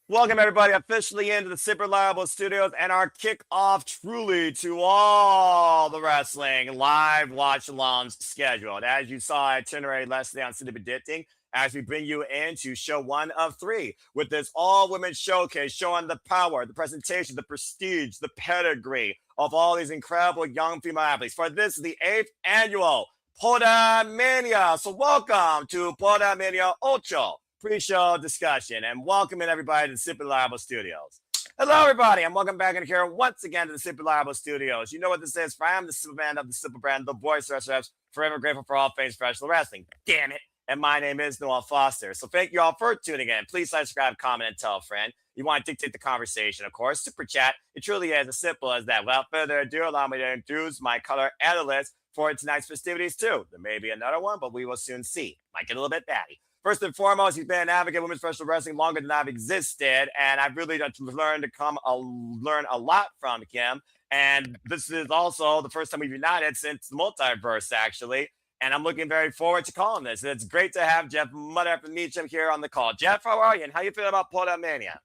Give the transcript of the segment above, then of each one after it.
Welcome, everybody, officially into the Super Reliable Studios and our kickoff truly to all the wrestling live watch alongs scheduled. As you saw, itinerary lesson on City Predicting as we bring you into show 1 of 3 with this all women showcase showing the power, the presentation, the prestige, the pedigree of all these incredible young female athletes. For this is the 8th annual Podermania. So, welcome to Podermania Ocho pre-show discussion, and welcome in everybody to the Super Reliable Studios. Hello, everybody, and welcome back in here once again to the Super Reliable Studios. You know what this is, for I am the Superman of the Super Brand, the voice of wrestlers, forever grateful for all things professional wrestling. Damn it. And my name is Noah Foster. So thank you all for tuning in. Please like, subscribe, comment, and tell a friend. You want to dictate the conversation, of course. Super chat. It truly is as simple as that. Without further ado, allow me to introduce my color analyst for tonight's festivities, too. There may be another one, but we will soon see. Might get a little bit batty. First and foremost, he's been an advocate of women's professional wrestling longer than I've existed, and I've really learned to learn a lot from him. And this is also the first time we've united since the multiverse, actually. And I'm looking very forward to calling this. And it's great to have Jeff Mother from Meacham here on the call. Jeff, how are you? And how you feel about Podermania?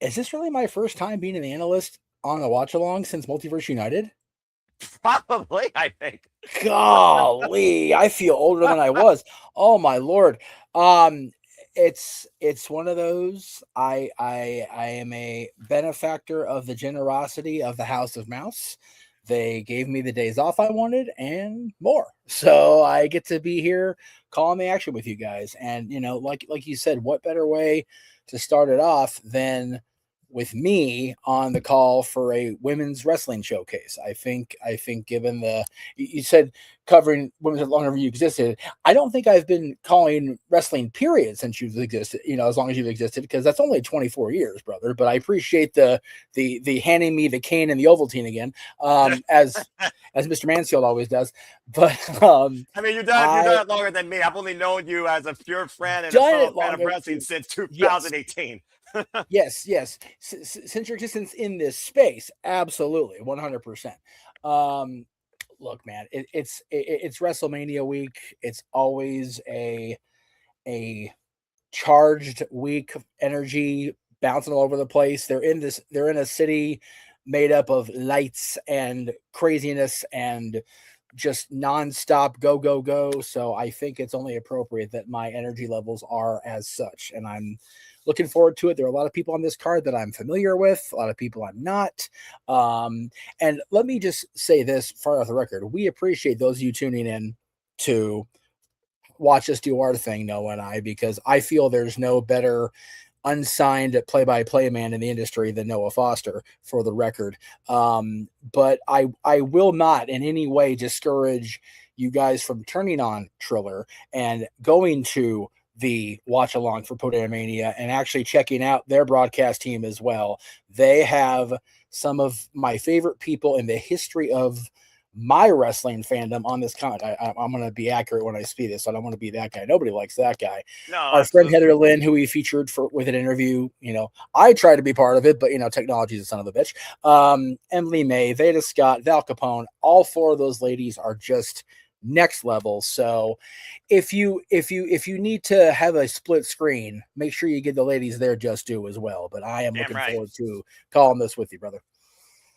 Is this really my first time being an analyst on a watch along since Multiverse United? Probably, I think. Golly, I feel older than I was. Oh my lord. It's one of those. I am a benefactor of the generosity of the House of Mouse. They gave me the days off I wanted and more. So I get to be here calling the action with you guys. And you know, like you said, what better way to start it off than with me on the call for a women's wrestling showcase. I think given the you said covering women's longer than you existed, I don't think I've been calling wrestling period since you've existed, as long as you've existed, because that's only 24 years, brother. But I appreciate the handing me the cane and the Ovaltine again, as Mr. Mansfield always does. But I mean, you've done it longer than me. I've only known you as a pure friend and a fellow fan of wrestling since 2018. Yes. Since your existence in this space, absolutely, 100%. Look, man, it's WrestleMania week. It's always a charged week of energy bouncing all over the place. They're in a city made up of lights and craziness and just nonstop go. So I think it's only appropriate that my energy levels are as such, and I'm looking forward to it. There are a lot of people on this card that I'm familiar with, a lot of people I'm not. And let me just say this far off the record. We appreciate those of you tuning in to watch us do our thing, Noah and I, because I feel there's no better unsigned play-by-play man in the industry than Noah Foster, for the record. But I will not in any way discourage you guys from turning on Triller and going to the watch along for Podermania and actually checking out their broadcast team as well. They have some of my favorite people in the history of my wrestling fandom on this con. I'm going to be accurate when I speak this. So I don't want to be that guy. Nobody likes that guy. No, our friend Heather Lynn, who we featured with an interview. I try to be part of it, but technology is a son of a bitch. Emily May, Veda Scott, Val Capone, all four of those ladies are just next level. So if you need to have a split screen, make sure you give the ladies their just due as well. But I am looking forward to calling this with you, brother.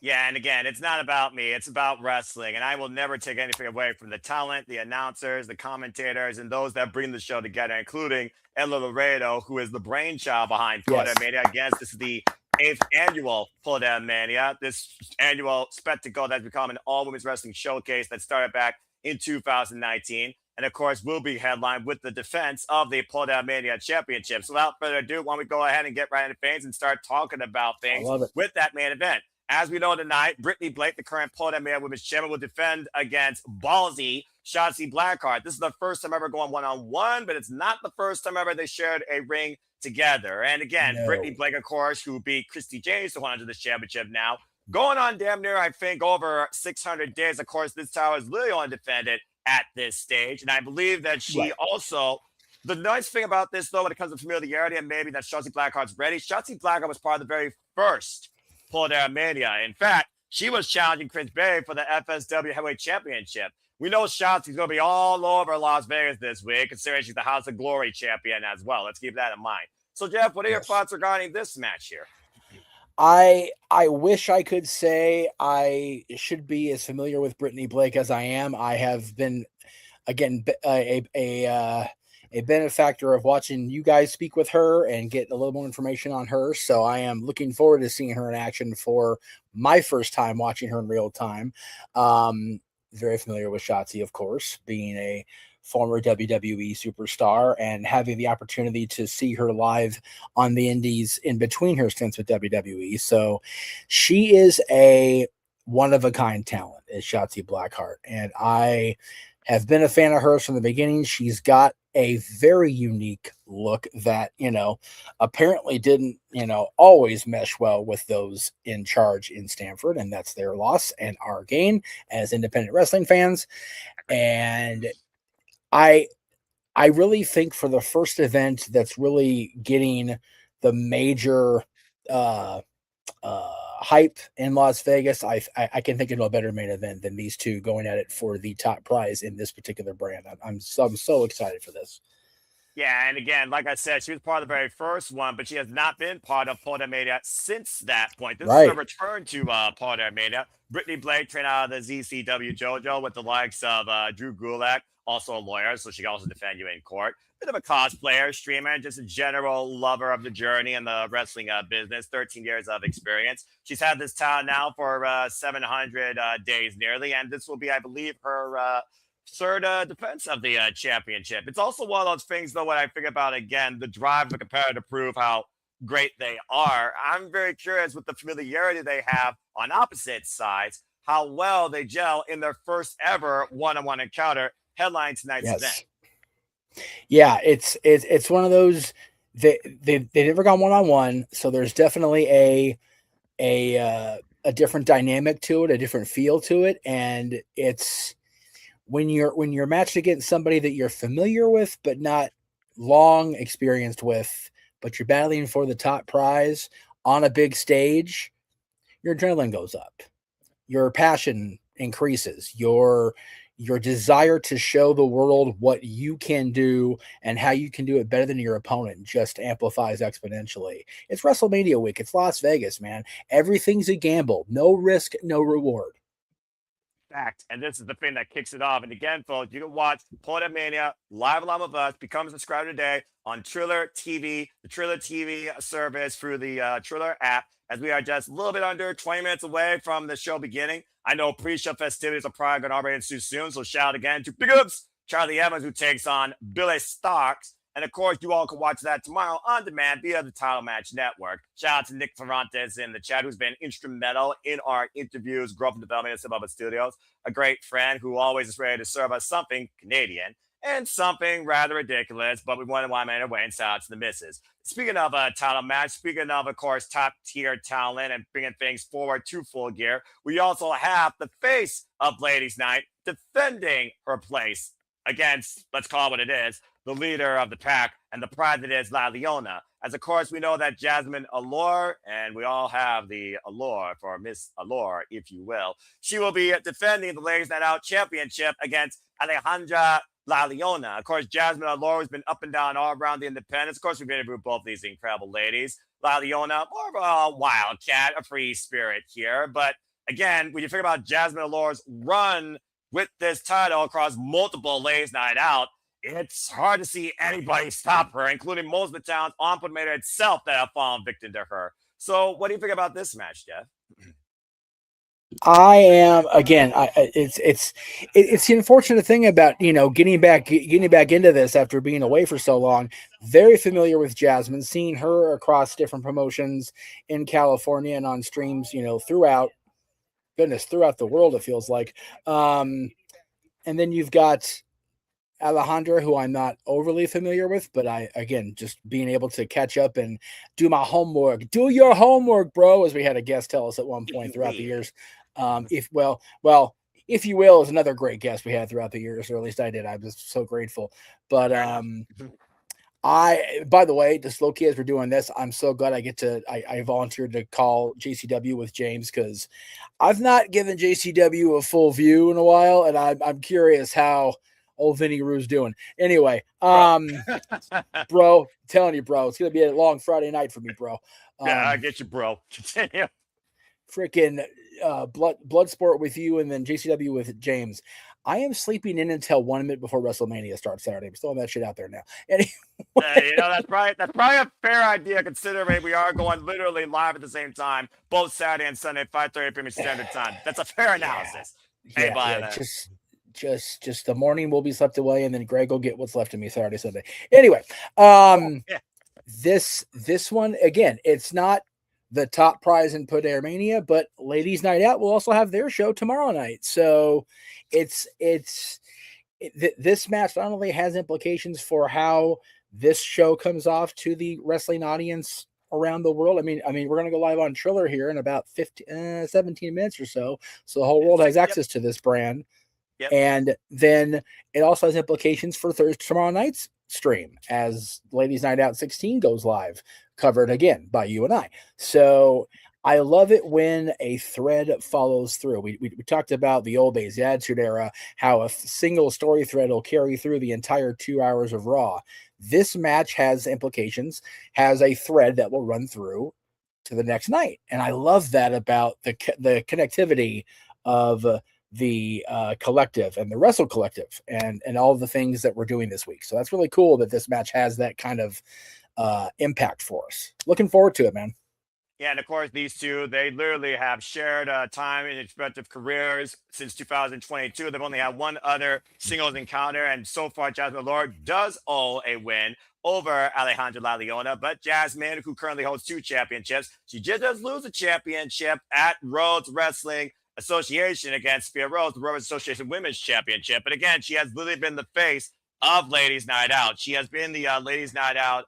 Yeah, and again, it's not about me. It's about wrestling, and I will never take anything away from the talent, the announcers, the commentators, and those that bring the show together, including Ella Laredo, who is the brainchild behind Podermania. Again, this is the 8th annual Podermania, this annual spectacle that's become an all-women's wrestling showcase that started back in 2019. And of course, will be headlined with the defense of the Podermania Championship. So without further ado, why don't we go ahead and get right into things and start talking about things with that main event. As we know tonight, Brittnie Blake, the current Podermania Women's Champion, will defend against ballsy Shotzi Blackheart. This is the first time ever going one-on-one, but it's not the first time ever they shared a ring together. And again, Brittnie Blake, of course, who beat Christy James to hold on to this championship now. Going on damn near, I think, over 600 days. Of course, this title is literally only defended at this stage. And I believe that she also... The nice thing about this, though, when it comes to familiarity and maybe that Shotzi Blackheart's ready, Shotzi Blackheart was part of the very first Podermania. In fact, she was challenging Chris Berry for the FSW Heavyweight Championship. We know Shotzi's going to be all over Las Vegas this week, considering she's the House of Glory champion as well. Let's keep that in mind. So, Jeff, what are your Yes. thoughts regarding this match here? I wish I could say I should be as familiar with Brittnie Blake as I am. I have been, again, a benefactor of watching you guys speak with her and get a little more information on her. So I am looking forward to seeing her in action for my first time watching her in real time. Very familiar with Shotzi, of course, being a former WWE superstar and having the opportunity to see her live on the indies in between her stints with WWE. So she is a one of a kind talent, is Shotzi Blackheart. And I have been a fan of hers from the beginning. She's got a very unique look that, apparently didn't, always mesh well with those in charge in Stamford. And that's their loss and our gain as independent wrestling fans. And I really think for the first event that's really getting the major hype in Las Vegas, I can think of no better main event than these two going at it for the top prize in this particular brand. I'm so excited for this. Yeah, and again, like I said, she was part of the very first one, but she has not been part of Podermania since that point. This is a return to Podermania. Brittnie Blake trained out of the GCW JoJo with the likes of Drew Gulak, also a lawyer, so she can also defend you in court. Bit of a cosplayer, streamer, just a general lover of the journey and the wrestling business. 13 years of experience. She's had this title now for 700 days nearly, and this will be, I believe, her third defense of the championship. It's also one of those things, though, when I think about, again, the drive of the competitor to prove how great they are. I'm very curious with the familiarity they have on opposite sides, how well they gel in their first ever one-on-one encounter headline tonight's event. Yeah, it's one of those, they never gone one-on-one, so there's definitely a different dynamic to it, a different feel to it, and it's when you're matched against somebody that you're familiar with but not long experienced with, but you're battling for the top prize on a big stage, your adrenaline goes up, your passion increases, your desire to show the world what you can do and how you can do it better than your opponent just amplifies exponentially. It's WrestleMania week. It's Las Vegas, man. Everything's a gamble. No risk, no reward. Fact. And this is the thing that kicks it off. And again, folks, you can watch Podermania live along with us. Become a subscriber today on Triller TV, the Triller TV service through the Triller app, as we are just a little bit under 20 minutes away from the show beginning. I know pre-show festivities are probably going to already ensue soon, so shout out again to Big Ups, Charlie Evans, who takes on Billie Starkz. And of course, you all can watch that tomorrow on demand via the Title Match Network. Shout out to Nick Ferrantes in the chat, who's been instrumental in our interviews, growth and development at Suburban Studios. A great friend who always is ready to serve us something Canadian and something rather ridiculous, but we wanted one man away, and shout out to the misses. Speaking of a title match, speaking of course, top tier talent and bringing things forward to Full Gear, we also have the face of Ladies Night defending her place against, let's call it what it is, the leader of the pack and the pride that is La Leona. As of course, we know that Jasmine Allure, and we all have the allure for Miss Allure, if you will, she will be defending the Ladies Night Out Championship against Alejandra La Leona. Of course, Jasmine Allure has been up and down all around the independents. Of course, we've interviewed both these incredible ladies. La Leona, more of a wildcat, a free spirit here. But again, when you think about Jasmine Allure's run with this title across multiple Ladies Night Out, it's hard to see anybody stop her, including most of the talent on Podermania itself that have fallen victim to her. So what do you think about this match, Jeff? I am, again, it's the unfortunate thing about, getting back into this after being away for so long. Very familiar with Jasmine, seeing her across different promotions in California and on streams, throughout the world, it feels like. And then you've got Alejandra, who I'm not overly familiar with, but just being able to catch up and do my homework. Do your homework, bro, as we had a guest tell us at one point throughout the years. If you will, is another great guest we had throughout the years, or at least I did. I was so grateful. But by the way, just low key as we're doing this, I'm so glad I volunteered to call JCW with James, because I've not given JCW a full view in a while, and I'm curious how old Vinny Rue's doing. Anyway, Bro. I'm telling you, bro, it's gonna be a long Friday night for me, bro. Yeah, I get you, bro. Continue. Freaking blood sport with you, and then GCW with James. I am sleeping in until 1 minute before WrestleMania starts Saturday. I'm throwing that shit out there now. Anyway. That's probably a fair idea considering we are going literally live at the same time, both Saturday and Sunday, 5:30 p.m. Standard Time. That's a fair analysis. Just the morning will be slept away, and then Greg will get what's left of me Saturday, Sunday. Anyway, this one again, it's not the top prize in Podermania, but Ladies Night Out will also have their show tomorrow night. So this match not only has implications for how this show comes off to the wrestling audience around the world. I mean, we're going to go live on Triller here in about 17 minutes or so. So the whole world has access to this brand. Yep. And then it also has implications for tomorrow night's stream as Ladies Night Out 16 goes live, covered again by you and I. So I love it when a thread follows through. We talked about the old days, the Attitude Era, how a single story thread will carry through the entire 2 hours of Raw. This match has implications, has a thread that will run through to the next night. And I love that about the connectivity of the collective and the Wrestle Collective and all the things that we're doing this week. So that's really cool that this match has that kind of impact for us. Looking forward to it, man. Yeah, and of course, these two, they literally have shared time in respective careers since 2022. They've only had one other singles encounter, and so far, Jasmine Allure does owe a win over Alejandra La Leona. But Jasmine, who currently holds 2 championships, she just does lose a championship at Rhodes Wrestling Association against Spear Rhodes, the Rhodes Association Women's Championship. But again, she has literally been the face of Ladies Night Out. She has been the Ladies Night Out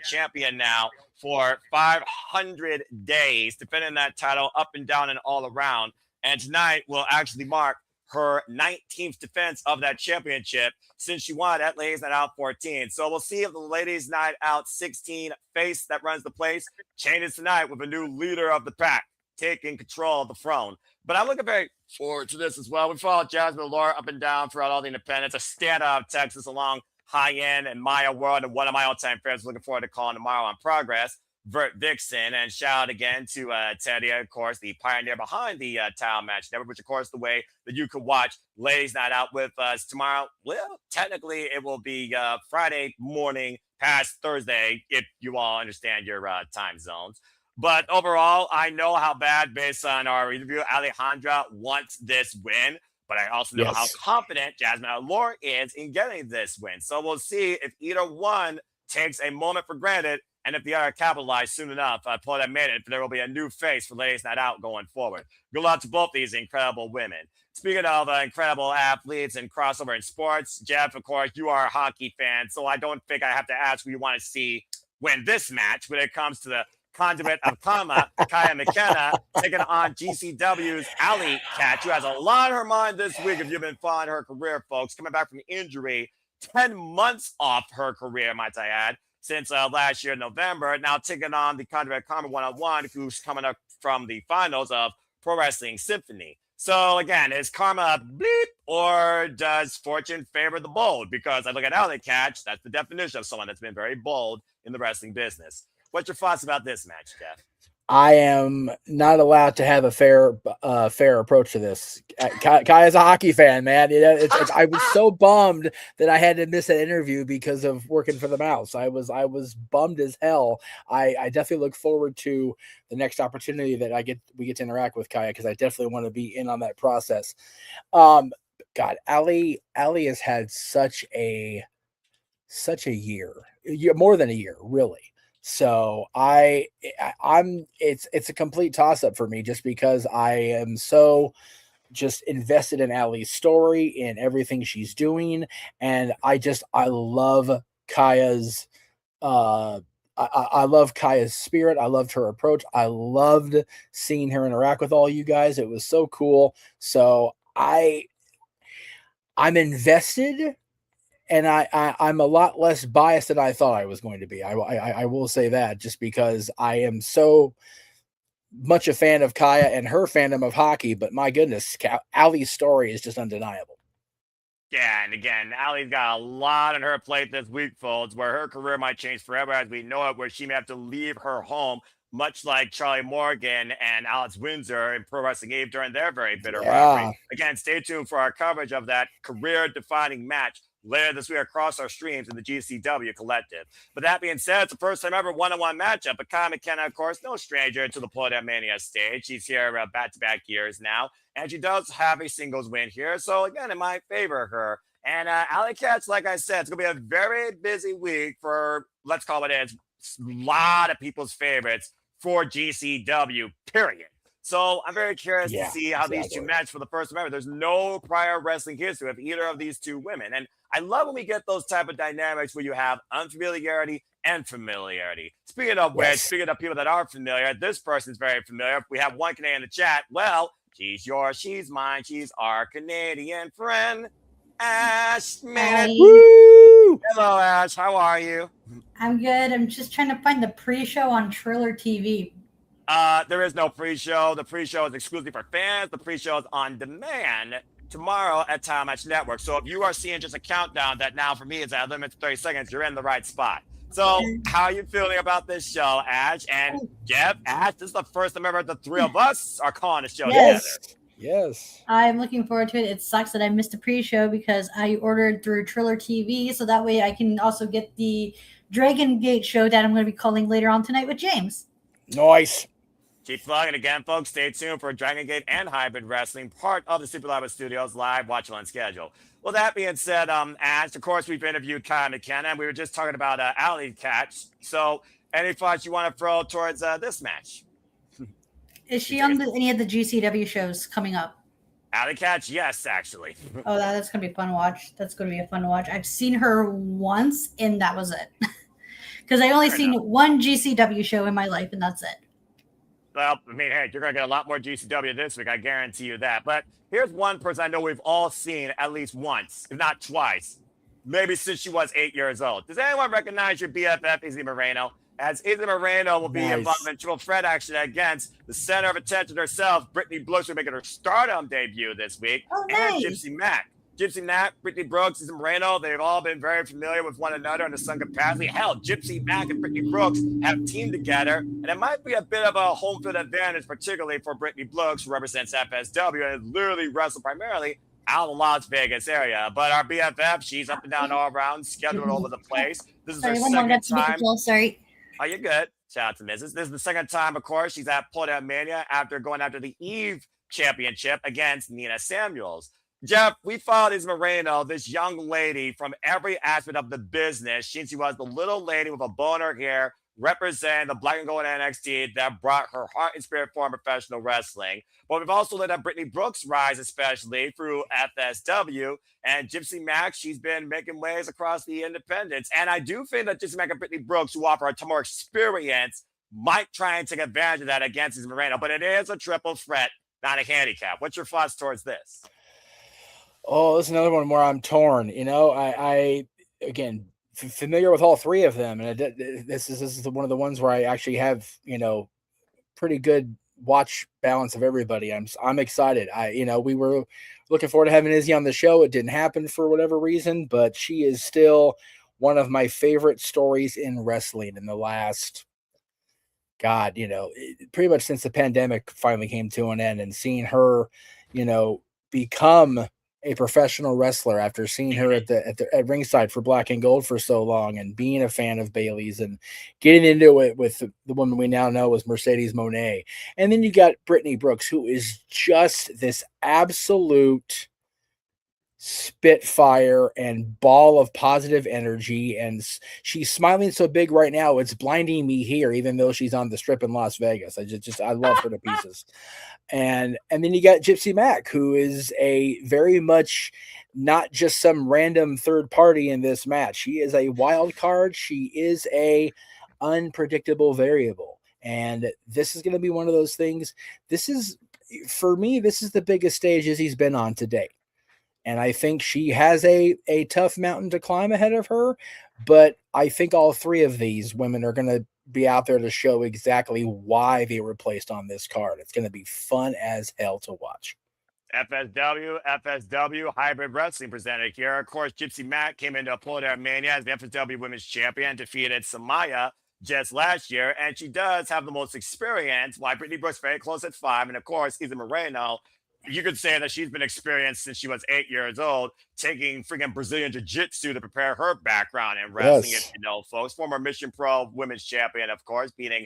champion now for 500 days, defending that title up and down and all around. And tonight will actually mark her 19th defense of that championship since she won at Ladies Night Out 14. So we'll see if the Ladies Night Out 16 face that runs the place changes tonight with a new leader of the pack taking control of the throne. But I'm looking very forward to this as well. We followed Jasmine Allure up and down throughout all the independents, a standout of Texas along High End and Maya World, and one of my all-time favorites. Looking forward to calling tomorrow on Progress, Vert Vixen. And shout out again to Teddy, of course, the pioneer behind the Title Match Network, which, of course, the way that you could watch Ladies Night Out with us tomorrow. Well, technically, it will be Friday morning past Thursday, if you all understand your time zones. But overall, I know how bad, based on our interview, Alejandra wants this win. But I also know how confident Jasmine Allure is in getting this win. So we'll see if either one takes a moment for granted and if the other capitalize soon enough. For that minute, there will be a new face for Ladies Night Out going forward. Good luck to both these incredible women. Speaking of incredible athletes and crossover in sports, Jeff, of course, you are a hockey fan, so I don't think I have to ask who you want to see win this match when it comes to the conduit of karma, Kaia McKenna, taking on GCW's Allie Katch, who has a lot on her mind this week if you've been following her career, folks. Coming back from injury, 10 months off her career, might I add, since last year, November. Now taking on the conduit of karma one-on-one, who's coming up from the finals of Pro Wrestling Symphony. So again, is karma bleep or does fortune favor the bold? Because I look at Allie Katch, that's the definition of someone that's been very bold in the wrestling business. What's your thoughts about this match, Jeff? I am not allowed to have a fair approach to this. Kai is a hockey fan, man. I was so bummed that I had to miss an interview because of working for the Mouse. I was bummed as hell. I definitely look forward to the next opportunity that we get to interact with Kaia, because I definitely want to be in on that process. God, Allie has had such a year, more than a year, really. So it's a complete toss up for me, just because I am so just invested in Allie's story, in everything she's doing. And I love Kaia's, I love Kaia's spirit. I loved her approach. I loved seeing her interact with all you guys. It was so cool. So I'm invested. And I'm a lot less biased than I thought I was going to be. I will say that, just because I am so much a fan of Kaia and her fandom of hockey. But my goodness, Allie's story is just undeniable. Yeah, and again, Allie's got a lot on her plate this week, folks, where her career might change forever as we know it, where she may have to leave her home, much like Charlie Morgan and Alex Windsor in Pro Wrestling Eve during their very bitter rivalry. Yeah. Again, stay tuned for our coverage of that career-defining match later this week across our streams in the GCW Collective. But that being said, it's the first time ever one-on-one matchup. But Kaia McKenna, of course, no stranger to the Podermania stage. She's here back-to-back years now. And she does have a singles win here. So, again, it might favor her. And Allie Katch, like I said, it's going to be a very busy week for, let's call it a lot of people's favorites for GCW, period. So I'm very curious to see how these two match for the first time ever. There's no prior wrestling history of either of these two women. And I love when we get those type of dynamics where you have unfamiliarity and familiarity. Speaking of which, speaking of people that are familiar, this person's very familiar. We have one Canadian in the chat. Well, she's yours, she's mine, she's our Canadian friend, Ash Minute. Hello, Ash. How are you? I'm good. I'm just trying to find the pre-show on Triller TV. There is no pre-show. The pre-show is exclusive for fans. The pre-show is on demand tomorrow at Time Match Network. So if you are seeing just a countdown that now for me is at limit to 30 seconds, you're in the right spot. So how are you feeling about this show, Ash? And Jeff, Ash, this is the first time ever the three of us are calling the show together. Yes. I'm looking forward to it. It sucks that I missed the pre-show because I ordered through Triller TV, so that way I can also get the Dragon Gate show that I'm going to be calling later on tonight with James. Nice. Keep plugging again, folks. Stay tuned for Dragon Gate and Hybrid Wrestling, part of the Super Live Studios live watch on schedule. Well, that being said, Ash, of course, we've interviewed Kaia McKenna, and we were just talking about Allie Katch. So, any thoughts you want to throw towards this match? Is she on any of the GCW shows coming up? Allie Katch, yes, actually. Oh, that's going to be a fun watch. That's going to be a fun watch. I've seen her once, and that was it. Because I only seen one GCW show in my life, and that's it. Well, I mean, hey, you're going to get a lot more GCW this week. I guarantee you that. But here's one person I know we've all seen at least once, if not twice, maybe since she was 8 years old. Does anyone recognize your BFF, Izzy Moreno? As Izzy Moreno will be involved in triple threat action against the center of attention herself, Brittnie Brooks, will making her Stardom debut this week, and Gypsy Mac. Gypsy Mac, Brittnie Brooks, and Moreno, they've all been very familiar with one another in some capacity. Hell, Gypsy Mac and Brittnie Brooks have teamed together, and it might be a bit of a home field advantage, particularly for Brittnie Brooks, who represents FSW and literally wrestled primarily out of the Las Vegas area. But our BFF, she's up and down all around, scheduled all over the place. This is her second time. Oh, you're good. Shout out to Mrs. This is the second time, of course, she's at Podermania after going after the Eve Championship against Nina Samuels. Jeff, we followed Izzy Moreno, this young lady, from every aspect of the business. She was the little lady with a bow in her hair, representing the black and gold NXT that brought her heart and spirit for professional wrestling. But we've also let up Brittnie Brooks rise, especially through FSW. And Gypsy Mac, she's been making waves across the independents. And I do think that Gypsy Mac and Brittnie Brooks, who offer a ton more experience, might try and take advantage of that against Izzy Moreno. But it is a triple threat, not a handicap. What's your thoughts towards this? Oh, this is another one where I'm torn. You know, I again, familiar with all three of them, and this is one of the ones where I actually have, you know, pretty good watch balance of everybody. I'm excited. We were looking forward to having Izzy on the show. It didn't happen for whatever reason, but she is still one of my favorite stories in wrestling in the last, God, pretty much since the pandemic finally came to an end, and seeing her, become a professional wrestler after seeing her at ringside for Black and Gold for so long, and being a fan of Bailey's and getting into it with the woman we now know as Mercedes Moné. And then you got Brittnie Brooks, who is just this absolute spitfire and ball of positive energy, and she's smiling so big right now it's blinding me here, even though she's on the strip in Las Vegas. I love her to pieces. And then you got Gypsy Mac, who is a very much not just some random third party in this match. She is a wild card. She is a unpredictable variable, and this is going to be one of those things. For me, this is the biggest stage Izzy's been on today. And I think she has a tough mountain to climb ahead of her. But I think all three of these women are going to be out there to show exactly why they were placed on this card. It's going to be fun as hell to watch. FSW Hybrid Wrestling presented here. Of course, Gypsy Mac came into Podermania as the FSW Women's Champion, defeated Samaya just last year, and she does have the most experience. Why Brittnie Brooks very close at 5, and of course, Izzy Moreno. You could say that she's been experienced since she was 8 years old, taking freaking Brazilian Jiu-Jitsu to prepare her background in wrestling, Yes. if you know, folks. Former Mission Pro Women's Champion, of course, beating,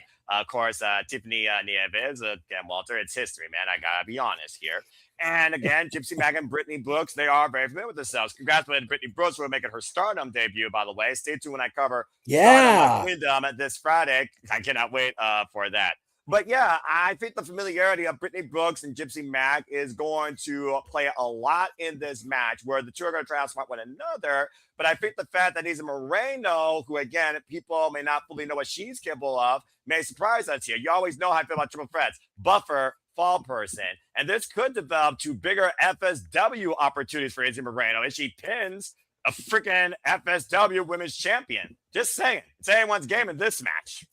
Tiffany Nieves. Again, Walter, it's history, man. I gotta be honest here. And again, Gypsy Mac and Brittnie Brooks, they are very familiar with themselves. Congrats with Brittnie Brooks for making her Stardom debut, by the way. Stay tuned when I cover Yeah. Stardom this Friday. I cannot wait for that. But yeah, I think the familiarity of Brittnie Brooks and Gypsy Mac is going to play a lot in this match where the two are going to try out one another. But I think the fact that he's a Moreno, who again, people may not fully know what she's capable of, may surprise us here. You always know how I feel about triple threats. Buffer, fall person. And this could develop to bigger FSW opportunities for Izzy Moreno if she pins a freaking FSW Women's Champion. Just saying. It's anyone's game in this match.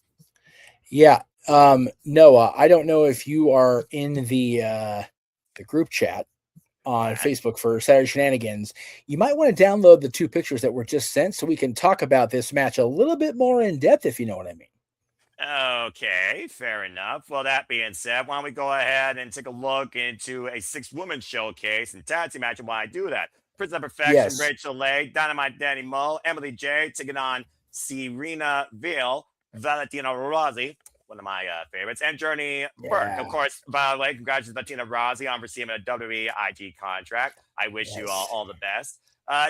Yeah. Noah, I don't know if you are in the group chat on Facebook for Saturday Shenanigans. You might want to download the 2 pictures that were just sent so we can talk about this match a little bit more in depth, if you know what I mean. Okay, fair enough. Well, that being said, why don't we go ahead and take a look into a 6-woman showcase and tag team match? And why I do that? Prince of Perfection, Yes. Rachel Leigh, Dynamite Danny Mo, Emily J taking on Serena Veal, Valentina Rossi, one of my favorites, and Journey Burke. Of course, by the way, congratulations, Valentina Rossi, on receiving a WWE IG contract. I wish you all the best.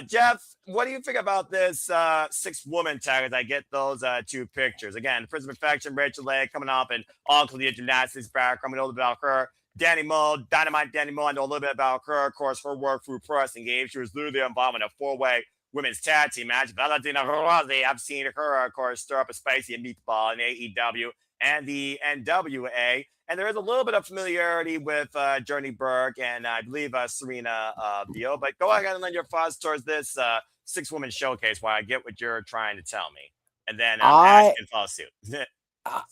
Jeff, what do you think about this 6-woman tag as I get those 2 pictures? Again, Prince of Perfection, Rachel Leigh coming off an all collegiate gymnastics background. We know about her. Danny Mo, Dynamite Danny Mo, I know a little bit about her. Of course, her work through Pro Wrestling Games. She was literally involved in a 4-way women's tag team match. Valentina Rossi, I've seen her, of course, stir up a spicy meatball in AEW and the NWA. And there is a little bit of familiarity with Journey Burke and I believe Serena Veal. But go ahead and lend your thoughts towards this 6-woman showcase while I get what you're trying to tell me. And then Ash can follow suit.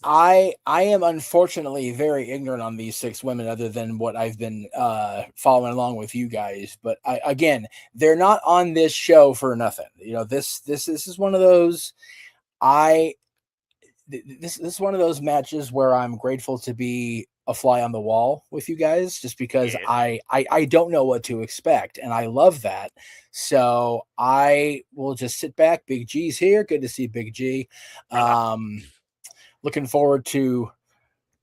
I am unfortunately very ignorant on these 6 women other than what I've been following along with you guys. But again, they're not on this show for nothing. You know, this is one of those this is one of those matches where I'm grateful to be a fly on the wall with you guys, just because I don't know what to expect, and I love that. So I will just sit back. Big G's here. Good to see Big G. Looking forward to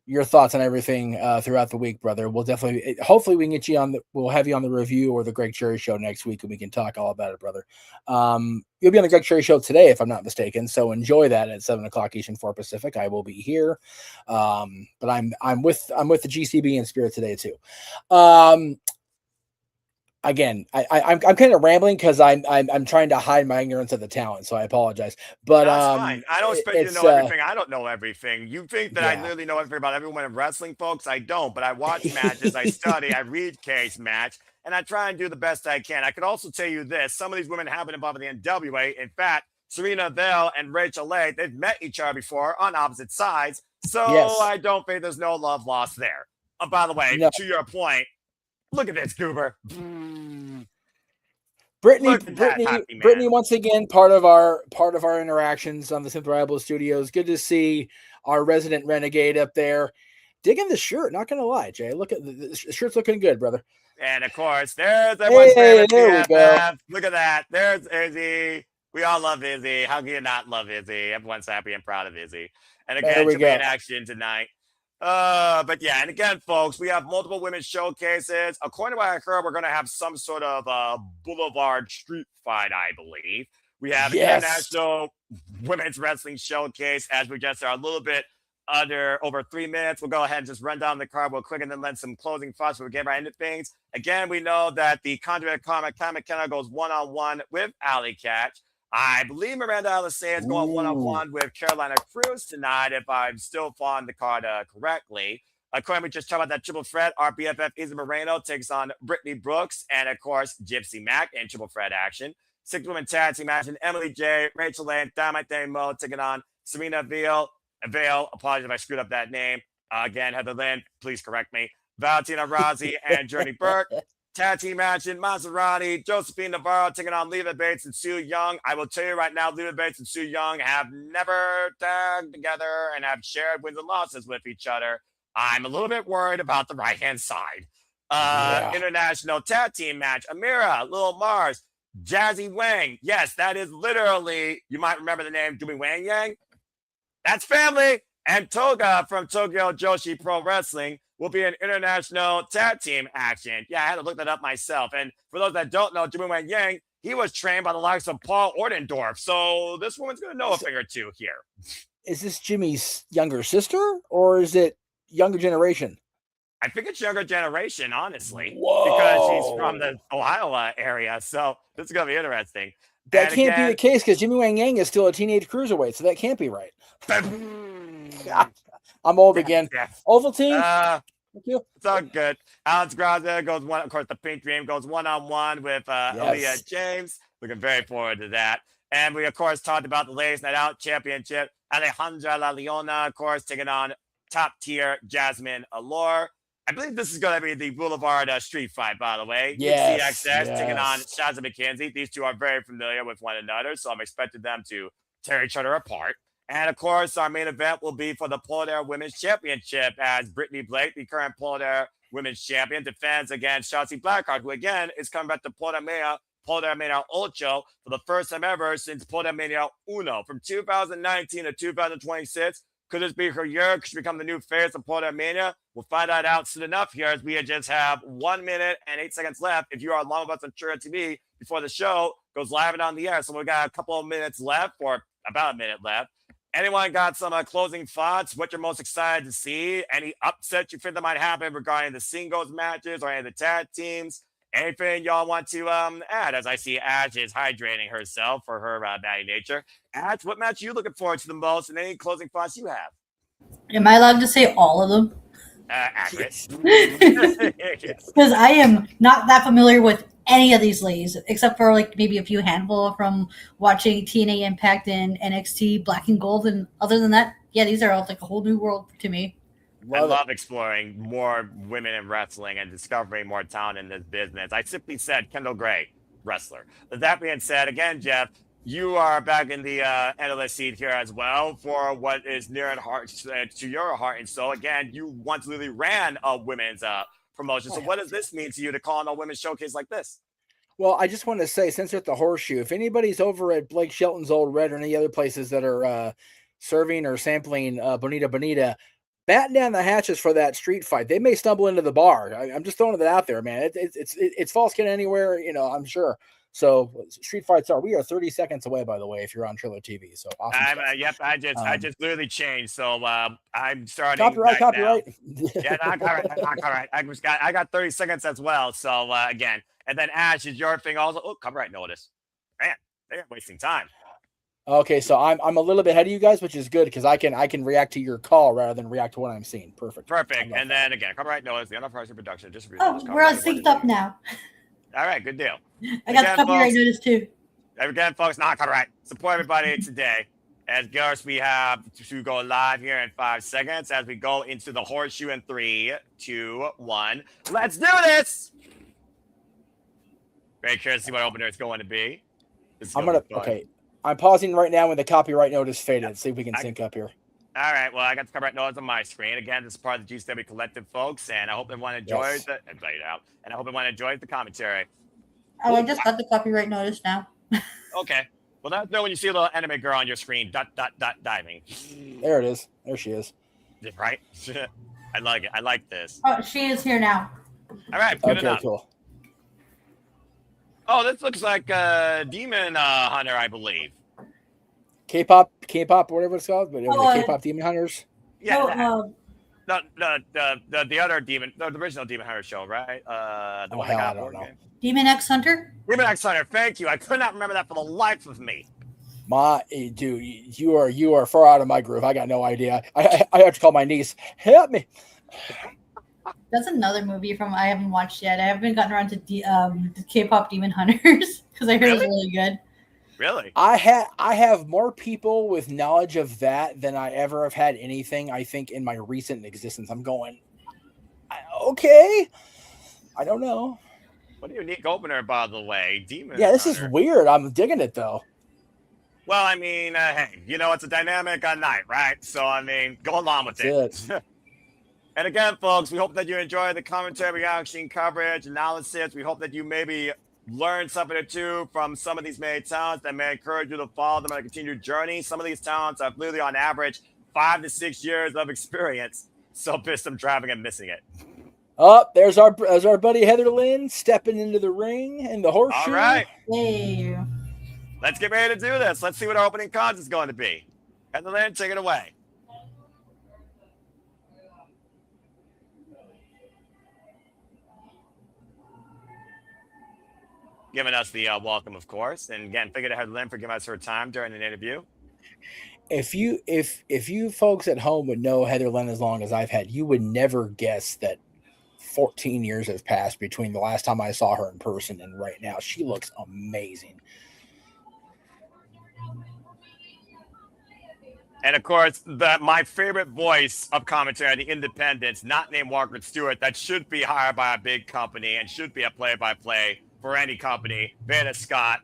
your thoughts on everything throughout the week, brother. We'll definitely, hopefully we can get you we'll have you on the review or the Greg Cherry show next week and we can talk all about it, brother. You'll be on the Greg Cherry show today, if I'm not mistaken. So enjoy that at 7:00 Eastern, 4 Pacific. I will be here. But I'm with the GCB in spirit today too. Again, I'm kind of rambling because I'm trying to hide my ignorance of the talent, so I apologize. But that's fine. I don't expect you to know everything. I don't know everything. You think that I literally know everything about everyone in wrestling, folks? I don't. But I watch matches, I study, I read case match, and I try and do the best I can. I could also tell you this: some of these women have been involved in the NWA. In fact, Serena Veal and Rachel Leigh, they've met each other before on opposite sides. So I don't think there's no love lost there. By the way, to your point. Look at this, Goober. Brittnie, once again, part of our interactions on the Simple Rival Studios. Good to see our resident renegade up there. Digging the shirt, not gonna lie, Jay. Look at the shirt's looking good, brother. And of course, there's everyone's favorite BFF. Look at that. There's Izzy. We all love Izzy. How can you not love Izzy? Everyone's happy and proud of Izzy. And again, she'll be in action tonight. But yeah, and again, folks, we have multiple women's showcases. According to what I heard, we're going to have some sort of Boulevard street fight, I believe. We have an international women's wrestling showcase, as we just are a little bit over 3 minutes. We'll go ahead and just run down the card real quick and then lend some closing thoughts before we get right into things. Again, we know that the Conduit Karma McKenna goes one-on-one with Allie Katch. I believe Miranda Alize is going one-on-one with Carolina Cruz tonight, if I'm still following the card correctly. According, we just talked about that triple threat. Our BFF Izzy Moreno takes on Brittnie Brooks and, of course, Gypsy Mac in triple threat action. 6-woman tag team action. Emily J, Rachel Leigh, Dynamite Danny Mo taking on Serena Veal. Apologies if I screwed up that name. Again, Heather Lynn, please correct me. Valentina Rossi and Journey Burke. tag team match in Mazzarati, Joseline, Navarro taking on Leva Bates and Su Yung. I will tell you right now, Leva Bates and Su Yung have never tagged together and have shared wins and losses with each other. I'm a little bit worried about the right-hand side. International tag team match, Amira, Lil Marz, Jazzy Wang. Yes, that is literally, you might remember the name, Dumi Wang Yang. That's family. And Toga from Tokyo Joshi Pro Wrestling will be an international tag team action. Yeah, I had to look that up myself. And for those that don't know, Dumi Wang Yang, he was trained by the likes of Paul Ordendorff. So this woman's going to know a thing or two here. Is this Jimmy's younger sister or is it younger generation? I think it's younger generation, honestly. Whoa. Because she's from the Ohio area. So this is going to be interesting. That can't be the case because Jimmy Wang Yang is still a teenage cruiserweight, so that can't be right. I'm old again. Ovaltine. Thank you. It's all good. Alex Gracia goes one. Of course, the Pink Dream goes one-on-one with Aleah James. Looking very forward to that. And we, of course, talked about the Ladies Night Out Championship. Alejandra La Leona, of course, taking on top-tier Jasmine Allure. I believe this is going to be the Boulevard street fight, by the way. Yes, CXS taking on Shazza McKenzie. These two are very familiar with one another, so I'm expecting them to tear each other apart. And, of course, our main event will be for the Poder Women's Championship as Brittnie Blake, the current Poder Women's Champion, defends against Shotzi Blackheart, who, again, is coming back to Podermania Ocho for the first time ever since Podermania Uno. From 2019 to 2026, could this be her year? Could she become the new face of Podermania? We'll find that out soon enough here as we just have 1 minute and 8 seconds left. If you are along with us on True TV before the show goes live and on the air. So we got a couple of minutes left, or about a minute left. Anyone got some closing thoughts? What you're most excited to see? Any upsets you think that might happen regarding the singles matches or any of the tag teams? Anything y'all want to add? As I see Ash is hydrating herself for her batty nature. Ash, what match are you looking forward to the most? And any closing thoughts you have? Am I allowed to say all of them? Accurate. Because I am not that familiar with any of these ladies, except for like maybe a few handful from watching TNA Impact and NXT Black and Gold. And other than that, yeah, these are all like a whole new world to me. I love exploring more women in wrestling and discovering more talent in this business. I simply said Kendall Gray, wrestler. That being said, again, Jeff, you are back in the analyst seat here as well for what is near and heart to your heart and soul. Again, you once literally ran a women's promotion. So what does this mean to you to call on a women's showcase like this? Well, I just want to say, since we're at the Horseshoe, if anybody's over at Blake Shelton's Old Red or any other places that are serving or sampling Bonita, batten down the hatches for that street fight. They may stumble into the bar. I'm just throwing it out there, man. It's false kid anywhere, I'm sure. So street fights we are 30 seconds away, by the way, if you're on Triller TV. So awesome. Yep, I just literally changed. So I'm starting. Copyright. Yeah, not copyright. I got 30 seconds as well. So again, and then Ash is your thing also. Oh, copyright notice. Man, they're wasting time. Okay, so I'm a little bit ahead of you guys, which is good because I can react to your call rather than react to what I'm seeing. Perfect. And then again, copyright notice, the unauthorized production, distribution. Oh, we're all synced up now. All right, good deal. I got the copyright notice too. Again, folks, not copyright. Support everybody today. As girls, we have to go live here in 5 seconds as we go into the Horseshoe in 3, 2, 1. Let's do this. Very curious to see what opener it's going to be. I'm pausing right now when the copyright notice faded. See if we can sync up here. All right. Well, I got the copyright notice on my screen. Again, this is part of the GCW Collective, folks, and I hope everyone enjoys it. And I hope everyone enjoys the commentary. Oh, I just got the copyright notice now. Okay. Well, that's when you see a little anime girl on your screen, diving. There it is. There she is. Right? I like it. I like this. Oh, she is here now. All right. Good enough. Cool. Oh, this looks like Demon Hunter, I believe. K-pop, whatever it's called, but the K-pop Demon Hunters. Yeah. The other Demon, the original Demon Hunter show, right? I don't know. Demon X Hunter? Demon X Hunter, thank you. I could not remember that for the life of me. Dude, you are far out of my groove. I got no idea. I have to call my niece. Help me. That's another movie I haven't watched yet. I haven't gotten around to the K-pop Demon Hunters because I heard it was really good. Really? I have more people with knowledge of that than I ever have had anything, I think, in my recent existence. I'm going, okay. I don't know. What a unique opener, by the way. Demon Yeah, this Hunter. is weird. I'm digging it though. Well, I mean, hey, it's a dynamic night, right? So, I mean, go along with That's it. And again, folks, we hope that you enjoy the commentary, reaction, coverage, analysis. We hope that you maybe learn something or two from some of these many talents that may encourage you to follow them on a continued journey. Some of these talents have literally, on average, 5 to 6 years of experience. So pissed I'm driving and missing it. Oh, there's our buddy Heather Lynn stepping into the ring and the horseshoe. All right. Hey. Let's get ready to do this. Let's see what our opening cards is going to be. Heather Lynn, take it away. Giving us the welcome, of course. And again, thank you to Heather Lynn for giving us her time during an interview. If you folks at home would know Heather Lynn as long as I've had, you would never guess that 14 years have passed between the last time I saw her in person and right now. She looks amazing. And of course, my favorite voice of commentary, the independents, not named Walker Stewart, that should be hired by a big company and should be a play-by-play for any company, Vanna Scott.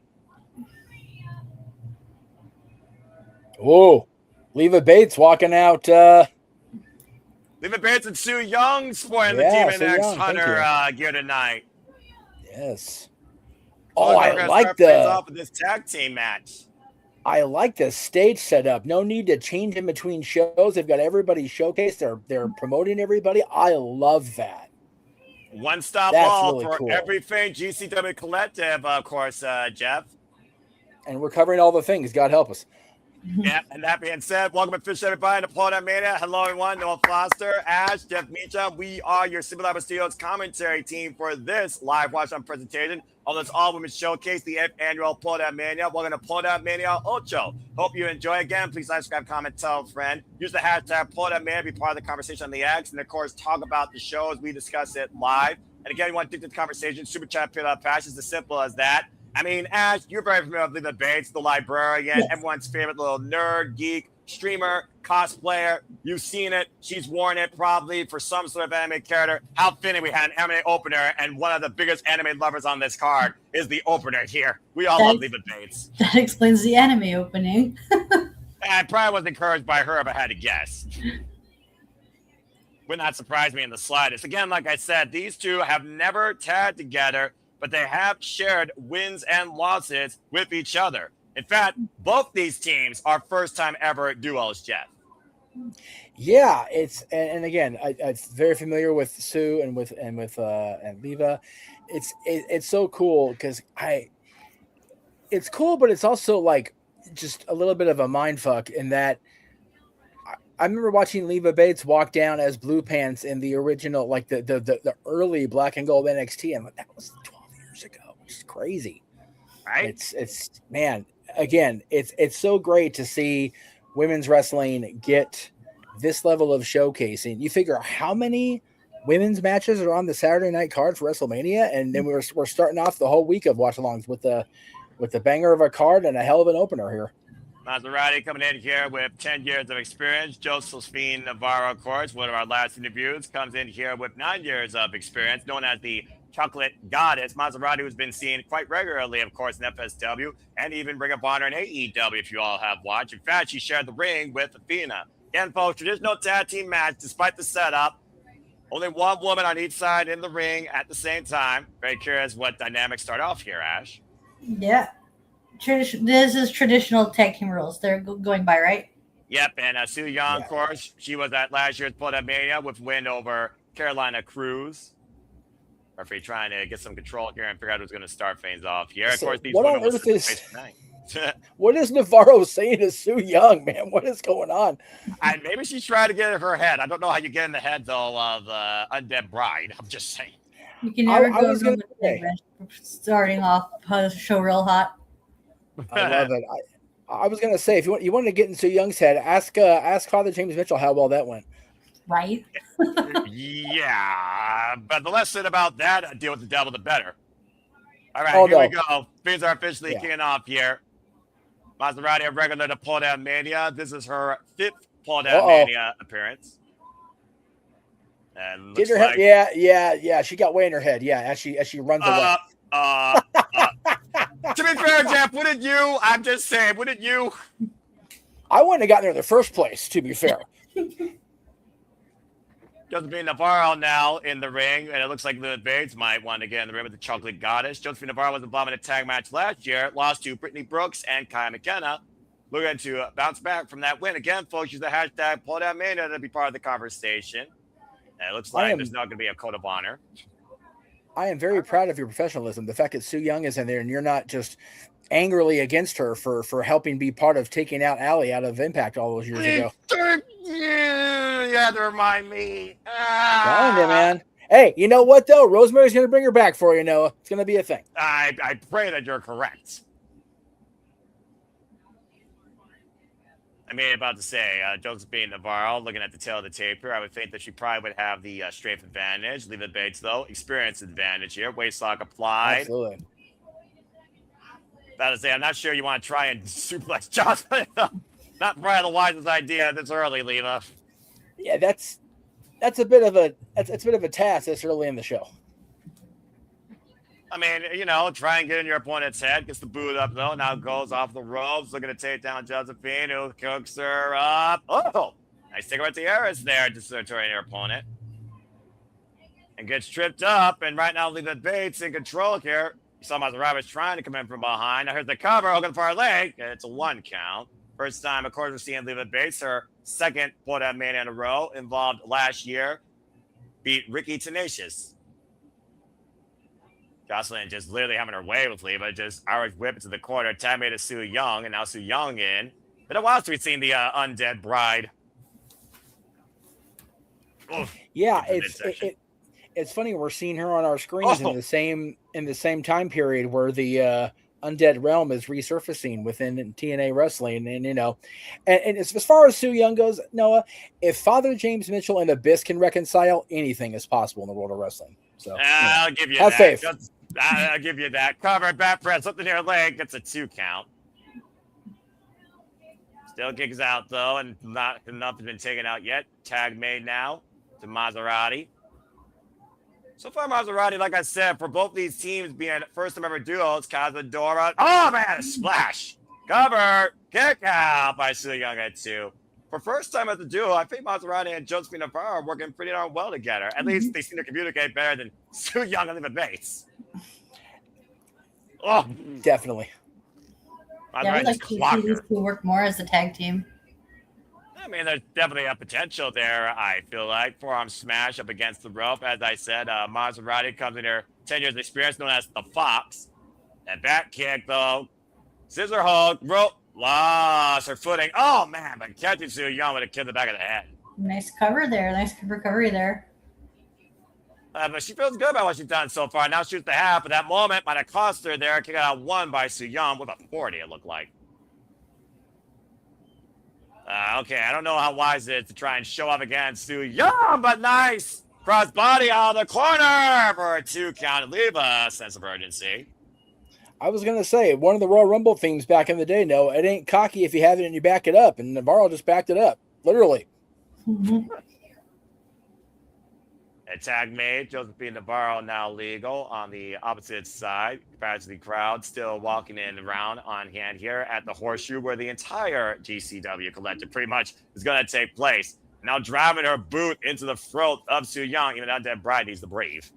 Whoa, Leva Bates walking out. Leva Bates and Sue Young sporting the Demon Sue X Young, Hunter gear tonight. Yes. Oh, We're I gonna like start things off with this tag team match. I like the stage setup. No need to change in between shows. They've got everybody showcased. They're promoting everybody. I love that. One-stop That's ball really for cool. everything GCW Collective, of course, Jeff. And we're covering all the things. God help us. Yeah, and that being said, welcome officially everybody to Podermania. Hello, everyone. Noah Foster, Ash, Jeff Meacham. We are your Super Studios commentary team for this live watch-on presentation of this all-women showcase, the 8th annual Podermania. Welcome to Podermania Ocho. Hope you enjoy. Again, please like, subscribe, comment, tell a friend. Use the hashtag Podermania, be part of the conversation on the X, and of course, talk about the show as we discuss it live. And again, you want to dig to the conversation, super chat, pit up, Ash. It's as simple as that. I mean, Ash, you're very familiar with Leva Bates, the librarian, Yes. Everyone's favorite little nerd, geek, streamer, cosplayer. You've seen it. She's worn it probably for some sort of anime character. How fitting we had an anime opener, and one of the biggest anime lovers on this card is the opener here. We all love Leva Bates. That explains the anime opening. I probably was encouraged by her if I had to guess. Would not surprise me in the slightest. Again, like I said, these two have never tagged together, but they have shared wins and losses with each other. In fact, both these teams are first-time ever duos, Jeff. Yeah, it's and again, I'm very familiar with Sue and with Leva. It's so cool because it's cool, but it's also like just a little bit of a mind fuck in that. I remember watching Leva Bates walk down as Blue Pants in the original, like the early Black and Gold NXT, and like, that was 12 years ago, which is crazy. Right? It's man, again, it's so great to see women's wrestling get this level of showcasing. You figure how many women's matches are on the Saturday night card for WrestleMania, and then we're starting off the whole week of watch-alongs with the banger of a card and a hell of an opener here. Mazzarati coming in here with 10 years of experience. Joseline Navarro, of course, one of our last interviews, comes in here with 9 years of experience, known as the Chocolate Goddess. Mazzarati, who's been seen quite regularly, of course, in FSW and even Ring of Honor and AEW, if you all have watched. In fact, she shared the ring with Athena. Again, folks, traditional tag team match, despite the setup. Only one woman on each side in the ring at the same time. Very curious what dynamics start off here, Ash. Yeah. This is traditional tag team rules they're going by, right? Yep, and Sue Young, of course, she was at last year's Podermania with win over Carolina Cruz. Referee trying to get some control here and figure out who's going to start things off here. Of course, these what women on will earth sit is face tonight. what is Navarro saying to Sue Young, man? What is going on? And maybe she's trying to get in her head. I don't know how you get in the head, though, of Undead Bride. I'm just saying. You can never I go was wrong gonna with say. starting off the show real hot. I love it. I was gonna say, if you wanted to get into Young's head, ask Father James Mitchell how well that went. Right? Yeah, but the less said about that, deal with the devil, the better. All right, here we go. Things are officially kicking off here. Mazzarati, a regular to Podermania. This is her 5th Podermania appearance. And Get her head. Yeah. She got way in her head. Yeah, as she runs away. To be fair, Jeff, wouldn't you? I'm just saying, wouldn't you? I wouldn't have gotten there in the first place, to be fair. Josephine Navarro now in the ring, and it looks like Lilith Bates might want to get in the ring with the Chocolate Goddess. Josephine Navarro was involved in a tag match last year, lost to Brittnie Brooks and Kaia McKenna. Looking to bounce back from that win. Again, folks, use the hashtag Podermania to be part of the conversation. And it looks like there's not going to be a code of honor. I am very proud of your professionalism. The fact that Su Yung is in there and you're not just angrily against her for helping be part of taking out Allie out of Impact all those years ago. You had to remind me. Telling you, man. Hey, you know what, though? Rosemary's going to bring her back for you, Noah. It's going to be a thing. I pray that you're correct. I mean, about to say, Josephine Navarro, looking at the tail of the tape here, I would think that she probably would have the strength advantage. Leave it Bates, though. Experience advantage here. Waist lock applied. Absolutely. About to say, I'm not sure you want to try and suplex Jocelyn. Not probably the wisest idea this early, Leva. Yeah, that's a bit of a task this early in the show. I mean, try and get in your opponent's head. Gets the boot up, though. Now goes off the ropes. Looking to take down Josephine, who cooks her up. Oh, nice take right to Eris there, destroying her opponent. And gets tripped up. And right now, Leva Bates in control here. You saw Mazzarati trying to come in from behind. Now here's the cover, hooking for her leg. And it's a 1 count. First time, of course, we're seeing Leva Bates, her second Podermania in a row, involved last year. Beat Ricky Tenacious. Joseline just literally having her way with Leva, just Irish whip into the corner, tag made to Su Yung, and now Su Yung in. Been a while since we've seen the Undead Bride. Oof, yeah, it's funny we're seeing her on our screens in the same time period where the Undead Realm is resurfacing within TNA wrestling, and and as far as Su Yung goes, Noah, if Father James Mitchell and Abyss can reconcile, anything is possible in the world of wrestling. So I'll give you have that. faith. I'll give you that. Cover, back press, something near her leg. Gets a 2 count. Still kicks out, though, and not enough has been taken out yet. Tag made now to Mazzarati. So far, Mazzarati, like I said, for both these teams being first-time ever duos, Cazadora. Oh, man, a splash. Cover. Kick out by Su Yung at 2. For first time as a duo, I think Mazzarati and Josephine Navarro are working pretty darn well together. At least they seem to communicate better than Su Yung and Leva Bates. Oh, definitely. Yeah, I would like to see these two work more as a tag team. I mean, there's definitely a potential there, I feel like. Forearm smash up against the rope. As I said, Mazzarati comes in here, 10 years experience, known as the Fox. That back kick, though. Scissor hold, rope. Lost her footing. Oh, man, but catching Su Yung would have killed the back of the head. Nice cover there. Nice recovery there. But she feels good about what she's done so far. Now shoots the half, but that moment might have cost her there. Kick out 1 by Su Yung with a 40, it looked like. Okay, I don't know how wise it is to try and show off against Su Yung, but nice. Cross body out of the corner for a 2 count. Leave a sense of urgency. I was going to say, one of the Royal Rumble themes back in the day, no, it ain't cocky if you have it and you back it up. And Navarro just backed it up, literally. Mm-hmm. A tag made. Josephine Navarro now legal on the opposite side. Capacity crowd still walking in around on hand here at the Horseshoe, where the entire GCW Collective pretty much is going to take place. Now driving her boot into the throat of Su Yung. Even Undead Bride needs the brave.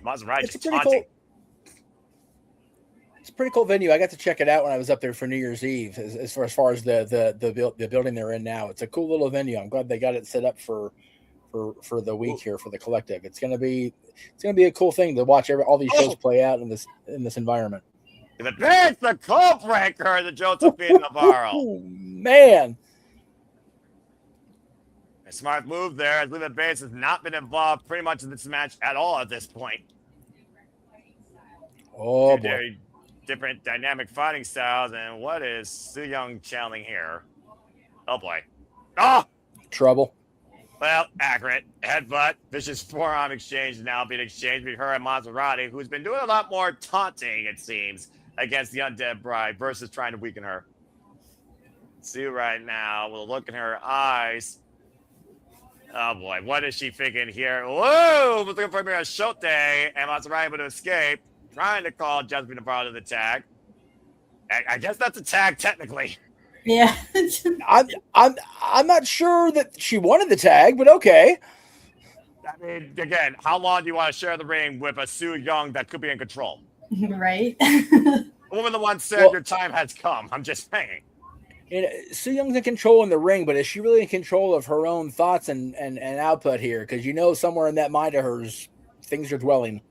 Mazzarati just taunting. It's a pretty cool venue. I got to check it out when I was up there for New Year's Eve. As far as the building they're in now, it's a cool little venue. I'm glad they got it set up for the week here for the Collective. It's gonna be a cool thing to watch all these shows play out in this environment. The cold breaker, the Josephine Navarro. Oh man, a smart move there. As Leva Bates has not been involved pretty much in this match at all at this point. Oh boy. Different dynamic fighting styles, and what is Su Yung channeling here? Oh boy. Oh! Trouble. Well, accurate. Headbutt. Vicious forearm exchange now being exchanged between her and Mazzarati, who's been doing a lot more taunting, it seems, against the Undead Bride versus trying to weaken her. See right now, with a look in her eyes. Oh boy, what is she thinking here? Whoa! Was looking for a Shote, and Mazzarati able to escape, trying to call Jazzy Navarro to the tag. I guess that's a tag technically. Yeah. I'm not sure that she wanted the tag, but okay. I mean, again, how long do you want to share the ring with a Su Yung that could be in control? Right. A woman the one said your time has come. I'm just saying. Su Young's in control in the ring, but is she really in control of her own thoughts and output here? Because somewhere in that mind of hers, things are dwelling.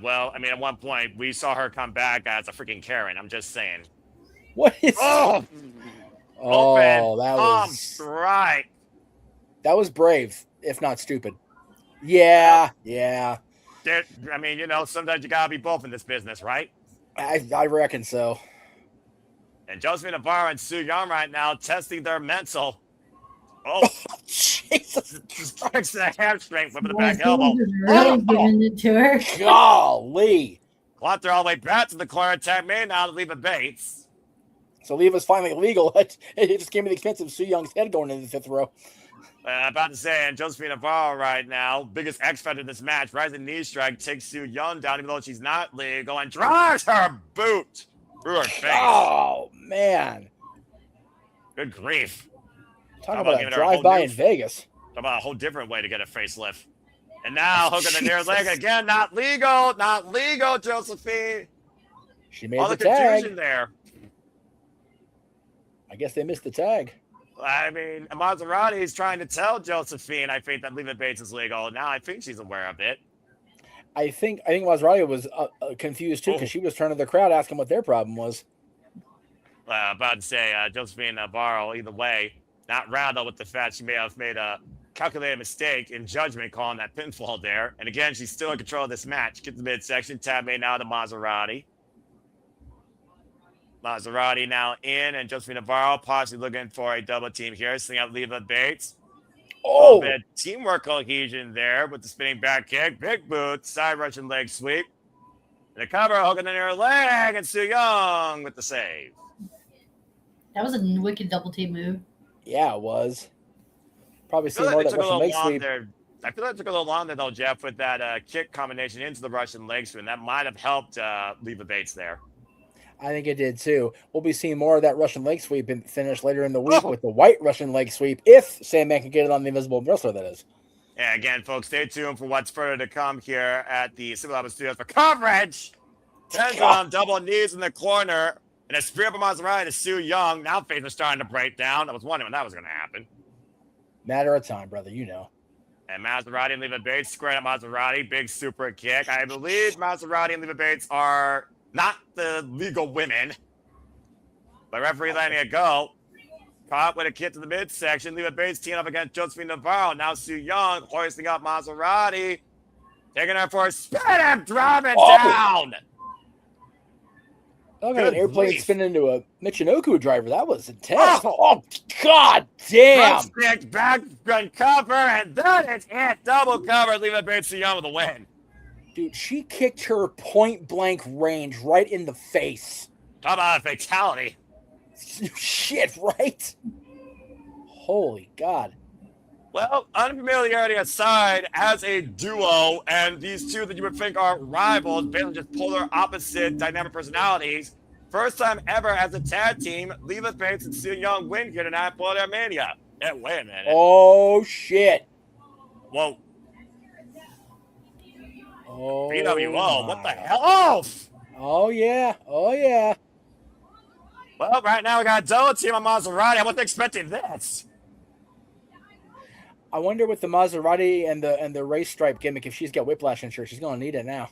Well, I mean, at one point, we saw her come back as a freaking Karen. I'm just saying. What is... Oh, that was... right. That was brave, if not stupid. Yeah. I mean, sometimes you gotta be both in this business, right? I reckon so. And Joseline Navarro and Su Yung right now testing their mental. Oh, Jesus! Strikes the hamstring with the back elbow. Really giving it to her. Golly! Clapped her all the way back to the corner. Tag me now to Leva Bates. So Leva's finally legal. It just gave me the expense of Su Young's head going into the fifth row. About to say, and Joseline Navarro right now, biggest X factor in this match, rising knee strike, takes Su Yung down, even though she's not legal, and drives her boot through her face. Oh, man. Good grief. Talk about a drive-by in Vegas. Talk about a whole different way to get a facelift. And now, hooking the near leg again, not legal, Josephine. She made all the confusion tag. There. I guess they missed the tag. I mean, Mazzarati is trying to tell Josephine, I think, that Leva Bates is legal. Now I think she's aware of it. I think Mazzarati was confused too because she was turning to the crowd asking what their problem was. About to say, Josephine Navarro, either way, not rattled with the fact she may have made a calculated mistake in judgment calling that pinfall there. And again, she's still in control of this match. Get the midsection, tab made now to Mazzarati. Mazzarati now in, and Josephine Navarro possibly looking for a double team here. Setting up Leva Bates. Oh, bit teamwork cohesion there with the spinning back kick. Big boot, side Russian leg sweep. And the cover, hooking in her leg, and Su Yung with the save. That was a wicked double team move. Yeah, it was. Probably see more of that Russian leg sweep. I feel like it took a little longer, though, Jeff, with that kick combination into the Russian leg sweep. And that might have helped Leva Bates there. I think it did too. We'll be seeing more of that Russian leg sweep and finish later in the week with the white Russian leg sweep, if Sandman can get it on the Invisible Wrestler, that is. Yeah, again, folks, stay tuned for what's further to come here at the Civil Album Studios for coverage. Tenzon double knees in the corner, and a spear from Mazzarati to Su Yung. Now things are starting to break down. I was wondering when that was going to happen. Matter of time, brother, you know. And Mazzarati and Leva Bates squaring up Mazzarati. Big super kick. I believe Mazzarati and Leva Bates are not the legal women. But referee letting it go. Caught with a kick to the midsection. Leva Bates teeing up against Josephine Navarro. Now Su Yung hoisting up Mazzarati. Taking her for a spin and driving down. Look at an airplane spinning into a Michinoku driver. That was intense. Oh, God damn. Stick, back gun cover, and then it's it. Double cover. Leva Bates Su Yung with the win. Dude, she kicked her point blank range right in the face. Talk about a fatality. Shit, right? Holy God. Well, unfamiliarity aside, as a duo, and these two that you would think are rivals, basically just polar opposite dynamic personalities, first time ever as a tag team, Leva Bates and Su Yung win here tonight at Podermania. Yeah, wait a minute. Oh, shit. Whoa. Oh, BWO, what the hell? Oh, yeah. Oh, yeah. Well, right now we got a double team on Mazzarati. I wasn't expecting this. I wonder with the Mazzarati and the race stripe gimmick, if she's got whiplash insurance, she's going to need it now.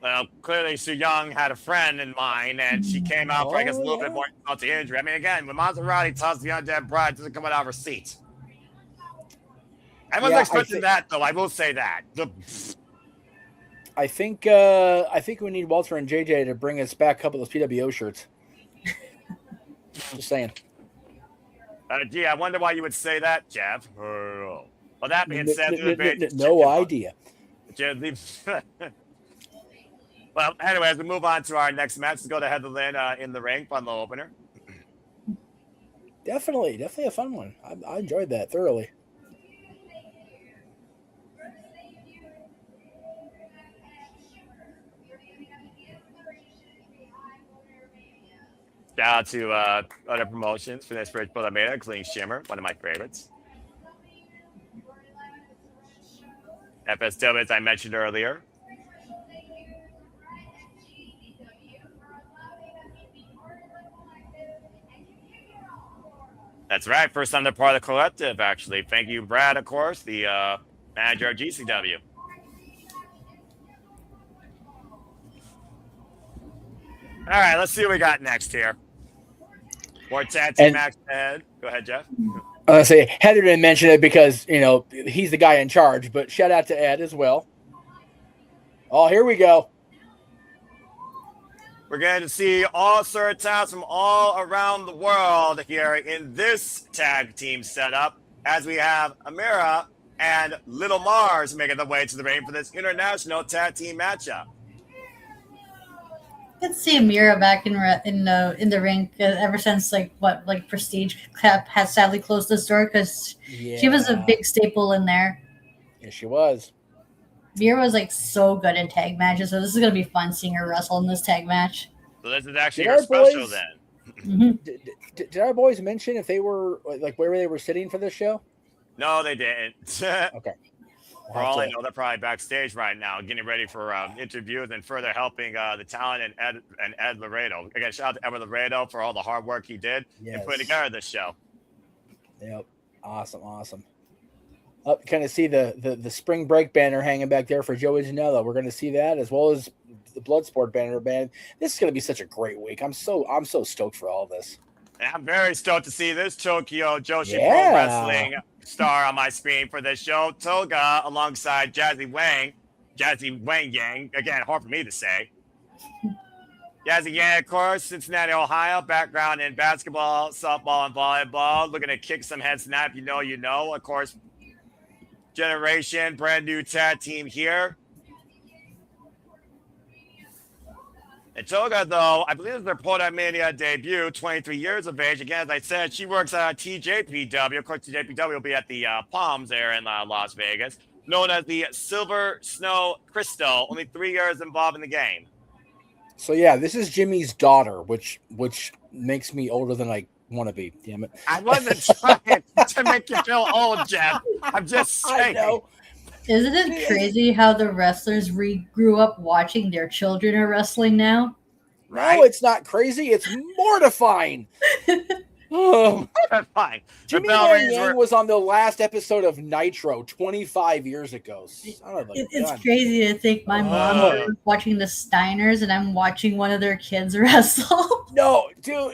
Well, clearly Su Yung had a friend in mind, and she came out for, I guess, a little bit more about the injury. I mean, again, when Mazzarati tosses the undead bride, it doesn't come out of her seat. I wasn't expecting that, though. I will say that. I think we need Walter and JJ to bring us back a couple of those PWO shirts. Just saying. Gee, I wonder why you would say that, Jeff. Well, that being said, no idea. Well, anyway, as we move on to our next match, let's go to Heatherland in the ring. Fun little opener. Definitely a fun one. I enjoyed that thoroughly. Shout out to other promotions for this bridge Podermania, including Shimmer, one of my favorites. FSW, as I mentioned earlier. That's right. First time they're part of the collective, actually. Thank you, Brad, of course, the manager of GCW. All right, let's see what we got next here. More tag team match ahead. Go ahead, Jeff. I was going to say, Heather didn't mention it because, he's the guy in charge, but shout out to Ed as well. Oh, here we go. We're going to see all sorts of talents from all around the world here in this tag team setup as we have Amira and Little Marz making their way to the ring for this international tag team matchup. Let's see Amira back in the ring ever since Prestige has sadly closed this door because she was a big staple in there. Yeah, she was. Amira was so good in tag matches, so this is gonna be fun seeing her wrestle in this tag match. So this is actually her special then. Did our boys mention if they were where they were sitting for this show? No, they didn't. Okay. For all I know, they're probably backstage right now, getting ready for interviews and further helping the talent and Ed Laredo. Again, shout out to Ed Laredo for all the hard work he did in putting together this show. Yep, awesome. Up, kind of see the spring break banner hanging back there for Joey Janela. We're going to see that as well as the Bloodsport banner. Man, this is going to be such a great week. I'm so stoked for all this. And I'm very stoked to see this Tokyo Joshi Pro Wrestling star on my screen for this show. Toga alongside Jazzy Wang Yang. Again, hard for me to say. Jazzy Yang, of course, Cincinnati, Ohio. Background in basketball, softball, and volleyball. Looking to kick some head snap. You know. Of course, generation, brand new tag team here. And Toga, though, I believe it's their Podermania debut, 23 years of age. Again, as I said, she works at TJPW. Of course, TJPW will be at the Palms there in Las Vegas, known as the Silver Snow Crystal. Only 3 years involved in the game. So, yeah, this is Jimmy's daughter, which makes me older than I want to be. Damn it. I wasn't trying to make you feel old, Jeff. I'm just saying. I know. Isn't it crazy how the wrestlers grew up watching their children are wrestling now? Right? No, it's not crazy. It's mortifying. Mortifying. Jimmy Yang was on the last episode of Nitro 25 years ago. It's crazy to think my mom was watching the Steiners and I'm watching one of their kids wrestle. No, dude.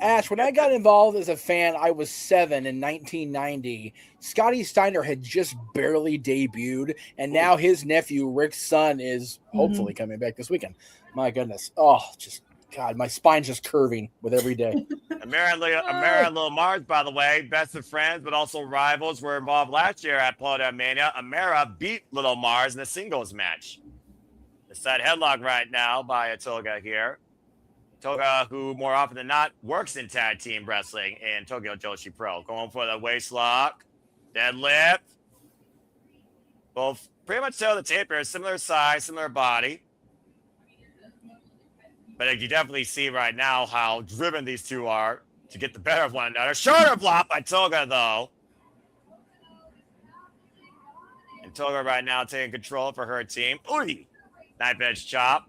Ash, when I got involved as a fan, I was 7 in 1990. Scotty Steiner had just barely debuted, and now his nephew, Rick's son, is hopefully coming back this weekend. My goodness. Oh, just, God, my spine's just curving with every day. Amira and Lil Marz, by the way, best of friends, but also rivals, were involved last year at Podermania. Amira beat Lil Marz in a singles match. The side headlock right now by Toga here. Toga, who more often than not works in tag team wrestling in Tokyo Joshi Pro. Going for the waist lock, deadlift. Both pretty much tail the tape here, similar size, similar body. But you definitely see right now how driven these two are to get the better of one another. Shoulder block by Toga, though. And Toga right now taking control for her team. Ooh, knife edge chop.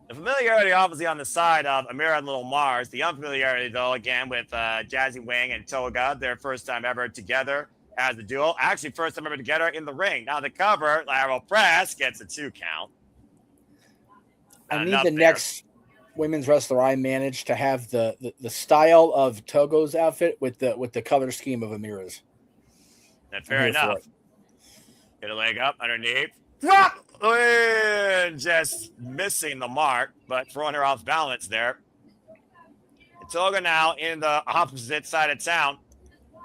The familiarity, obviously, on the side of Amira and Little Marz. The unfamiliarity, though, again, with Jazzy Wang and Toga. Their first time ever together as a duo. Actually, first time ever together in the ring. Now the cover, lateral press, gets a 2 count. I need the next women's wrestler I managed to have the style of Togo's outfit with the color scheme of Amira's. Fair enough. Get a leg up underneath. Just missing the mark, but throwing her off balance there. Toga now in the opposite side of town.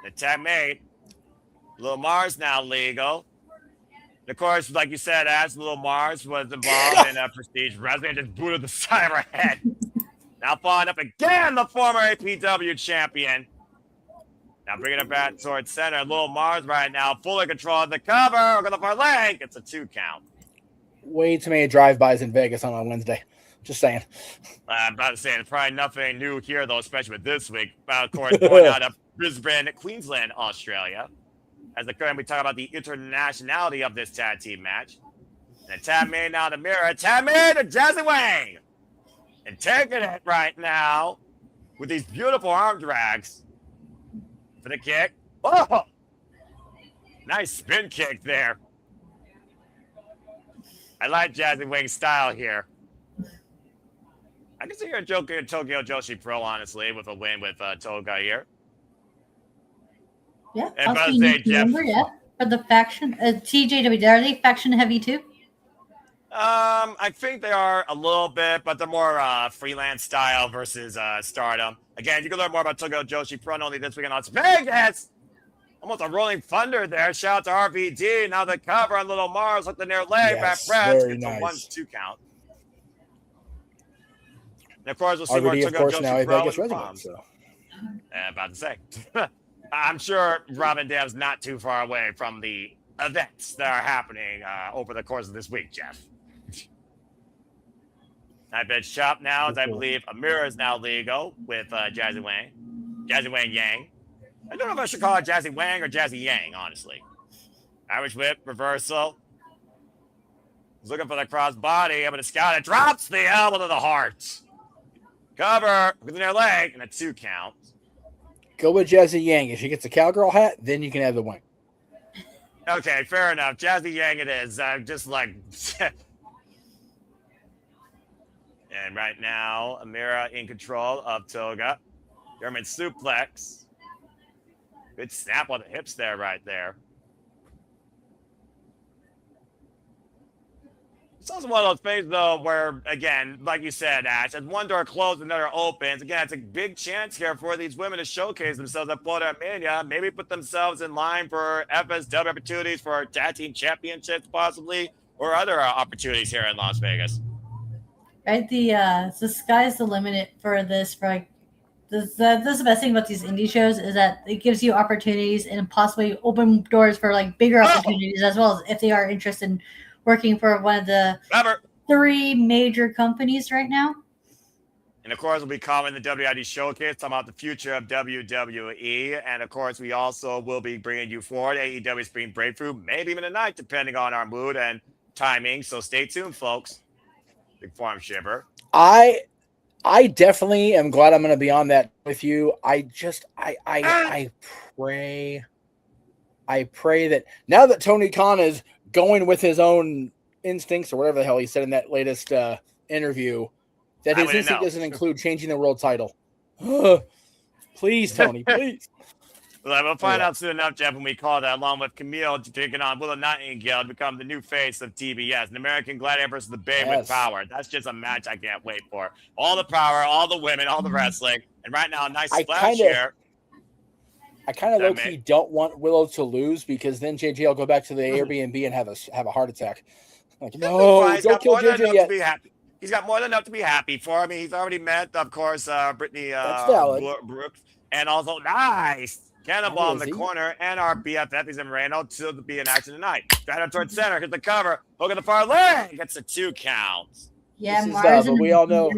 The tag made. Lil Marz now legal. And of course, like you said, as Lil Marz was involved in Prestige Wrestling, just booted the side of her head. Now following up again, the former APW champion. Now bringing it back towards center. Lil Marz right now fully controlling the cover. We're going for a leg. It's a 2 count. Way too many drive-bys in Vegas on a Wednesday. Just saying. I'm about to say it's probably nothing new here, though, especially with this week. Of course, born out of Brisbane, Queensland, Australia. As the current, we talk about the internationality of this tag team match. And tag made now to Amira, tag made to Jazzy Wang. And taking it right now with these beautiful arm drags for the kick. Oh! Nice spin kick there. I like Jazzy Wang's style here. I can see her joking Tokyo Joshi Pro, honestly, with a win with Toga here. Yeah, and by the way, Jeff, yeah. For the faction, TJW, are they faction heavy too? I think they are a little bit, but they're more freelance style versus Stardom. Again, you can learn more about Tokyo Joshi Pro only this week in Las Vegas. Almost a rolling thunder there. Shout out to RVD. Now the cover on Little Marz hooked in their leg. Yes, back very gets nice. a 1-2 count. And of course, we'll see RVD, more of Tokyo course, Joshi now a Pro Vegas in resident. prom. So. About to say. I'm sure Robin Dev's not too far away from the events that are happening over the course of this week, Jeff. I bet shop now, as I believe Amira is now legal with Jazzy Wang. Jazzy Wang Yang. I don't know if I should call it Jazzy Wang or Jazzy Yang, honestly. Irish whip, reversal. He's looking for the cross body, able to scout it. Drops the elbow to the heart. Cover with their leg and a 2 count. Go with Jazzy Yang. If she gets a cowgirl hat, then you can have the win. Okay, fair enough. Jazzy Yang it is. Just like... And right now, Amira in control of Toga. German suplex. Good snap on the hips there, right there. It's also one of those things, though, where, again, like you said, Ash, as one door closes, another opens. Again, it's a big chance here for these women to showcase themselves at Podermania. Maybe put themselves in line for FSW opportunities for tag team championships, possibly, or other opportunities here in Las Vegas. Right, the sky's the limit for this. For like, this is the best thing about these indie shows is that it gives you opportunities and possibly open doors for like bigger opportunities as well, as if they are interested in working for one of the 3 major companies right now. And of course, we'll be covering the WID Showcase, talking about the future of WWE. And of course, we also will be bringing you forward AEW Spring Breakthrough, maybe even tonight, depending on our mood and timing. So stay tuned, folks. Big Farm Shiver. I definitely am glad I'm going to be on that with you. I pray that now that Tony Khan is going with his own instincts or whatever the hell he said in that latest interview, that his instinct doesn't include changing the world title. Please, Tony, please. Well, we'll find out soon enough, Jeff, when we call that, along with Camille taking on Willow Nightingale to become the new face of TBS, an American Gladiator versus the Babe with power. That's just a match I can't wait for. All the power, all the women, all the wrestling, and right now a nice splash here. I kind of low-key don't want Willow to lose because then JJ will go back to the Airbnb and have a heart attack. Like, no, don't kill JJ yet. He's got more than enough to be happy for. I mean, he's already met, of course, Brittnie Brooks, and also nice. Cannonball in the corner, and our BFF is in Moreno to be in action tonight. Straight up towards center, hit the cover, look at the far leg, gets a 2 count. Yeah, Marz and we all know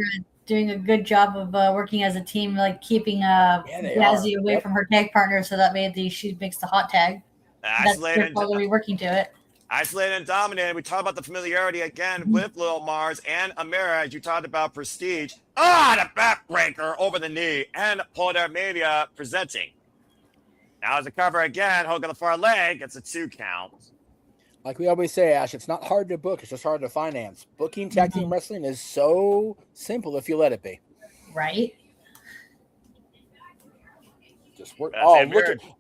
doing a good job of working as a team, like keeping Jazzy away from her tag partner, so that way she makes the hot tag. Isolated and probably working to it. Isolated and dominated. We talk about the familiarity again with Lil Marz and Amira, as you talked about Prestige. The backbreaker over the knee, and Podermania presenting. Now as a cover again, hook on the far leg, gets a 2 count. Like we always say, Ash, it's not hard to book, it's just hard to finance. Booking tag team wrestling is so simple if you let it be. Right. Just work.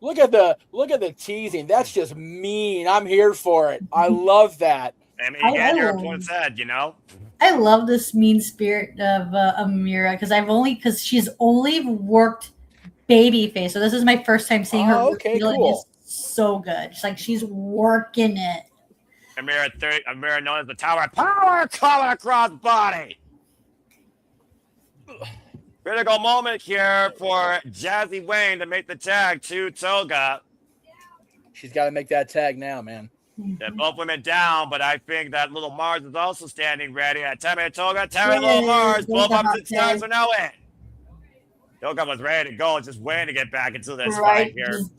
Look at the teasing. That's just mean. I'm here for it. I love that. I mean, again, your opponent's head, you know. I love this mean spirit of Amira because she's only worked babyface, so this is my first time seeing her. Okay, cool. It's so good. She's working it. Amira known as the Tower Power Collar Crossbody. Critical moment here for Jazzy Wang to make the tag to Toga. She's got to make that tag now, man. They're both women down, but I think that little Marz is also standing ready. Tell Toga, tell little Marz. Both opposite sides are now in. Toga was ready to go, just waiting to get back into this fight here. Just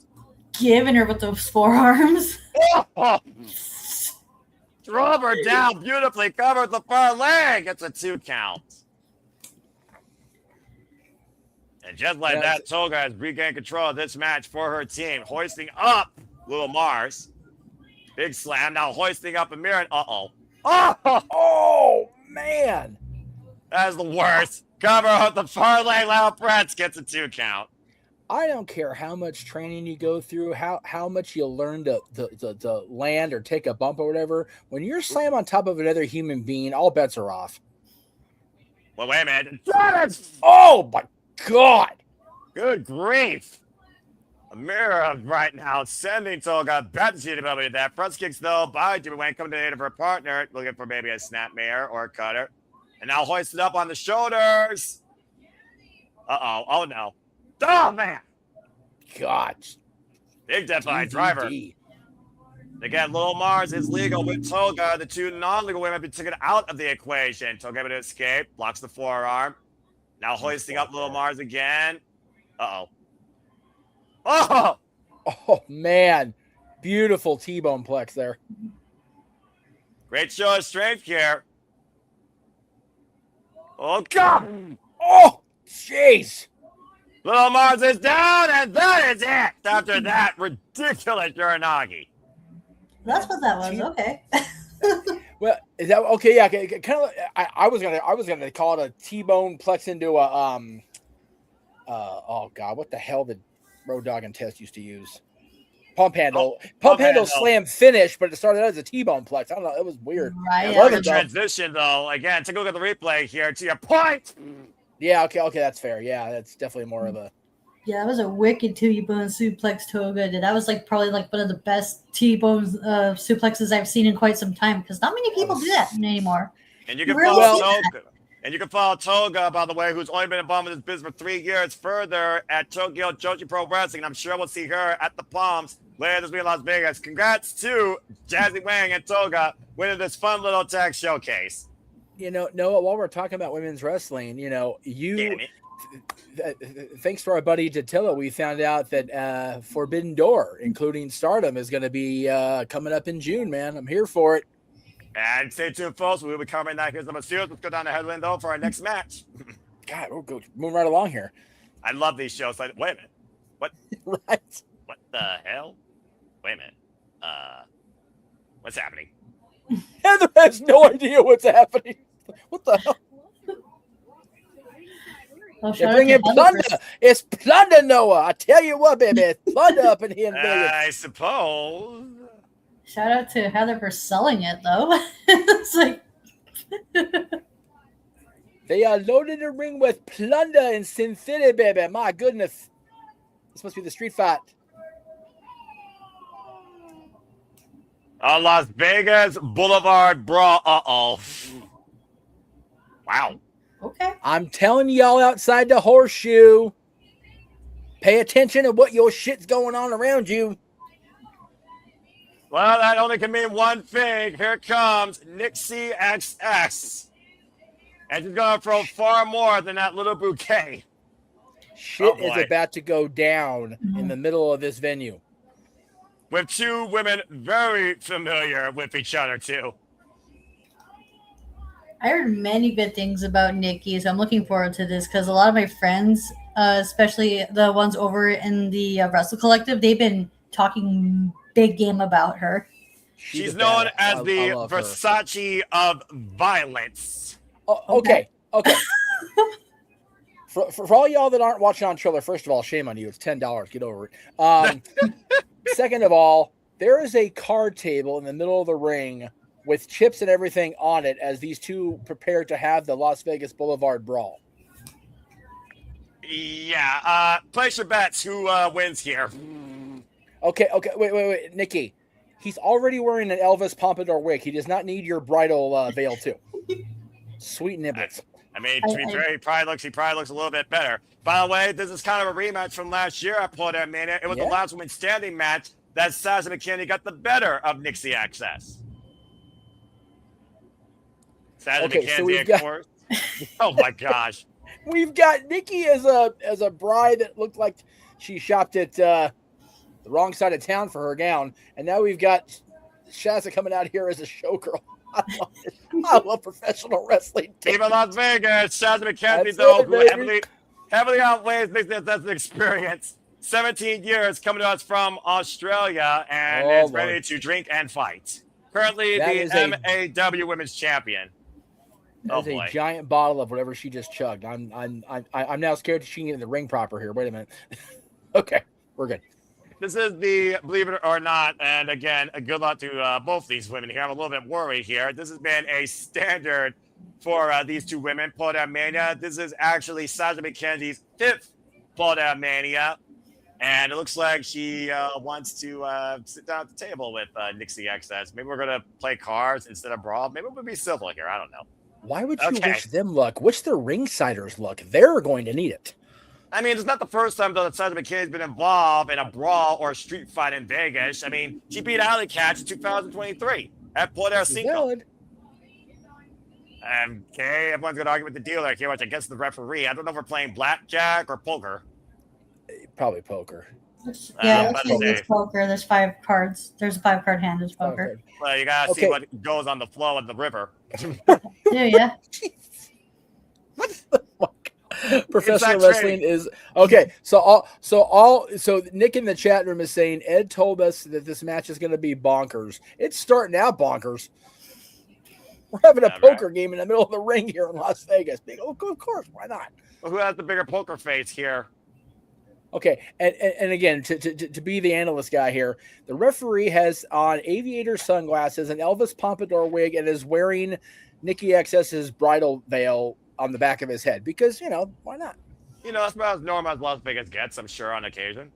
giving her with those forearms. Oh, drove her down beautifully, covered the far leg. It's a 2 count. And just like that, Toga has regained control of this match for her team, hoisting up little Marz. Big slam, now hoisting up Amira. Oh, man. That is the worst. Cover with the far leg, Loud Pretz gets a 2 count. I don't care how much training you go through, how much you learn to land or take a bump or whatever. When you're slammed on top of another human being, all bets are off. Well, wait a minute. Oh, my God. Good grief. Amira right now sending Toga back to the ability of that. Front kicks, though, by Wang coming to the aid of her partner, looking for maybe a snapmare or a cutter. And now hoisted up on the shoulders. Oh, no. Oh, man. God. Big deadline driver. Again, little Marz is legal with Toga. The 2 non-legal women have been taken out of the equation. Toga able to escape, blocks the forearm. Now hoisting up little Marz again. Oh, man. Beautiful T-bone plex there. Great show of strength here. Oh, God. Oh, jeez. Little Marz is down, and that is it. After that ridiculous Uranagi. That's what that was. Okay. Well, is that okay? Yeah, kind of. I was gonna call it a T-bone plex into a oh God, what the hell did Road Dogg and Test used to use? Pump handle slam finish, but it started out as a T-bone plex. I don't know. It was weird. Right. I love the transition though. Again, take a look at the replay here. To your point. Yeah. Okay. That's fair. Yeah, that's definitely more of a. Yeah, that was a wicked T-bone suplex Toga did. That was probably one of the best T-bone suplexes I've seen in quite some time because not many people do that anymore. And you can follow Toga. And you can follow Toga, by the way, who's only been involved in this business for 3 years, further at Tokyo Joshi Pro Wrestling. I'm sure we'll see her at the Palms later this week in Las Vegas. Congrats to Jazzy, Wang, and Toga winning this fun little tag showcase. Noah, while we're talking about women's wrestling, thanks to our buddy Datilla, we found out that Forbidden Door, including Stardom, is going to be coming up in June, man. I'm here for it. And stay tuned, folks. We'll be covering that. Here's number 2. Let's go down the headwind, though, for our next match. God, we'll go moving right along here. I love these shows. Wait a minute. What? Right. What the hell? Wait a minute. What's happening? Heather has no idea what's happening. What the hell? They're bringing plunder. It's plunder, Noah. I tell you what, baby, it's plunder up in here in Vegas. I suppose. Shout out to Heather for selling it, though. It's like they are loaded the ring with plunder and Sin City, baby. My goodness, this must be the street fight. Las Vegas Boulevard Brawl. Wow. Okay. I'm telling y'all outside the Horseshoe, pay attention to what your shit's going on around you. Well, that only can mean one thing. Here comes Nixi XX. And she's going to throw far more than that little bouquet. Shit is about to go down in the middle of this venue. With 2 women very familiar with each other, too. I heard many good things about Nikki, so I'm looking forward to this because a lot of my friends, especially the ones over in the Wrestle Collective, they've been talking big game about her. She's known as the Versace of violence. Oh, okay. For all y'all that aren't watching on Triller, first of all, shame on you. It's $10. Get over it. Second of all, there is a card table in the middle of the ring with chips and everything on it as these 2 prepare to have the Las Vegas Boulevard Brawl. Yeah. Place your bets. Who wins here? Okay. Wait. Nikki, he's already wearing an Elvis Pompadour wig. He does not need your bridal veil, too. Sweet niblets. I mean, to be fair, he probably looks a little bit better. By the way, this is kind of a rematch from last year at Podermania. It was the last woman standing match. that Shazza McKenzie got the better of Nixi XS. Shazza McKenzie, of course. Oh my gosh. We've got Nikki as a bride that looked like she shopped at the wrong side of town for her gown, and now we've got Shazza coming out here as a showgirl. I love professional wrestling. Even Las Vegas, Shazza McKenzie, though, who heavily outweighs this experience. 17 years coming to us from Australia, and is ready to drink and fight. Currently, the MAW Women's Champion. That's a giant bottle of whatever she just chugged. I'm now scared she can get in the ring proper here. Wait a minute. Okay, we're good. This is the Believe It or Not, and again, a good luck to both these women here. I'm a little bit worried here. This has been a standard for these two women. Podermania. This is actually Shazza McKenzie's 5th Podermania, and it looks like she wants to sit down at the table with Nixi XS. Maybe we're gonna play cards instead of Brawl. Maybe we'll be civil here. I don't know. Why would you wish them luck? Wish the ringsiders luck. They're going to need it. I mean, it's not the first time, though, that Shazza McKenzie's been involved in a brawl or a street fight in Vegas. I mean, she beat Allie Katch in 2023 at Podermania. Okay, everyone's going to argue with the dealer here, which I guess is the referee. I don't know if we're playing blackjack or poker. Probably poker. Yeah, it's poker. There's 5 cards. There's a 5-card hand. It's poker. Well, you got to see what goes on the flow of the river. Yeah. What the fuck? Professional wrestling is okay. So Nick in the chat room is saying Ed told us that this match is going to be bonkers. It's starting out bonkers. We're having a poker game in the middle of the ring here in Las Vegas. Of course, why not? Well, who has the bigger poker face here? Okay, and again, to be the analyst guy here, the referee has on aviator sunglasses, an Elvis Pompadour wig, and is wearing Nixi XS's bridal veil on the back of his head because, why not? That's about as normal as Las Vegas gets, I'm sure, on occasion.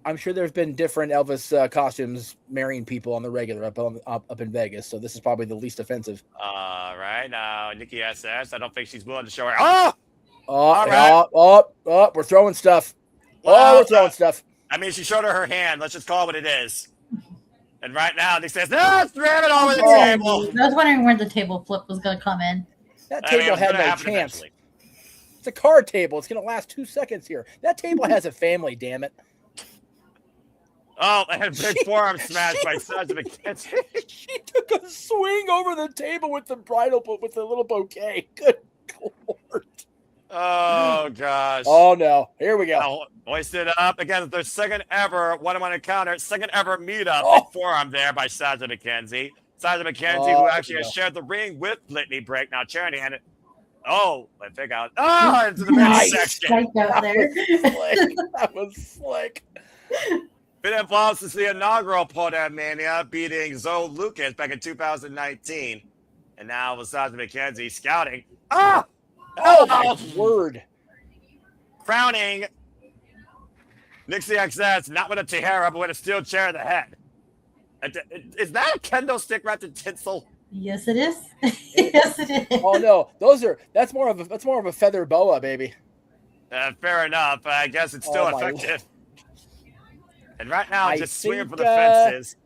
I'm sure there's been different Elvis costumes marrying people on the regular up in Vegas, so this is probably the least offensive. All right, now Nixi XS, I don't think she's willing to show her. Oh! We're throwing stuff. We're throwing stuff. I mean, she showed her hand. Let's just call it what it is. And right now, Nick says, no, throw it over the table. I was wondering where the table flip was going to come in. That table had no chance. Eventually. It's a card table. It's going to last 2 seconds here. That table has a family, damn it. Oh, and a big forearm smash by Shazza McKenzie. She took a swing over the table with the little bouquet. Good Lord. Oh, gosh. Oh, no. Here we go. Now, hoisted up. Again, their second ever one-on-one encounter, second ever meetup. Forearm there by Shazza McKenzie. Shazza McKenzie, who actually has shared the ring with Brittnie Break. Now, charity handed. Oh, I think out. Oh, into the midsection. That was slick. Been involved since the inaugural Podermania, beating Zoe Lucas back in 2019. And now with Shazza McKenzie scouting. Ah! Oh, my word. Crowning Nixi XS, not with a tiara, but with a steel chair in the head. Is that a kendo stick wrapped in tinsel? Yes, it is. Yes, it is. Oh no, that's more of a feather boa, baby. Fair enough. I guess it's still effective. And right now, just swinging for the fences.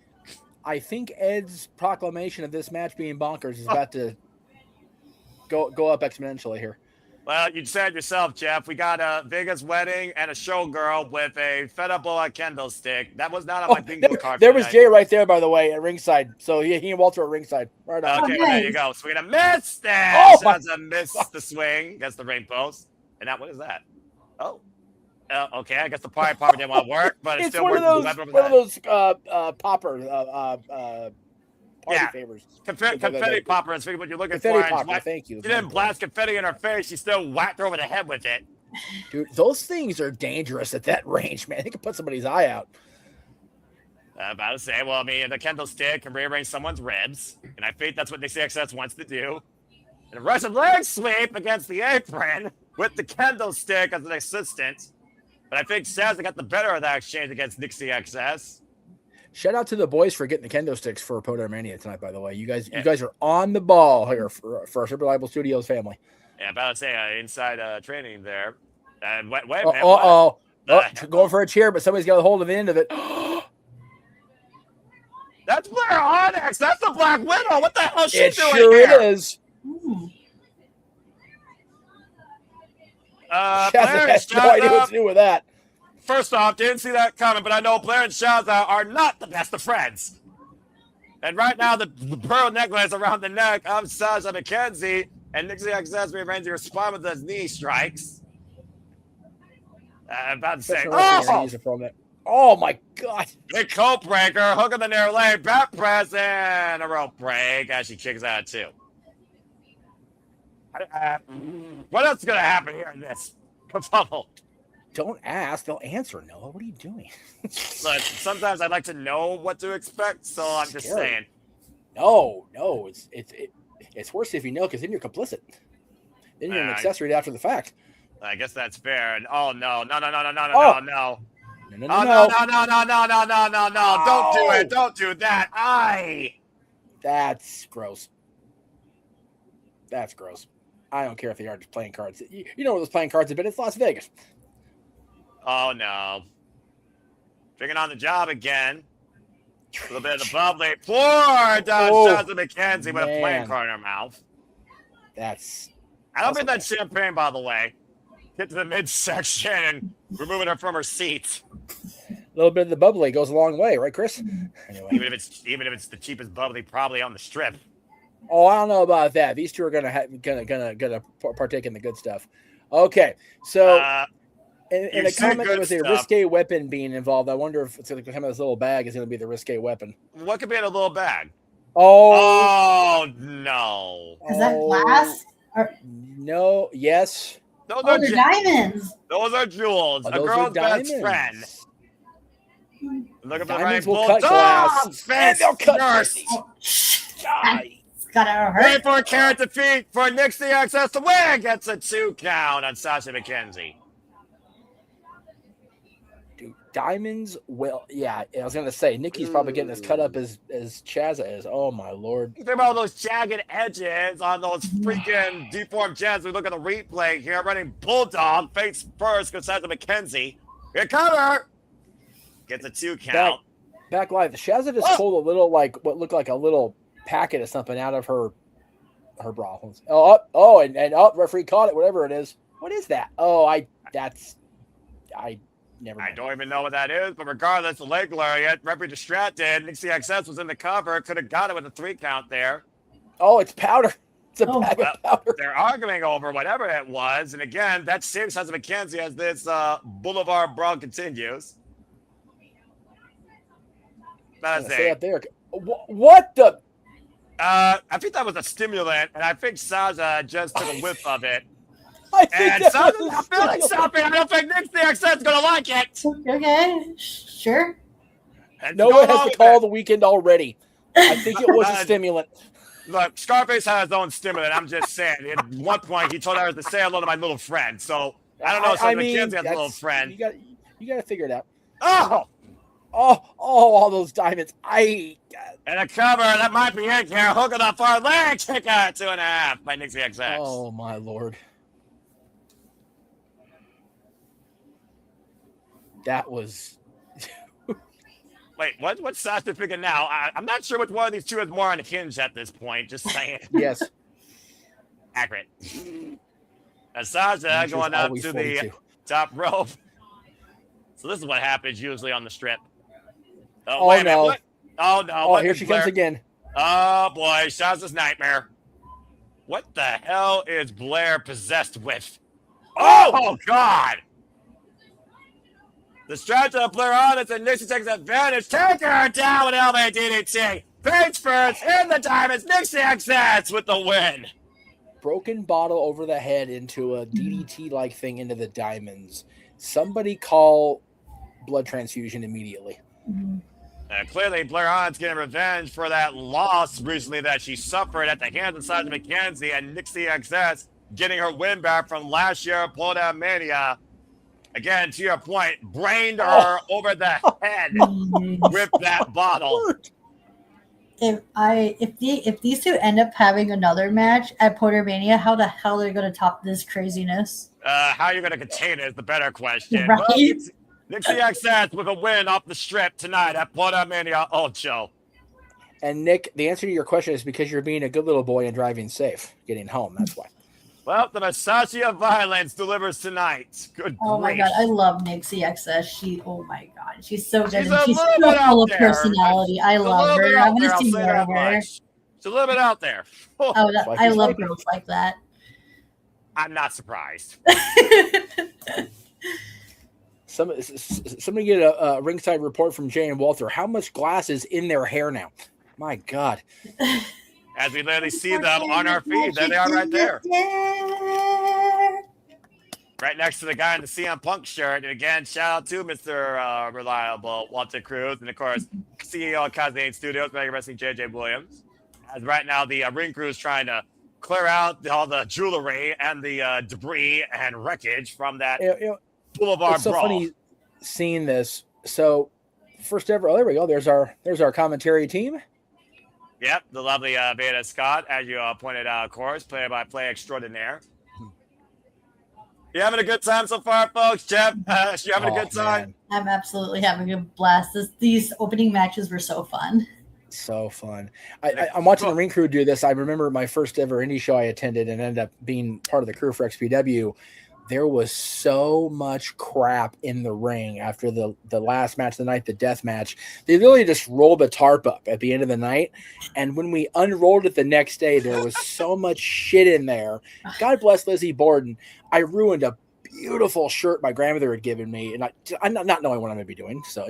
I think Ed's proclamation of this match being bonkers is about to go up exponentially here. Well, you said yourself, Jeff. We got a Vegas wedding and a showgirl with a feather boa kendo stick. That was not on my bingo card. There was Jay right there, by the way, at ringside. So he and Walter at ringside. Right on. Okay, well, there you go. Swing and a miss there. Shazza missed the swing against the ring post. And now, what is that? Oh. Okay, I guess the party probably didn't want to work, but it's still working. One of those popper party favors. Confetti popper is what you're looking for. Confetti popper, thank you. She didn't blast confetti in her face. She still whacked her over the head with it. Dude, those things are dangerous at that range, man. They could put somebody's eye out. I'm about to say, well, I mean, the kendo stick can rearrange someone's ribs, and I think that's what Nixi XS wants to do. And a Russian leg sweep against the apron with the kendo stick as an assistant. But I think Shazza got the better of that exchange against Nixi XS. Shout out to the boys for getting the kendo sticks for Podermania tonight, by the way. You guys are on the ball here for our Super Reliable Studios family. Yeah, about to say inside training there. And wait a minute. Going for a chair, but somebody's got a hold of the end of it. That's Blair Onyx. That's the Black Widow. What the hell is she It doing sure here? is. Blair Shazza and has no idea what Shazza. to do with that. First off, didn't see that coming, but I know Blair and Shazza are not the best of friends. And right now, the pearl necklace around the neck of Shazza McKenzie, and Nixi XS revenge your spine with those knee strikes. I'm about to say, oh my God. Big coat breaker, hook in the near leg, back press, and a rope break as she kicks out too. What else is going to happen here in this bubble? Don't ask, they'll answer. Noah, what are you doing? Look, sometimes I'd like to know what to expect, so I'm just saying. No, it's worse if you know, because then you're complicit. Then you're an accessory after the fact. I guess that's fair. And no. No. Don't do it. Don't do that. That's gross. That's gross. I don't care if they are just playing cards. You know where those playing cards have been. It's Las Vegas. Oh, no. Bringing on the job again. A little bit of the bubbly. Pour down Shazza McKenzie with a playing card in her mouth. I don't mean that champagne, by the way. Get to the midsection and removing her from her seat. A little bit of the bubbly goes a long way, right, Chris? Anyway. Even if it's the cheapest bubbly, probably on the strip. Oh, I don't know about that. These two are gonna partake in the good stuff. Okay, so in a comment there was a risque weapon being involved. I wonder if it's gonna come in this little bag is gonna be the risque weapon. What could be in a little bag? Oh no! Is that glass? No. Yes. Those are diamonds. Those are jewels. A girl's best friend. Look at the diamonds will cut glass. And they'll cut Gotta hurt. Wait for a carrot defeat for Nixi access to Wang. Gets a 2 count on Shazza McKenzie. Dude, diamonds will. Yeah, I was gonna say Nikki's probably getting as cut up as Shazza is. Oh my lord! Think about those jagged edges on those freaking deformed gems. We look at the replay here, running bulldog face first because Shazza McKenzie. Here cover gets a 2 count. Back live. Shazza just pulled a little what looked like a little packet of something out of her bra. Referee caught it. Whatever it is. What is that? I don't even know what that is, but regardless, the leg lariat, referee distracted. Nixi XS was in the cover, could have got it with a 3 count there. Oh, it's powder. It's a bag of powder. They're arguing over whatever it was, and again, that saves Shazza McKenzie as this Boulevard Brawl continues. That's it. There. What the? I think that was a stimulant, and I think Shazza just took a whiff of it. I think Shazza's not feeling something. I don't think Nixi XS is going to like it. Okay, sure. No one has to call the weekend already. I think it was a stimulant. Look, Scarface has his own stimulant. I'm just saying. At one point, he told us to say hello to my little friend. So, I don't know. So McKenzie has a little friend. You got to figure it out. All those diamonds. And a cover. That might be it here. Hook it up far leg. Kick out 2.5 by Nixi XX. Oh, my Lord. That was... Wait, what's Shazza thinking now? I'm not sure which one of these two is more on a hinge at this point. Just saying. Yes. Accurate. Shazza going up to the top rope. So this is what happens usually on the strip. Oh, wait a minute. What? Oh, no. Oh, here she comes again. Oh, boy. Shazza's nightmare. What the hell is Blair possessed with? Oh, God. The stretch of Blair on it, and Nixi takes advantage. Take her down with elbow DDT. Face first in the diamonds. Nixi XS with the win. Broken bottle over the head into a DDT-like thing into the diamonds. Somebody call blood transfusion immediately. Clearly, Blair Hahn's getting revenge for that loss recently that she suffered at the hands of Shazza McKenzie, and Nixi XS getting her win back from last year at Podermania. Again, to your point, brained her over the head with that bottle. If these two end up having another match at Podermania, how the hell are they going to top this craziness? How are you going to contain it is the better question. Right? Well, Nixi XS with a win off the strip tonight at Podermania Ocho. And Nick, the answer to your question is because you're being a good little boy and driving safe, getting home. That's why. Well, the Masashi of Violence delivers tonight. Good Oh my grief. god, I love Nixi XS. Oh my god, she's so good. She's And a she's little so bit full out of there. personality. I She's a love little bit her. out I'm there, gonna I'll see say more that of her. much. She's a little bit out there. Oh, why I she's love like it. girls like that. I'm not surprised. Somebody get a ringside report from Jay and Walter. How much glass is in their hair now? My God. As we literally see them on our feed. There they are right there. Right next to the guy in the CM Punk shirt. And again, shout out to Mr. Reliable Walter Cruz. And of course, CEO of Kazane Studios, Mega Wrestling JJ Williams. As right now, the ring crew is trying to clear out all the jewelry and the debris and wreckage from that Boulevard It's so Brawl. funny seeing this. So, first ever. Oh, there we go. There's our commentary team. Yep, the lovely Veda Scott, as you pointed out, of course, play-by-play extraordinaire. You having a good time so far, folks? Jeff, you having a good time? Man. I'm absolutely having a blast. These opening matches were so fun. So fun. I'm watching the ring crew do this. I remember my first ever indie show I attended and ended up being part of the crew for XPW. There was so much crap in the ring after the last match of the night, the death match. They literally just rolled a tarp up at the end of the night. And when we unrolled it the next day, there was so much shit in there. God bless Lizzie Borden. I ruined a beautiful shirt my grandmother had given me. And I'm not knowing what I'm going to be doing. So,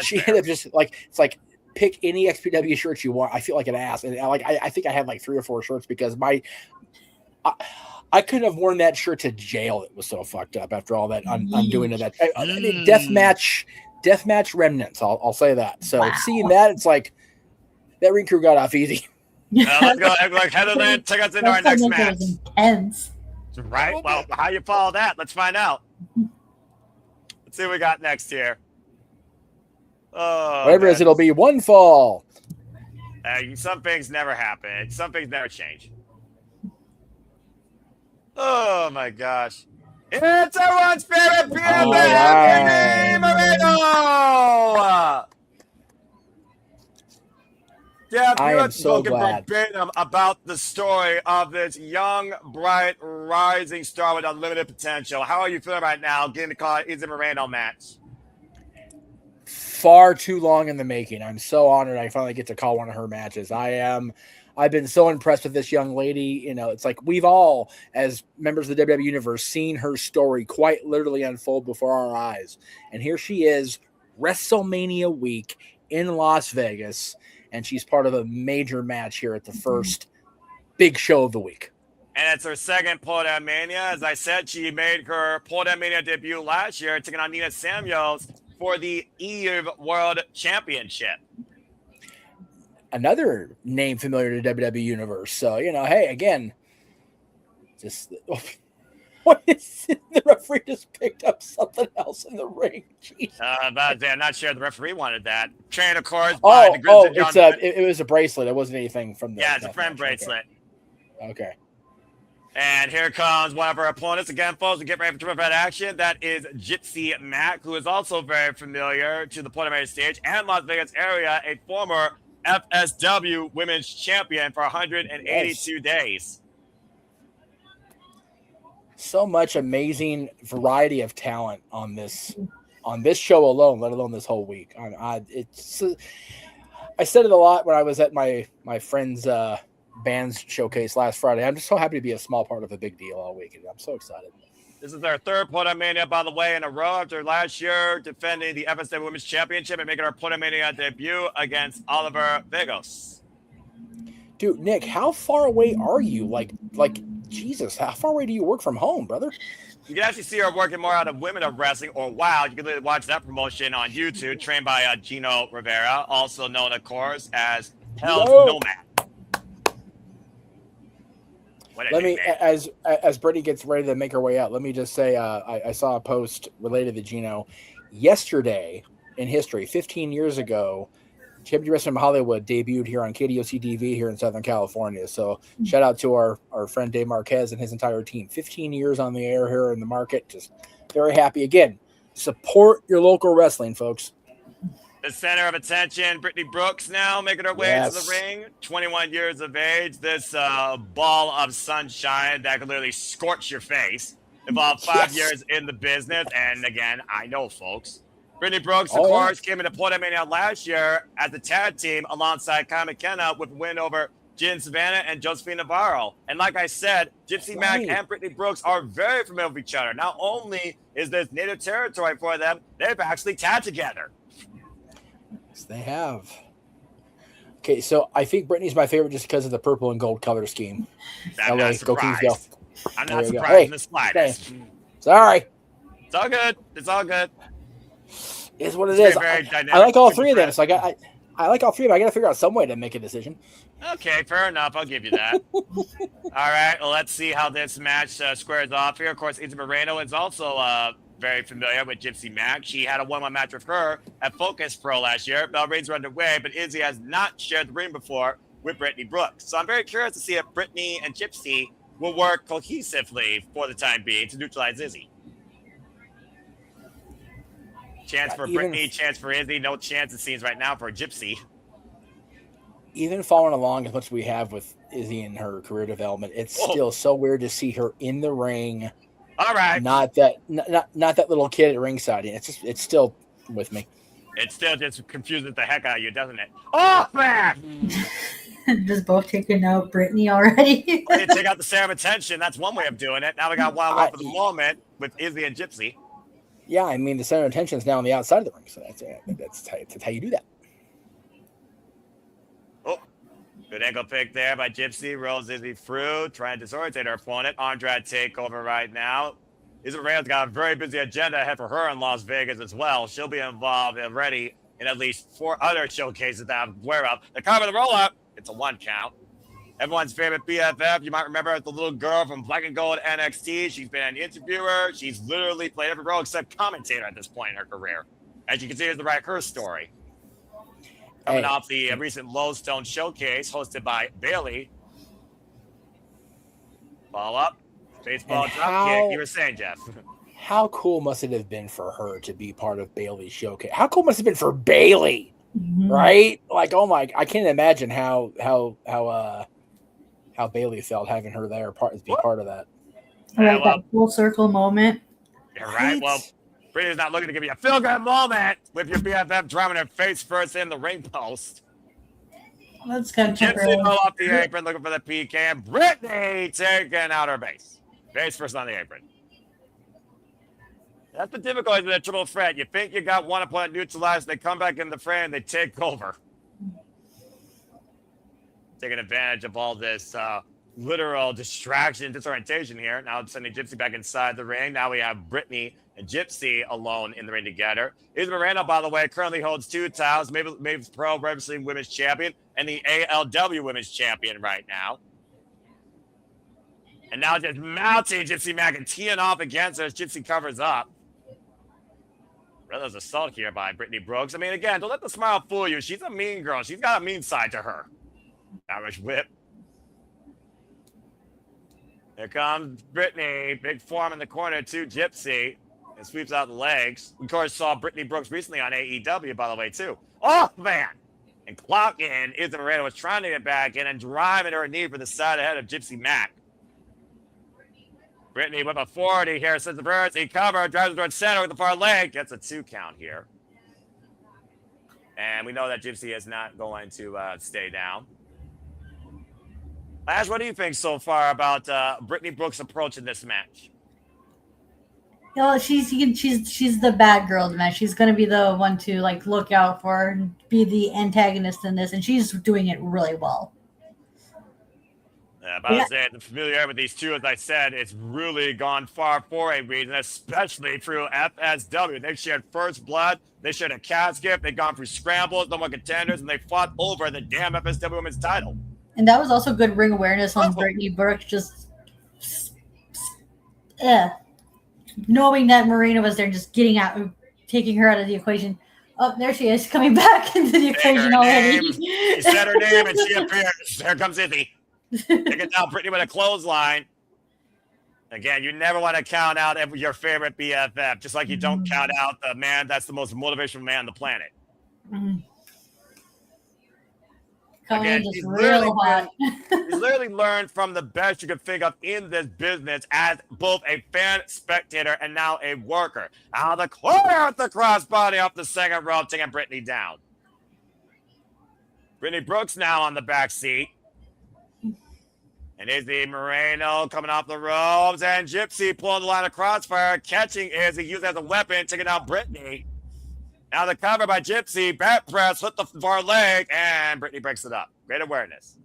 she ended up just like, it's like, pick any XPW shirts you want. I feel like an ass. And I think I had like 3 or 4 shirts because I couldn't have worn that shirt to jail. It was so fucked up after all that undoing of that. Death match remnants. I'll say that. So seeing that, it's like that ring crew got off easy. Let's go. Like Heatherland, take us into our next match. Intense. Right. Well, how you follow that? Let's find out. Let's see what we got next here. Oh, whatever it is, it'll be one fall. Some things never happen. Some things never change. Oh my gosh. It's everyone's favorite Brittnie Moreno! Yeah, I am let's so spoken glad verbatim about the story of this young, bright, rising star with unlimited potential. How are you feeling right now getting to call Izzy Moreno match? Far too long in the making. I'm so honored I finally get to call one of her matches. I've been so impressed with this young lady. It's like we've all, as members of the WWE Universe, seen her story quite literally unfold before our eyes. And here she is, WrestleMania week in Las Vegas, and she's part of a major match here at the first big show of the week. And it's her second Podermania. As I said, she made her Podermania debut last year, taking on Nina Samuels for the Eve World Championship. Another name familiar to WWE Universe. So, hey, again, just what is it? The referee just picked up something else in the ring. I'm not sure the referee wanted that. Trained, of course, by the Grizzly John. It was a bracelet. It wasn't anything from the. Yeah, it's a friend bracelet. Okay. And here comes one of our opponents again, folks. And get ready for that action. That is Gypsy Mac, who is also very familiar to the Podermania stage and Las Vegas area, a former FSW Women's Champion for 182 days. So much amazing variety of talent on this show alone, let alone this whole week. I said it a lot when I was at my friend's band's showcase last Friday. I'm just so happy to be a small part of a big deal all week. I'm so excited. This is their third Podermania, by the way, in a row after last year defending the FSW Women's Championship and making our Podermania debut against Oliver Vegos. Dude, Nick, how far away are you? Like, Jesus, how far away do you work from home, brother? You can actually see her working more out of Women of Wrestling, or WOW. You can literally watch that promotion on YouTube, trained by Gino Rivera, also known, of course, as Hell's Nomad. Let me, as Brittnie gets ready to make her way out, let me just say I saw a post related to Gino yesterday in history. 15 years ago, Championship Wrestling Hollywood debuted here on KDOC TV here in Southern California. So shout out to our friend Dave Marquez and his entire team. 15 years on the air here in the market. Just very happy. Again, support your local wrestling, folks. The center of attention, Brittnie Brooks now making her way into the ring. 21 years of age. This ball of sunshine that could literally scorch your face. About 5 years in the business. And again, I know, folks. Brittnie Brooks, of course, came into Podermania last year as the tag team alongside Kaia McKenna with a win over Jen Savannah and Joseline Navarro. And like I said, Gypsy Mac and Brittnie Brooks are very familiar with each other. Not only is this native territory for them, they've actually tagged together. Yes, they have. Okay, so I think Brittany's my favorite just because of the purple and gold color scheme. I'm not surprised. Go. I'm not surprised in the slightest. Okay. Sorry. It's all good. It's all good. It's what it is. I like all three of them. So I like all three of them. I got to figure out some way to make a decision. Okay, fair enough. I'll give you that. All right. Well, let's see how this match squares off here. Of course, Izzy Moreno is also very familiar with Gypsy Mac. She had a one-on-one match with her at Focus Pro last year. Bell rings are underway, but Izzy has not shared the ring before with Brittnie Brooks. So I'm very curious to see if Brittnie and Gypsy will work cohesively for the time being to neutralize Izzy. Chance for Brittnie, chance for Izzy. No chance, it seems, right now for Gypsy. Even following along as much as we have with Izzy and her career development, it's still so weird to see her in the ring. All right. Not that little kid at ringside. It's still with me. It still just confuses the heck out of you, doesn't it? Oh, man! Just both taking out Brittnie already. Take out the center of attention. That's one way of doing it. Now we got one for the moment with Izzy and Gypsy. Yeah, I mean, the center of attention is now on the outside of the ring, so that's how you do that. Oh, good ankle pick there by Gypsy. Rolls Izzy through, trying to disorientate her opponent. Arm drag takeover right now. Izzy Morena's got a very busy agenda ahead for her in Las Vegas as well. She'll be involved already in at least 4 other showcases that I'm aware of. The cover the roll-up. It's a 1 count. Everyone's favorite BFF. You might remember the little girl from Black and Gold NXT. She's been an interviewer. She's literally played every role except commentator at this point in her career. As you can see, here's the right her story. Coming off the recent Lowstone showcase hosted by Billie. Ball up. Baseball drop kick. You were saying, Jeff. How cool must it have been for her to be part of Bailey's showcase? How cool must it have been for Bailey? Mm-hmm. Right? Like, oh my! I can't imagine how Bailey felt having her there, be part of that. Like that full circle moment. You're right. Well, Brittany's not looking to give you a feel-good moment with your BFF driving her face first in the ring post. Let's go. Gypsy off the apron, looking for the PK, and Brittnie taking out her base. Base first on the apron. That's the difficulty with a triple threat. You think you got one opponent neutralized, they come back in the fray and they take over. Taking advantage of all this literal distraction, disorientation here. Now sending Gypsy back inside the ring. Now we have Brittnie and Gypsy alone in the ring together. Izzy Miranda, by the way, currently holds 2 titles. Maybe Pro Wrestling Women's Champion and the ALW Women's Champion right now. And now just mounting Gypsy Mac and teeing off against her as Gypsy covers up. There's assault here by Brittnie Brooks. I mean, again, don't let the smile fool you. She's a mean girl. She's got a mean side to her. Irish whip. Here comes Brittnie. Big form in the corner to Gypsy. And sweeps out the legs. We, of course, saw Brittnie Brooks recently on AEW, by the way, too. Oh, man. And clock in. Izzy Moreno was trying to get back in and driving her knee for the side ahead of Gypsy Mac. Brittnie with a 40 here. Sends the birds. He cover. Drives towards center with the far leg. Gets a 2 count here. And we know that Gypsy is not going to stay down. Ash, what do you think so far about Brittnie Brooks' approach in this match? You know, she's the bad girl in the match. She's going to be the one to like look out for and be the antagonist in this, and she's doing it really well. Yeah, but I was saying, the familiarity with these two, as I said, it's really gone far for a reason, especially through FSW. They've shared first blood. They shared a casket. They've gone through scrambles, no more contenders, and they fought over the damn FSW Women's title. And that was also good ring awareness on Brittnie Brooks, just knowing that Moreno was there, just getting out, taking her out of the equation. Oh, there she is, coming back into the equation already. She said her name and she appears. There comes Izzy. Taking down Brittnie with a clothesline. Again, you never want to count out your favorite BFF, just like you don't count out the man that's the most motivational man on the planet. Coming Again, in just real hot. He's literally learned from the best you could think of in this business as both a fan, spectator, and now a worker. Out of the corner with the crossbody off the second rope, taking Brittnie down. Brittnie Brooks now on the back seat. And Izzy Moreno coming off the ropes, and Gypsy pulling the line of crossfire, catching Izzy, using it as a weapon, taking out Brittnie. Now the cover by Gypsy, back press, hit the far leg, and Brittnie breaks it up. Great awareness.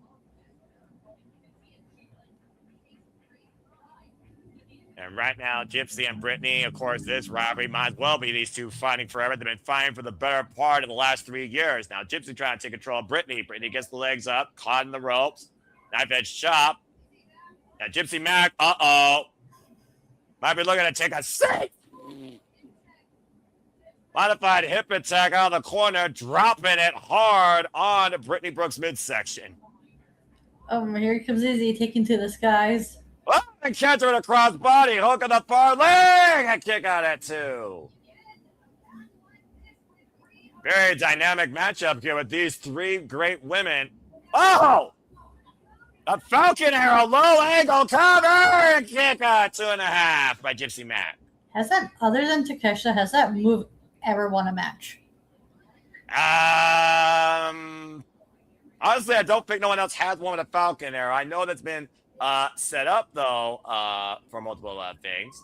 And right now, Gypsy and Brittnie, of course, this rivalry might as well be these two fighting forever. They've been fighting for the better part of the last 3 years. Now Gypsy trying to take control of Brittnie. Brittnie gets the legs up, caught in the ropes. Knife edge chop. Now Gypsy Mac, might be looking to take a safe. Modified hip attack out of the corner, dropping it hard on Brittnie Brooks' midsection. Here comes Izzy taking to the skies. Oh, and catch her with a cross body, hook on the far leg, and kick out at 2. Very dynamic matchup here with these 3 great women. Oh! A Falcon Arrow, low angle cover, and kick out 2.5 by Gypsy Mac. Has that, other than Takesha, has that move ever won a match? Honestly, I don't think no one else has one with a Falcon Arrow. I know that's been set up, though, for multiple things.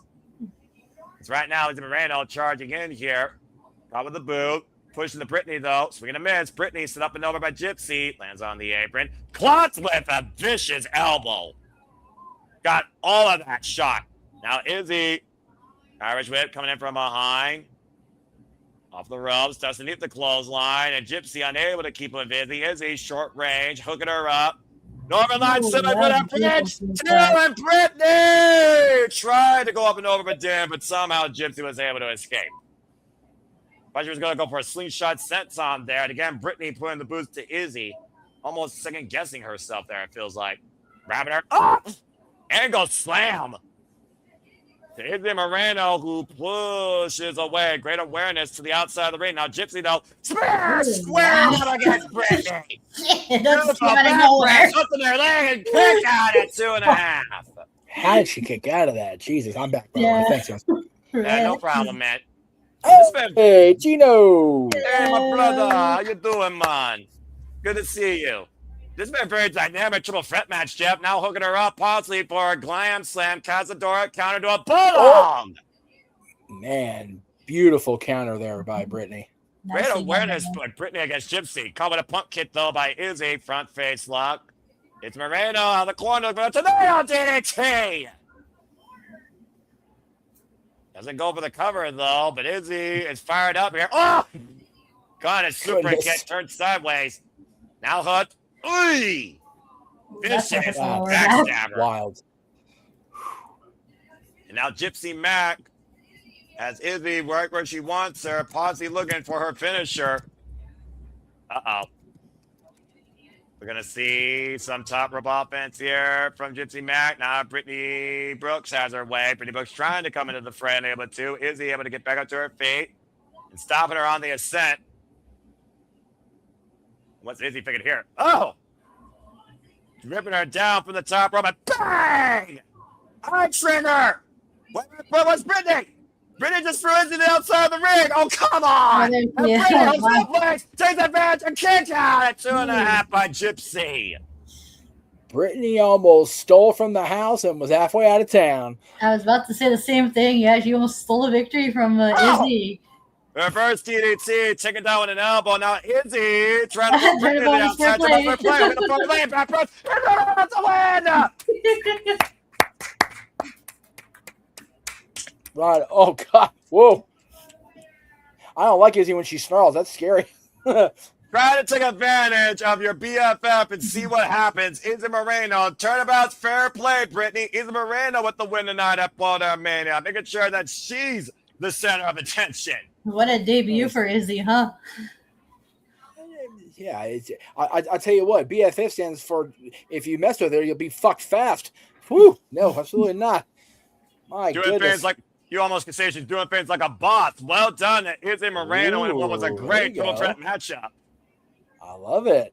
It's right now, it's Miranda charging in here. Top of the boot. Pushing the Brittnie, though. Swinging a miss. Brittnie set up and over by Gypsy. Lands on the apron. Clots with a vicious elbow. Got all of that shot. Now Izzy. Irish whip coming in from behind. Off the ropes. Doesn't hit the clothesline. And Gypsy unable to keep with Izzy. Izzy short range. Hooking her up. Northern Line Simmons with a bridge. 2 and Brittnie tried to go up and over but didn't. But somehow Gypsy was able to escape. But she was going to go for a slingshot senton there. And again, Brittnie putting the boots to Izzy. Almost second-guessing herself there, it feels like. Wrapping her up. Angle slam. To Izzy Moreno, who pushes away. Great awareness to the outside of the ring. Now Gypsy, though, square up against Brittnie. That's out of nowhere. Up in their leg and kick out at 2.5. How did she kick out of that? Jesus, I'm back. Yeah. Thanks, guys. Yeah, no problem, man. Hey, Gino. Hey, my brother. How you doing, man? Good to see you. This has been a very dynamic triple threat match, Jeff. Now hooking her up, possibly for a glam slam. Cazadora counter to a bulldog. Man, beautiful counter there by Brittnie. Great awareness by Brittnie against Gypsy. Caught with a pump kick, though, by Izzy. Front face lock. It's Moreno out of the corner. But today on DDT. Doesn't go for the cover, though, but Izzy is fired up here. Oh! God, a super kick turned sideways. Now hooked. Ooh! Vicious backstabber. Wild. And now Gypsy Mac has Izzy right where she wants her, possibly looking for her finisher. Uh-oh. We're going to see some top rope offense here from Gypsy Mac. Now Brittnie Brooks has her way. Brittnie Brooks trying to come into the fray, unable to. Izzy able to get back up to her feet and stopping her on the ascent. What's Izzy figured here? Oh! Ripping her down from the top rope and bang! Eye trigger! Where was Brittnie? Brittnie just threw Izzy to the outside of the ring. Oh, come on! Brittnie takes advantage and kick out at 2.5 by Gypsy. Brittnie almost stole from the house and was halfway out of town. I was about to say the same thing. Yeah, she almost stole a victory from Izzy. Reverse DDT, taking down with an elbow. Now Izzy trying to put Brittnie to the outside. We're going to play. Back press. It's a win! Right. Oh, God. Whoa. I don't like Izzy when she snarls. That's scary. Try to take advantage of your BFF and see what happens. Izzy Moreno, turnabout's fair play, Brittnie. Izzy Moreno with the win tonight at Podermania, making sure that she's the center of attention. What a debut for Izzy, huh? Yeah, I tell you what, BFF stands for if you mess with her, you'll be fucked fast. Whew. No, absolutely not. My Doing goodness. things like You almost could say she's doing things like a boss. Well done, Izzy Moreno, in what was a great triple threat matchup. I love it.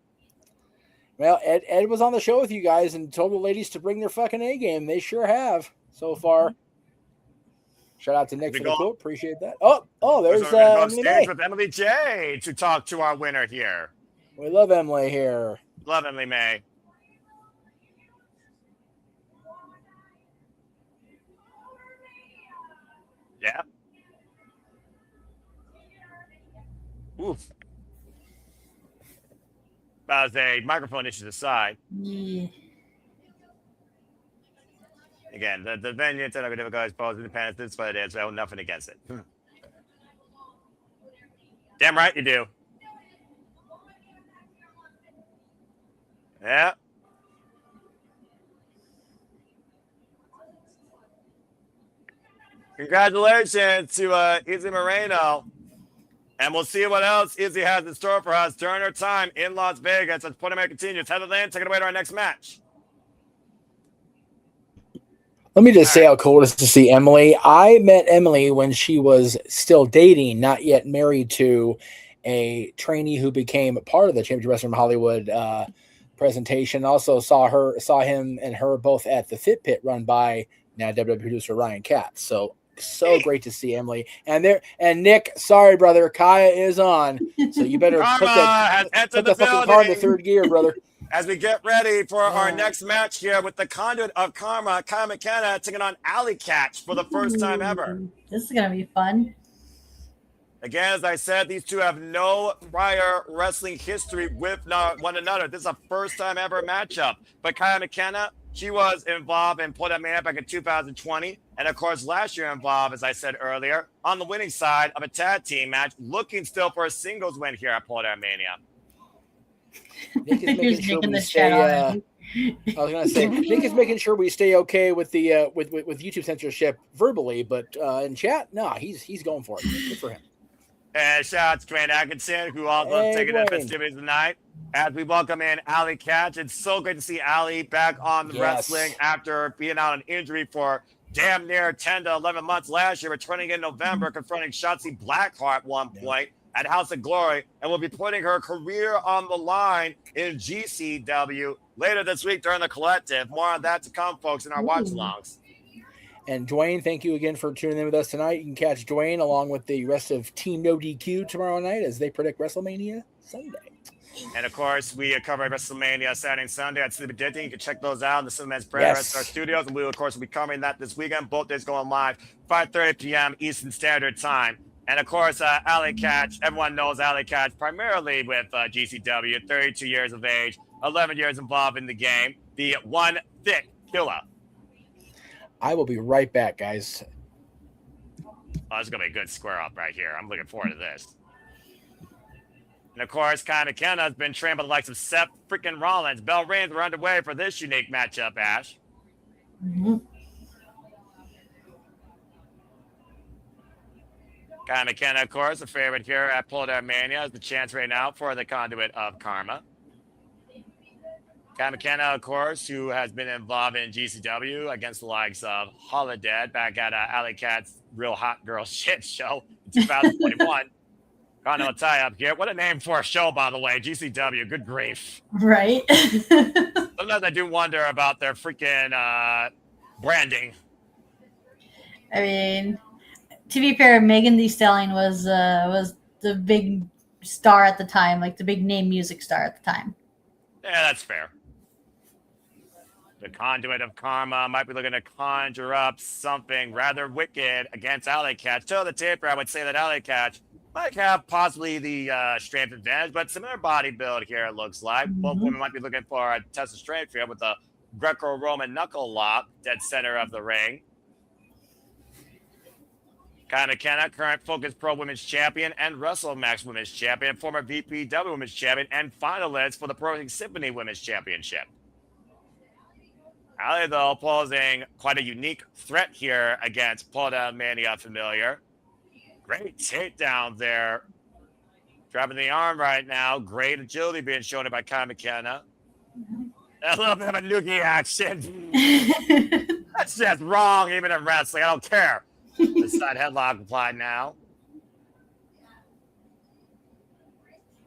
Well, Ed was on the show with you guys and told the ladies to bring their fucking A game. They sure have so far. Shout out to Nick for the quote. Appreciate that. Oh, there's Emily May. With Emily J to talk to our winner here. We love Emily here. Love Emily May. Yeah. Oof. That was a microphone issue aside. Yeah. Again, the venue and technical difficulties pose independence. This is what it is. So nothing against it. Damn right you do. Yeah. Congratulations to Izzy Moreno. And we'll see what else Izzy has in store for us during her time in Las Vegas as Podermania continues. Heatherland, take it away to our next match. Let me just say how cool it is to see Emily. I met Emily when she was still dating, not yet married to a trainee who became part of the Championship Wrestling from Hollywood presentation. Also saw him and her both at the Fit Pit run by now WWE producer Ryan Katz. So great to see Emily. And Nick, sorry, brother, Kaia is on. So you better put the fucking car in the third gear, brother. As we get ready for our next match here with the conduit of Karma, Kaia McKenna taking on Allie Katch for the first time ever. This is going to be fun. Again, as I said, these two have no prior wrestling history with one another. This is a first-time ever matchup. But Kaia McKenna, she was involved in Podermania back in 2020. And, of course, last year involved, as I said earlier, on the winning side of a tag team match, looking still for a singles win here at Podermania. Nick is making sure we stay. I was gonna say Nick is making sure we stay okay with the with YouTube censorship verbally, but in chat, no, he's going for it. Good for him. And shout out to Dwayne Atkinson, who also taking the festivities tonight. As we welcome in Allie Katch, it's so great to see Allie back on the wrestling after being out on injury for damn near 10 to 11 months last year, returning in November, confronting Shotzi Blackheart at one point at House of Glory, and will be putting her career on the line in GCW later this week during the Collective. More on that to come, folks, in our watch-alongs. And Dwayne, thank you again for tuning in with us tonight. You can catch Dwayne along with the rest of Team No DQ tomorrow night as they predict WrestleMania Sunday. And, of course, we cover WrestleMania Saturday and Sunday at Sleepy Ditty. You can check those out in the Cineman's Brand Rest Our Studios. And we, of course, will be covering that this weekend. Both days going live, 5:30 p.m. Eastern Standard Time. And, of course, Allie Katch, everyone knows Allie Katch primarily with GCW, 32 years of age, 11 years involved in the game, the one thick killer. I will be right back, guys. Oh, this is going to be a good square up right here. I'm looking forward to this. And, of course, Kaia McKenna has been trained by the likes of Seth freaking Rollins. Bell Reigns are underway for this unique matchup, Ash. Mm-hmm. Kaia McKenna, of course, a favorite here at Podermania, is the chance right now for the conduit of Karma. Kaia McKenna, of course, who has been involved in GCW against the likes of Holiday back at Allie Katch's Real Hot Girl Shit show in 2021. I'll tie up here. What a name for a show, by the way. GCW, good grief. Right. Sometimes I do wonder about their freaking branding. I mean, to be fair, Megan Thee Stallion was the big star at the time, like the big name music star at the time. Yeah, that's fair. The conduit of Karma might be looking to conjure up something rather wicked against Allie Katch. To the taper, I would say that Allie Katch might have possibly the strength advantage, but similar body build here, it looks like. Both women might be looking for a test of strength here with the Greco-Roman knuckle lock, dead center of the ring. Kaia McKenna, current Focus Pro Women's Champion and WrestleMax Women's Champion, former VPW Women's Champion, and finalist for the Pro Wrestling Symphony Women's Championship. Allie, though, posing quite a unique threat here against Podermania familiar. Great takedown there. Dropping the arm right now. Great agility being shown by Kaia McKenna. A little bit of a noogie action. That's just wrong, even in wrestling. I don't care. The side headlock applied now.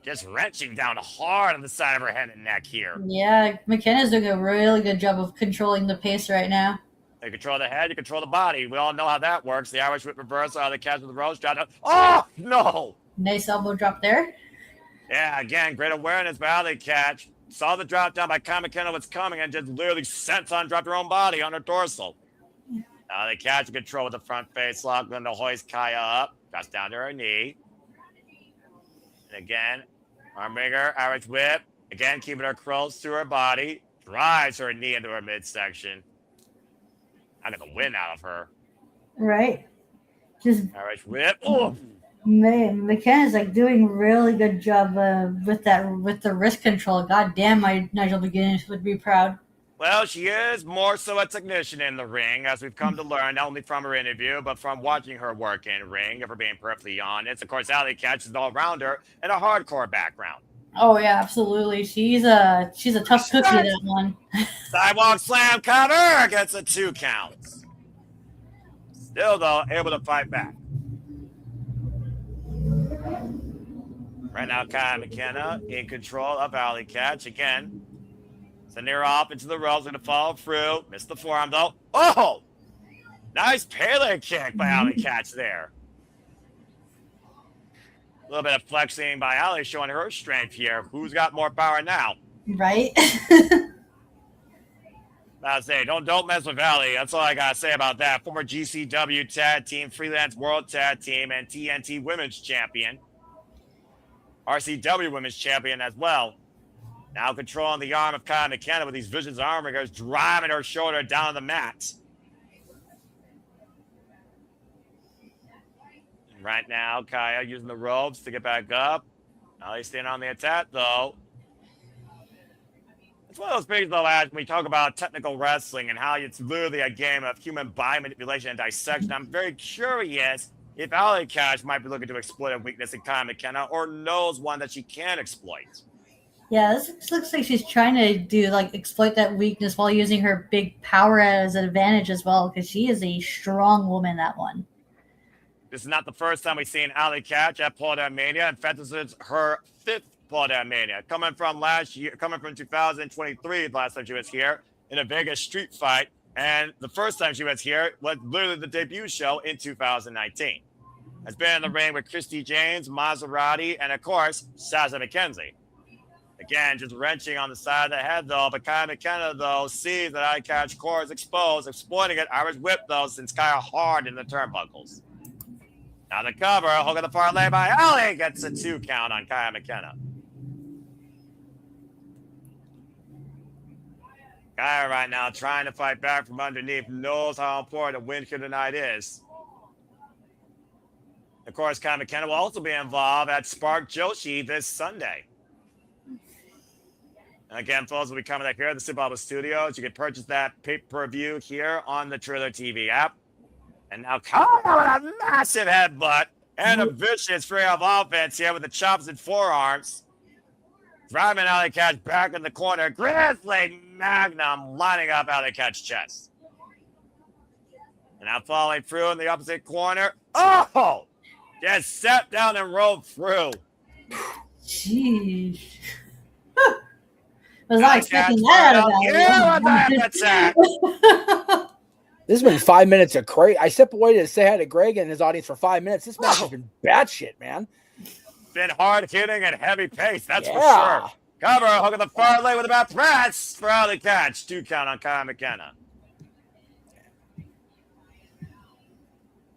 Just wrenching down hard on the side of her head and neck here. Yeah, McKenna's doing a really good job of controlling the pace right now. You control the head, you control the body. We all know how that works. The Irish whip reversal, how the catch with the ropes, drop down. Oh, no! Nice elbow drop there. Yeah, again, great awareness by Allie Katch. Saw the drop down by McKenna was coming and just literally sent on, dropped her own body on her dorsal. Allie Katch in control with the front face lock, then to hoist Kaia up. Drops down to her knee. And again, armringer, Irish whip. Again, keeping her close to her body. Drives her knee into her midsection. I got the win out of her. Right. Just Irish whip. Oh. Man, McKenna's like doing really good job with the wrist control. God damn, my Nigel McGuinness would be proud. Well, she is more so a technician in the ring, as we've come to learn, not only from her interview, but from watching her work in ring, if we're being perfectly honest. Of course, Allie Katch is an all-rounder and a hardcore background. Oh yeah, absolutely. She's a tough cookie, that one. Sidewalk slam counter gets a 2 counts. Still, though, able to fight back. Right now, McKenna in control of Allie Katch. Again, sending her off into the ropes, going to follow through. Missed the forearm, though. Oh! Nice Pele kick by Allie Katch there. A little bit of flexing by Allie, showing her strength here. Who's got more power now? Right? I say, don't mess with Allie. That's all I got to say about that. Former GCW Tag Team, Freelance World Tag Team, and TNT Women's Champion. RCW Women's Champion as well. Now controlling the arm of McKenna with these Visions arm ringers, driving her shoulder down the mat. And right now, Kaia using the ropes to get back up. Allie staying on the attack, though. It's one of those things, though, as we talk about technical wrestling and how it's literally a game of human body manipulation and dissection. I'm very curious if Allie Katch might be looking to exploit a weakness in McKenna or knows one that she can exploit. Yeah, this looks like she's trying to exploit that weakness while using her big power as an advantage as well, because she is a strong woman, that one. This is not the first time we've seen Allie Katch at Podermania. In fact, this is her 5th Podermania, coming from 2023, the last time she was here in a Vegas street fight. And the first time she was here was literally the debut show in 2019. Has been in the ring with Christy James, Mazzarati, and of course, Shazza McKenzie. Again, just wrenching on the side of the head, though. But McKenna, though, sees that Allie Katch core is exposed, exploiting it. Irish whip, though, since Kaia hard in the turnbuckles. Now the cover, hook of the parlay by Allie, gets a 2 count on McKenna. Kaia right now trying to fight back from underneath, knows how important a win here tonight is. Of course, McKenna will also be involved at Spark Joshi this Sunday. And again, folks, will be coming up here at the Super Studios. You can purchase that pay-per-view here on the Triller TV app. And now Kaia with a massive headbutt and a vicious free of offense here with the chops and forearms. Driving Allie Katch back in the corner. Grizzly Magnum lining up Allie Katch's chest. And now following through in the opposite corner. Oh! Just sat down and rolled through. Jeez. Was not expecting that out of that. This has been 5 minutes of crazy. I stepped away to say hi to Greg and his audience for 5 minutes. This match has been batshit, man. Been hard hitting and heavy pace, that's for sure. Cover, hook of the far leg with a back press for Allie Katch. 2 count on McKenna.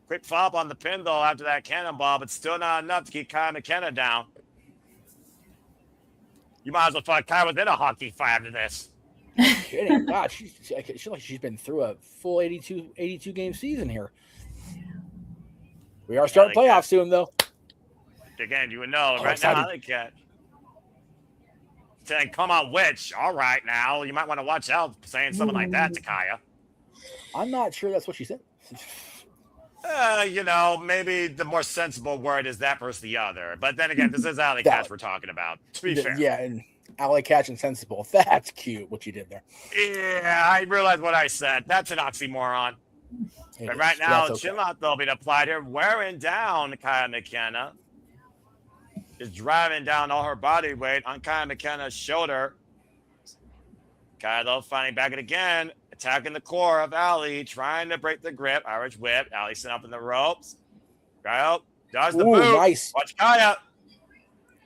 Quick follow-up on the pin, though, after that cannonball, but still not enough to keep McKenna down. You might as well thought Kaia was in a hockey fight after this. Kidding. God, she's been through a full 82 game season here. We are starting playoffs soon, though. Again, you would know right now. Allie Katch saying, "Come on, witch." All right, now you might want to watch out saying something like that to Kaia. I'm not sure that's what she said. Maybe the more sensible word is that versus the other. But then again, this is Allie Katch we're talking about. To be fair, yeah, and Allie Katch and sensible. That's cute what you did there. Yeah, I realized what I said. That's an oxymoron. But right now, Chinlock though being applied here, wearing down Kaia McKenna. Is driving down all her body weight on Kaia McKenna's shoulder. Kaia though finding back it again, attacking the core of Allie, trying to break the grip. Irish whip. Allie sent up in the ropes. Kaia does the boot. Nice. Watch Kaia.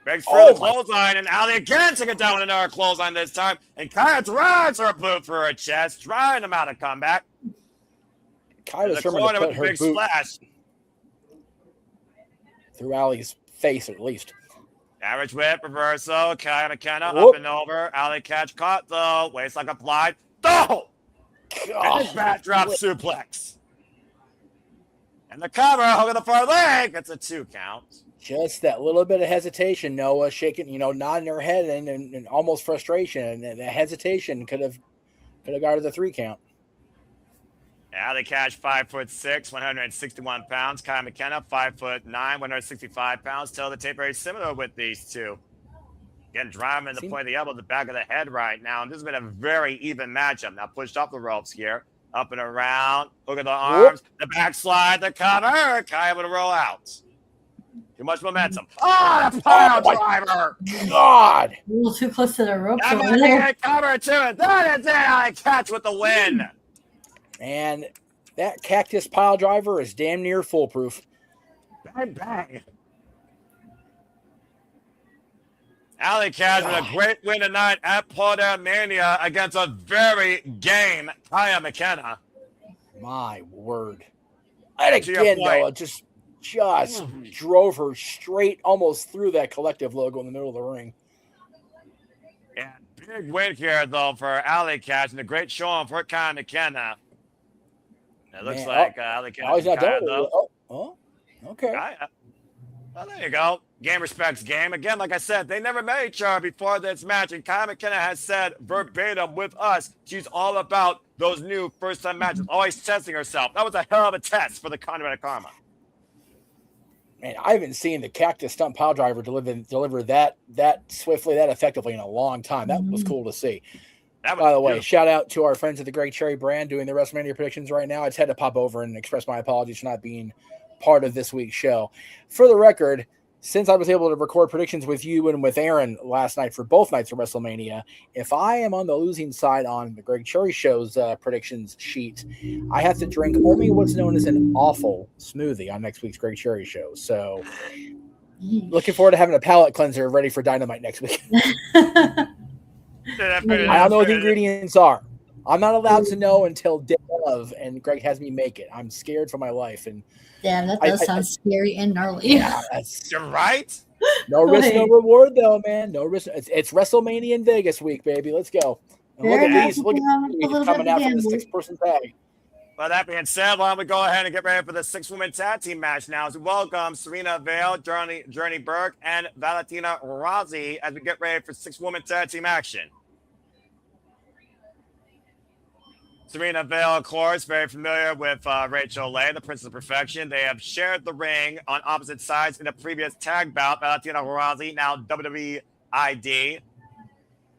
Breaks through the clothesline, and Allie again took it down with another clothesline this time. And Kaia drives her boot for her chest, trying to mount a comeback. Kaia's determined to put her boot through Allie's face, at least. Average whip, reversal. Kaia McKenna up and over. Allie Katch caught though. Waistlock applied. Oh! And backdrop suplex. And the cover, hook of the far leg. It's a 2 count. Just that little bit of hesitation, Noah shaking, nodding her head and almost frustration. And the hesitation could have guarded the 3 count. Allie Katch, 5'6", 161 pounds. Kaia McKenna, 5'9", 165 pounds. Tell the tape very similar with these two. Again, driving the point of the elbow, the back of the head right now. And this has been a very even matchup. Now pushed off the ropes here. Up and around. Hook of the arms. The backslide, the cover. Kaia would roll out. Too much momentum. Oh, the pile driver. God. A little too close to the ropes. Cover to it. That is it. Allie Katch with the win. And that cactus pile driver is damn near foolproof. Bang, bang. Allie Katch with a great win tonight at Podermania against a very game Kaia McKenna. My word. And again, Noah just drove her straight almost through that Collective logo in the middle of the ring. Yeah, big win here, though, for Allie Katch and a great showing for Kaia McKenna. It looks like Allie Katch. He's not done. Okay. Well, there you go. Game respects game. Again, like I said, they never met each other before this match, and Kaia McKenna has said verbatim with us, she's all about those new first-time matches, always testing herself. That was a hell of a test for the Conrad of Karma. Man, I haven't seen the cactus stump pile driver deliver that swiftly, that effectively in a long time. That was cool to see. By the way, shout out to our friends at the Great Cherry brand doing the WrestleMania predictions right now. I just had to pop over and express my apologies for not being part of this week's show. For the record, since I was able to record predictions with you and with Aaron last night for both nights of WrestleMania, if I am on the losing side on the Greg Cherry Show's predictions sheet, I have to drink only what's known as an awful smoothie on next week's Greg Cherry Show. So looking forward to having a palate cleanser ready for Dynamite next week. I don't know what the ingredients are. I'm not allowed to know until day of, and Greg has me make it. I'm scared for my life. And damn, that does sound scary and gnarly. Yeah, you're right. No risk, no reward, though, man. No risk. It's WrestleMania in Vegas week, baby. Let's go. And look at these. Look at these coming out from the 6-person tag. Well, that being said, why don't we go ahead and get ready for the 6-woman tag team match now as we welcome Serena Vale, Journey Burke, and Valentina Rossi as we get ready for 6-woman tag team action. Serena Vale, of course, very familiar with Rachel Leigh, the Princess of Perfection. They have shared the ring on opposite sides in a previous tag bout. Valentina Rossi, now WWE ID.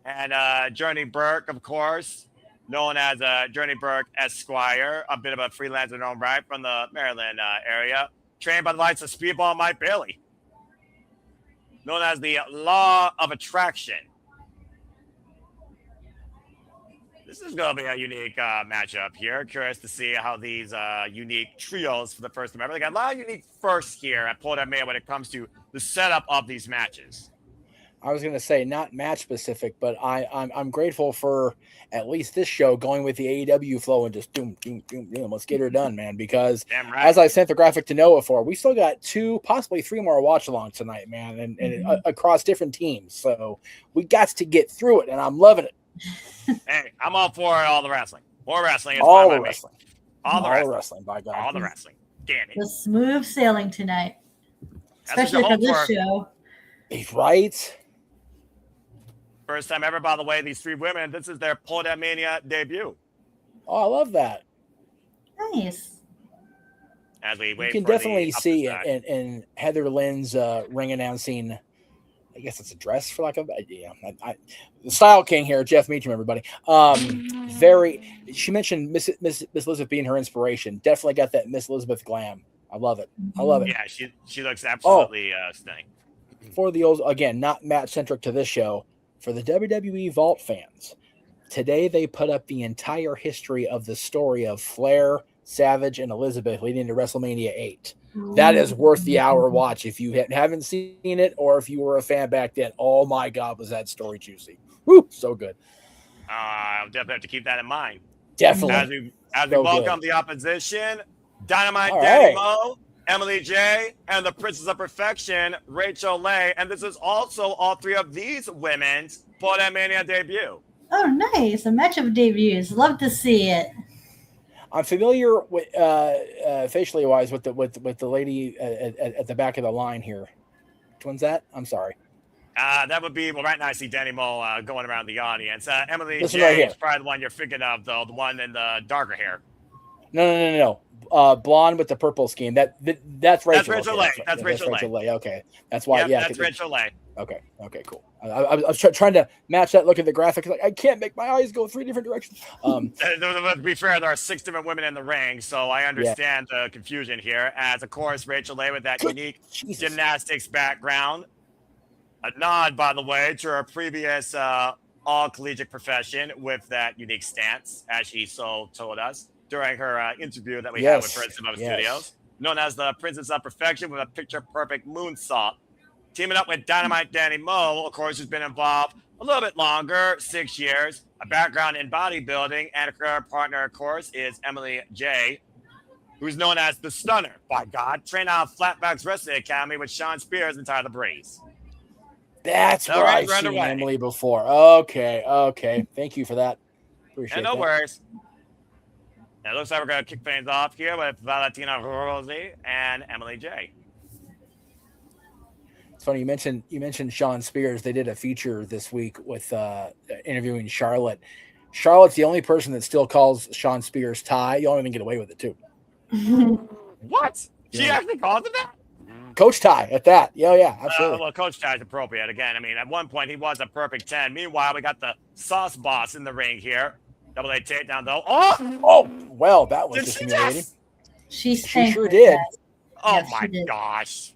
And Journey Burke, of course, known as Journey Burke Esquire, a bit of a freelancer in her own right from the Maryland area. Trained by the likes of Speedball Mike Billie. Known as the Law of Attraction. This is going to be a unique matchup here. Curious to see how these unique trios for the first time ever. They got a lot of unique firsts here at Podermania when it comes to the setup of these matches. I was going to say not match specific, but I'm grateful for at least this show going with the AEW flow and just doom, let's get her done, man. Because as I sent the graphic to Noah for, we still got 2, possibly 3 more watch alongs tonight, man, and across different teams. So we got to get through it, and I'm loving it. Hey, I'm all for all the wrestling. More wrestling. All the wrestling. All the wrestling. By God. All the wrestling. Damn it. The smooth sailing tonight. Especially for this show. Right? First time ever, by the way, these 3 women, this is their Podermania debut. Oh, I love that. Nice. As we wait, you can definitely see in Heather Lynn's ring announcing I guess it's a dress for like a the style king here, Jeff Meacham, everybody. She mentioned Miss Elizabeth being her inspiration. Definitely got that Miss Elizabeth glam. I love it. Yeah, she looks absolutely stunning. For the old, again, not match centric to this show, for the WWE Vault fans, today they put up the entire history of the story of Flair, Savage, and Elizabeth leading to WrestleMania 8. That is worth the hour watch if you haven't seen it, or if you were a fan back then. Oh my God, was that story juicy? Woo, so good. I'll definitely have to keep that in mind. Definitely. As we welcome the opposition, Dynamite Danny Mo, Emily J, and the Princess of Perfection, Rachel Leigh. And this is also all three of these women's Podermania debut. Oh, nice. A match of debuts. Love to see it. I'm familiar with facially wise with the lady at the back of the line here. Which one's that? I'm sorry. That would be, well, right now I see Danny Mo going around the audience. Emily J right is probably the one you're thinking of, though, the one in the darker hair. No. Blonde with the purple scheme. That's Rachel. That's Rachel Leigh. That's Rachel Leigh. Okay, that's why. Yep, that's Rachel Leigh. Okay, cool. I was trying to match that look at the graphic. Like, I can't make my eyes go 3 different directions. To be fair, there are 6 different women in the ring, so I understand the confusion here. As, of course, Rachel Leigh with that unique gymnastics background. A nod, by the way, to her previous all-collegiate profession with that unique stance, as she so told us during her interview that we had with her at Cinema Studios. Known as the Princess of Perfection with a picture-perfect moonsault. Teaming up with Dynamite Danny Mo, of course, who's been involved a little bit longer, 6 years, a background in bodybuilding, and her partner, of course, is Emily J, who's known as the Stunner, by God, trained out of Flatbacks Wrestling Academy with Sean Spears and Tyler Breeze. That's where I've seen Emily before. Okay. Thank you for that. Appreciate it. No worries. Now, it looks like we're going to kick things off here with Valentina Rosie and Emily J. It's funny you mentioned Sean Spears. They did a feature this week with interviewing Charlotte. Charlotte's the only person that still calls Sean Spears Ty. You don't even get away with it too. What? She actually calls him that? Coach Ty at that. Yeah, absolutely. Well, Coach Ty is appropriate. Again, I mean, at one point he was a perfect 10. Meanwhile, we got the Sauce Boss in the ring here. Double A takedown though. Oh, well, that was just humiliating. She sure did. Oh yes, my gosh.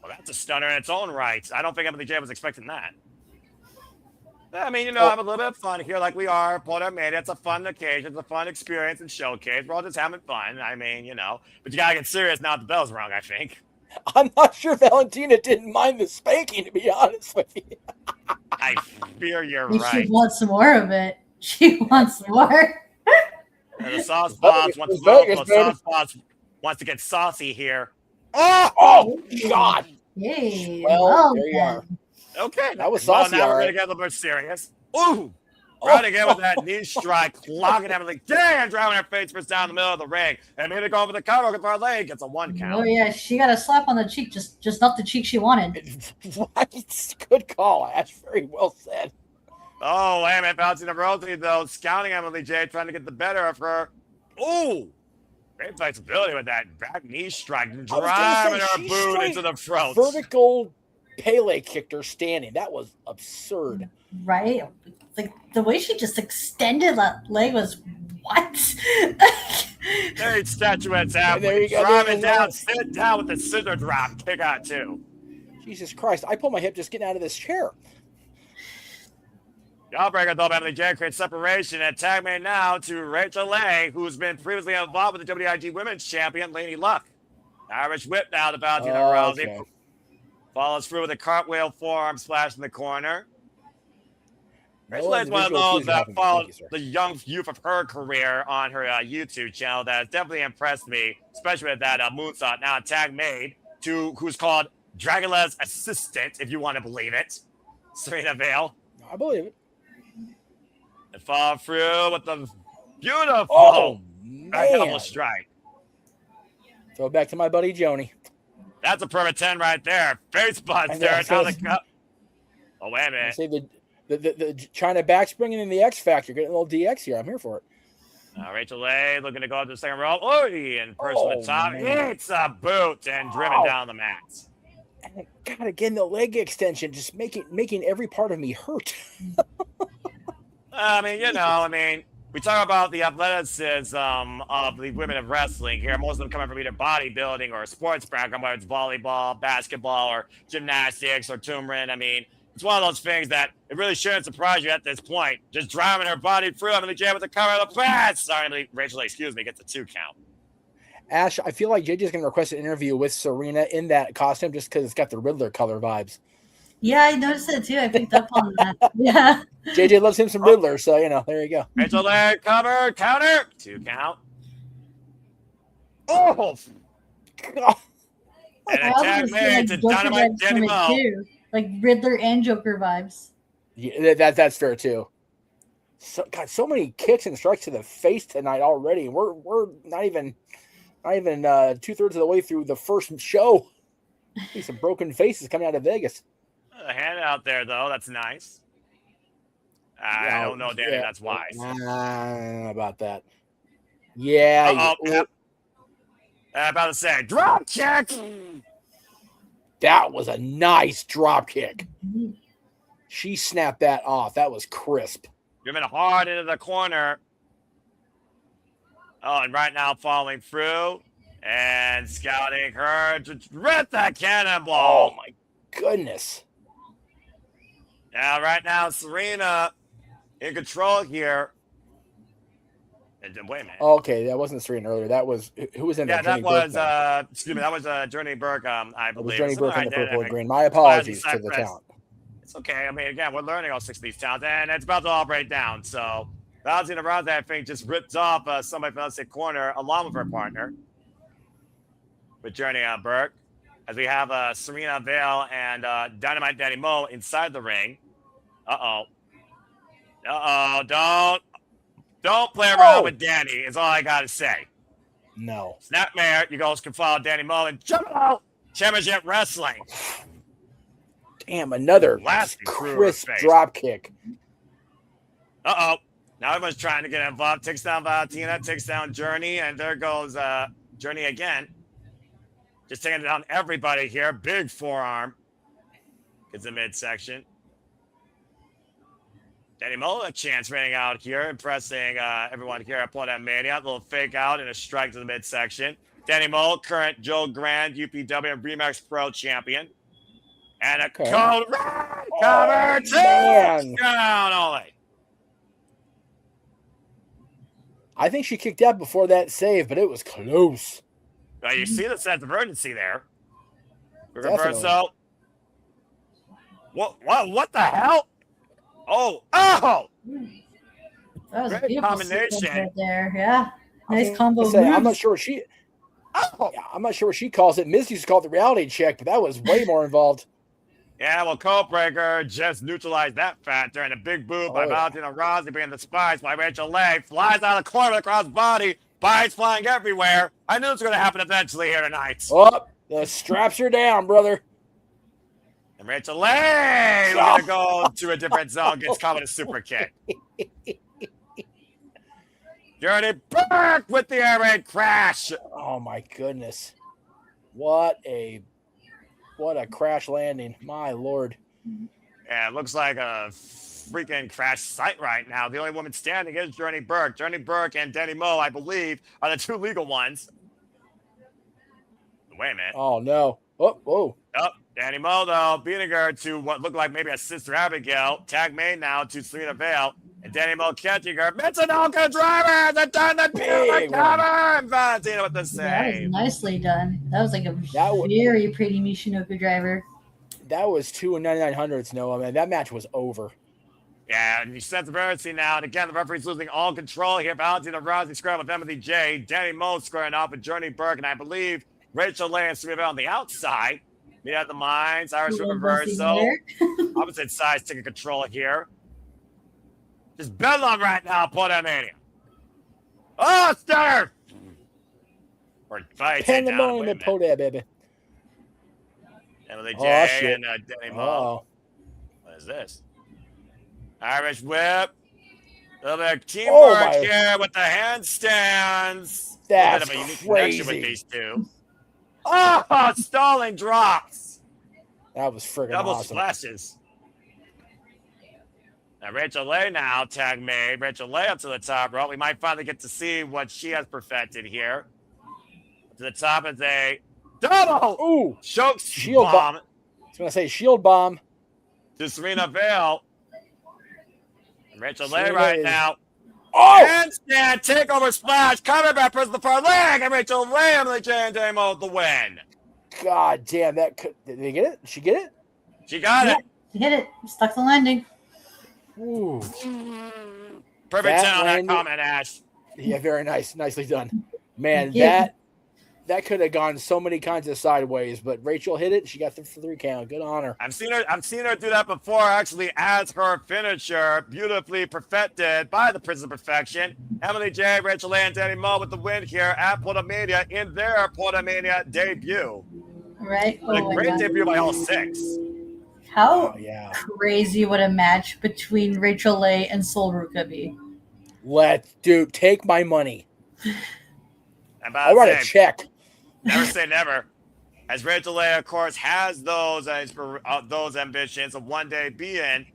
Well, that's a stunner in its own right. I don't think Emily J was expecting that. I mean, have a little bit of fun here like we are. Podermania, it's a fun occasion. It's a fun experience and showcase. We're all just having fun. I mean, but you got to get serious now that the bell's rung, I think. I'm not sure Valentina didn't mind the spanking, to be honest with you. I fear you're right. She wants some more of it. She wants more. The Sauce Boss wants to get saucy here. Oh God! Yay! Well, there you are. Okay, that was saucy. Now we're gonna get a little bit serious. Ooh, right again with that knee strike, clogging Emily J and driving her face first down the middle of the ring. And here they go for the cover with her leg. Gets a 1 count. Oh yeah, she got a slap on the cheek, just not the cheek she wanted. Good call, Ash. Very well said. Oh, wait a minute, Valentina Rosie though, scouting Emily J, trying to get the better of her. Ooh. Great flexibility with that back knee strike, driving her boot into the throat. Vertical Pele kicked her standing. That was absurd. Right? Like the way she just extended that leg was what? Very statuettes out. Driving down, sit down with the scissor drop. Kick out too. Jesus Christ. I pulled my hip just getting out of this chair. Jawbreaker though, Emily J creates separation and tag made now to Rachel Leigh, who's been previously involved with the WIG Women's Champion, Lady Luck. Irish whip now to Valentina Rosie. Okay. Follows through with a cartwheel forearm splash in the corner. Rachel Leigh is one of those that followed the young youth of her career on her YouTube channel that has definitely impressed me, especially with that moonsault. Now a tag made to who's called Dragula's assistant, if you want to believe it, Serena Vale. I believe it. And fall through with the beautiful double strike. Throw it back to my buddy Joni. That's a perfect 10 right there. Face buds there. Oh, wait a minute. Say the China backspringing in the X Factor. Getting a little DX here. I'm here for it. Rachel Leigh looking to go up to the second row. Oh, and person at top. It's a boot and driven down the mat. God, again, the leg extension just making every part of me hurt. I mean, we talk about the athleticism of the women of wrestling here. Most of them coming from either bodybuilding or a sports background, whether it's volleyball, basketball, or gymnastics or turmeric. I mean, it's one of those things that it really shouldn't surprise you at this point. Just driving her body through Emily J with the cover of the pass. Sorry, Rachel, excuse me, gets a 2 count. Ash, I feel like JJ's going to request an interview with Serena in that costume just because it's got the Riddler color vibes. Yeah, I noticed it too. I picked up on that. Yeah. JJ loves him some Riddler, so, there you go. Rachel leg cover, counter, 2 count. Oh! And a tag made to Dynamite Danny Mo. Like Riddler and Joker vibes. Yeah, that's fair too. So many kicks and strikes to the face tonight already. We're not even 2/3 of the way through the first show. See some broken faces coming out of Vegas. A hand out there though, that's nice. I don't know, Danny. That's wise. I don't know about that. Yeah. I'm about to say drop kick. That was a nice drop kick. She snapped that off. That was crisp. Driven hard into the corner. Oh, and right now following through and scouting her to rip that cannonball. Oh my goodness. Now, right now, Serena in control here. And wait a minute. Okay, that wasn't Serena earlier. That was who was in there? Yeah, that was that was Journey Burke, I believe. Journey Burke in the purple and green. My apologies to the talent. It's okay. I mean, again, we're learning all 6 of these talents, and it's about to all break down. So Valentina Rouse, I think, just ripped off somebody from the corner along with her partner with Journey Burke. As we have Serena Vale and Dynamite Danny Mo inside the ring. Uh-oh. Don't play around with Danny, is all I got to say. No. Snapmare, you guys can follow Danny Mo and jump out. Championship Wrestling. Damn, another crisp drop kick. Uh-oh. Now everyone's trying to get involved. Takes down Valentina, takes down Journey, and there goes Journey again. Just taking down everybody here. Big forearm. Gets the midsection. Danny Mo, a chance running out here, impressing everyone here at Podermania. A little fake out and a strike to the midsection. Danny Mo, current Joe Grand UPW and Remax Pro champion. And a cold red cover down Ollie. I think she kicked out before that save, but it was close. Well, you see the sense of urgency there. Reverso. What the hell? Oh! That was a beautiful combination right there. Yeah, nice combo. I'm not sure what she. I'm not sure what she calls it. Miz used to call it the reality check, but that was way more involved. Yeah, well, Codebreaker just neutralized that factor, and a big boot by Valentina Rossi being the spice by Rachel Leg. Flies out of the corner across body. Bites flying everywhere. I knew it was going to happen eventually here tonight. Oh, the straps are down, brother. And Rachel Leg, we're going to go to a different zone. Gets caught with a super kick. Journey Burke with the air raid crash. Oh, my goodness. What a crash landing. My Lord. Yeah, it looks like a freaking crash site right now. The only woman standing is Journey Burke. Journey Burke and Danny Mo, I believe, are the 2 legal ones. Wait a minute. Oh, no. Oh. Danny Mo, though, beating her to what looked like maybe a Sister Abigail. Tag made now to Serena Vale. And Danny Mo catching her. Mitsunoka driver! The done the beautiful cover! And Valentina with the save. That was nicely done. That was like a very pretty Michinoku driver. That was 2 9900s, Noah. Man, that match was over. Yeah, and you sense of urgency now. And again, the referee's losing all control here. Valentina Rossi squaring with Emily J. Danny Mo squaring off with Journey Burke. And I believe Rachel Lay and Serena Vale on the outside. Meet at the mines. Irish Reverso. Opposite sides taking control here. Just bedlam right now, Podermania. Oh, stir! Or Pandemonium in Poder, baby. Emily J. and Danny Mo. Oh. What is this? Irish whip. A little bit of teamwork here with the handstands. That's a bit of a unique crazy. connection with these two. Oh, stalling drops. That was friggin' Double awesome. splashes. Now, Rachel Leigh now tag made. Rachel Leigh up to the top rope. We might finally get to see what she has perfected here. Up to the top is a double. Ooh, choke shield bomb. I was going to say shield bomb. To Serena Vale. Rachel Leigh Serena right is... now. Oh! Handstand takeover splash. Cover back press the far leg. And Rachel Leigh and the J&J with the win. God damn, that could... Did they get it? Did she get it? She got it. She hit it. Stuck the landing. Ooh. Perfect sound on that comment, Ash. Yeah, very nice. Nicely done. Man, Yeah. that could have gone so many kinds of sideways, but Rachel hit it. She got the 3 count. Good on her. I've seen her do that before, actually, as her finisher, beautifully perfected by the Prince of Perfection. Emily J, Rachel Leigh, and Danny Mo with the win here at Podermania in their Podermania debut. Right? A great debut by all 6. How crazy would a match between Rachel Leigh and Soul Ruka be? Dude, take my money. I'll write a check. Never say never. As Rachel Leigh, of course, has those ambitions of one day being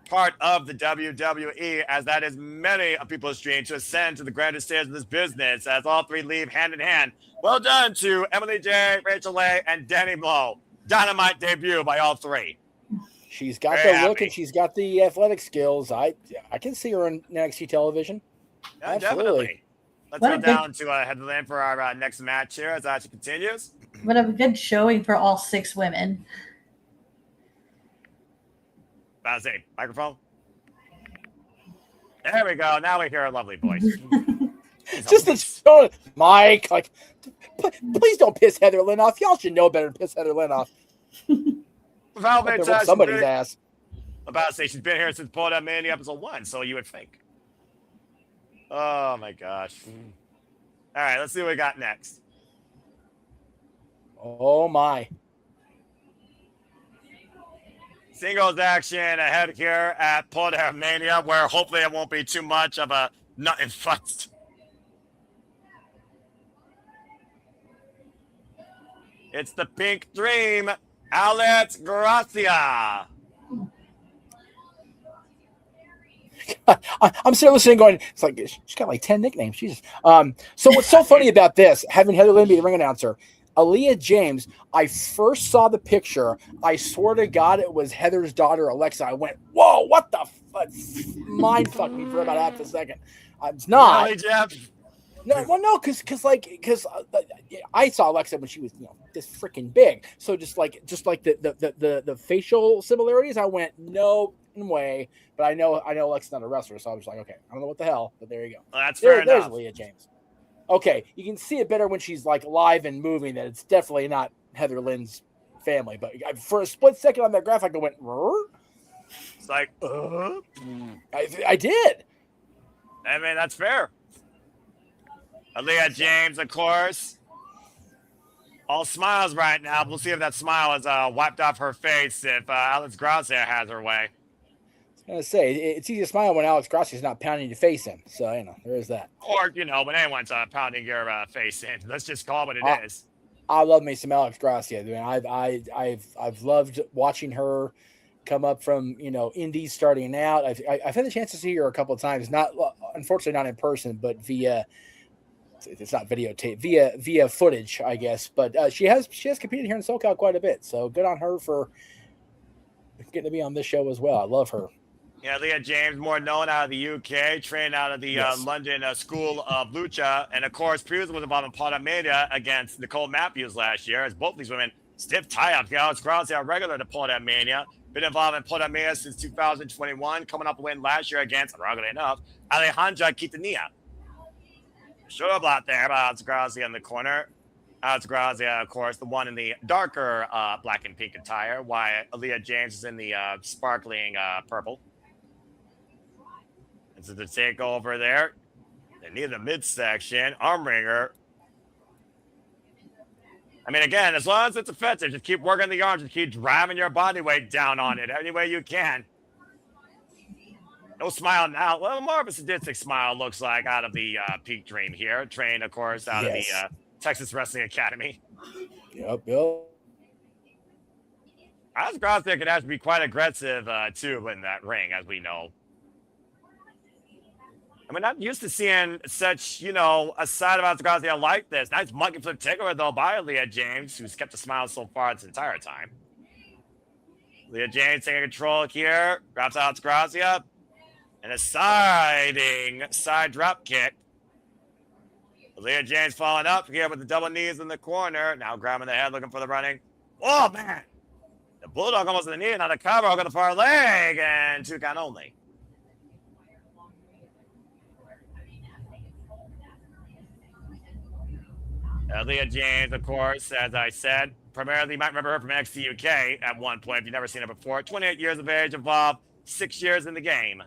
part of the WWE, as that is many of people's dream to ascend to the grandest stage of this business, as all 3 leave hand in hand. Well done to Emily J, Rachel Leigh, and Danny Mo. Dynamite debut by all 3. She's got the look and she's got the athletic skills. I can see her on NXT television. Yeah, definitely. Let's go down to Headland for our next match here as that continues. What a good showing for all 6 women. Say, microphone. There we go. Now we hear a lovely voice. Just the Mike, like, please don't piss Heather Lynn off. Y'all should know better than piss Heather Lynn off. Somebody's ass. About to say she's been here since Podermania episode 1, so you would think. Oh my gosh. All right, let's see what we got next. Oh my. Singles action ahead here at Podermania, where hopefully it won't be too much of a nut and fuss. It's the Pink Dream, Alex Gracia. I'm still listening going, it's like, she's got like 10 nicknames. Jesus. So what's so funny about this, having Heather Lynn be the ring announcer, Aleah James, I first saw the picture. I swear to God, it was Heather's daughter, Alexa. I went, whoa, what the fuck? Mind fucked me for about half a second. It's not. Really, Jeff? No, because I saw Alexa when she was, this freaking big. So just like the facial similarities, I went, no way. But I know Alexa's not a wrestler, so I was like, okay, I don't know what the hell, but there you go. Well, that's fair enough. There's Aleah James. Okay, you can see it better when she's like live and moving. That it's definitely not Heather Lynn's family. But for a split second on that graphic, I went, Rrr? It's like, I did. I mean, that's fair. Aleah James, of course. All smiles right now. We'll see if that smile is wiped off her face if Alex Gracia has her way. I was going to say, it's easy to smile when Alex Gracia's not pounding your face in. So, there is that. Or, when anyone's pounding your face in. Let's just call it what it is. I love me some Alex Gracia. I've loved watching her come up from, indies starting out. I've had the chance to see her a couple of times. Unfortunately, not in person, but via... It's not videotape, via footage, I guess. But she has competed here in SoCal quite a bit. So good on her for getting to be on this show as well. I love her. Yeah, Aleah James, more known out of the UK, trained out of the London School of Lucha. And, of course, previously was involved in Podermania against Nicole Matthews last year, as both these women stiff tie-ups. Alex Gracia are regular to Podermania. Been involved in Podermania since 2021, coming up a win last year against, ironically enough, Alejandra Quintanilla. Showed up out there about Alex Gracia in the corner. Alex Gracia, of course, the one in the darker black and pink attire, while Aleah James is in the sparkling purple. This is the takeover there. They need the midsection. Arm wringer. I mean, again, as long as it's effective, just keep working the arms and keep driving your body weight down on it any way you can. No smile now. Well, more of a sadistic smile looks like out of the Peak Dream here. Trained, of course, out of the Texas Wrestling Academy. Yep. Alex Gracia can actually be quite aggressive, too, in that ring, as we know. I mean, not used to seeing such, a side of Alex Gracia like this. Nice monkey flip takeover, though, by Aleah James, who's kept a smile so far this entire time. Aleah James taking control here. Grabs Alex Gracia. And a side drop kick. Aleah James falling up here with the double knees in the corner. Now grabbing the head, looking for the running. Oh, man. The Bulldog almost in the knee, and on the cover, over the far leg, and 2 count only. Aleah James, of course, as I said, primarily you might remember her from NXT UK at one point if you've never seen her before. 28 years of age, involved, 6 years in the game.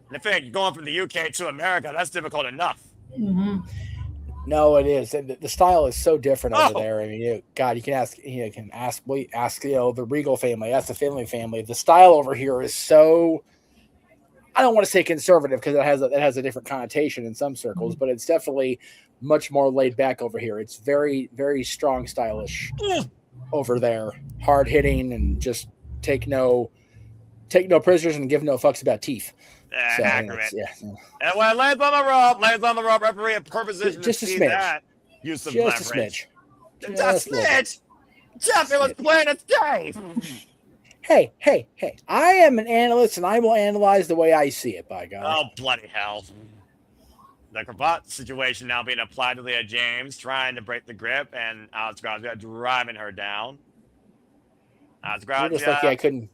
And I think going from the UK to America, that's difficult enough. Mm-hmm. No, it is. The style is so different over there. I mean, God, you can ask, the Regal family. That's the family. The style over here is so. I don't want to say conservative because it has a different connotation in some circles, but it's definitely much more laid back over here. It's very, very strong, stylish over there. Hard hitting and just take no prisoners and give no fucks about teeth. So, accurate. Yeah. And when it lands on the rope, referee in poor position just to a see smidge. that. Use some Just leverage. a smidge. Just a smidge. Jeff, it was plain as day. Hey. I am an analyst, and I will analyze the way I see it, by God. Oh, bloody hell. The cravat situation now being applied to Aleah James, trying to break the grip, and Alex Gracia driving her down. Alex Gracia. Like, I couldn't.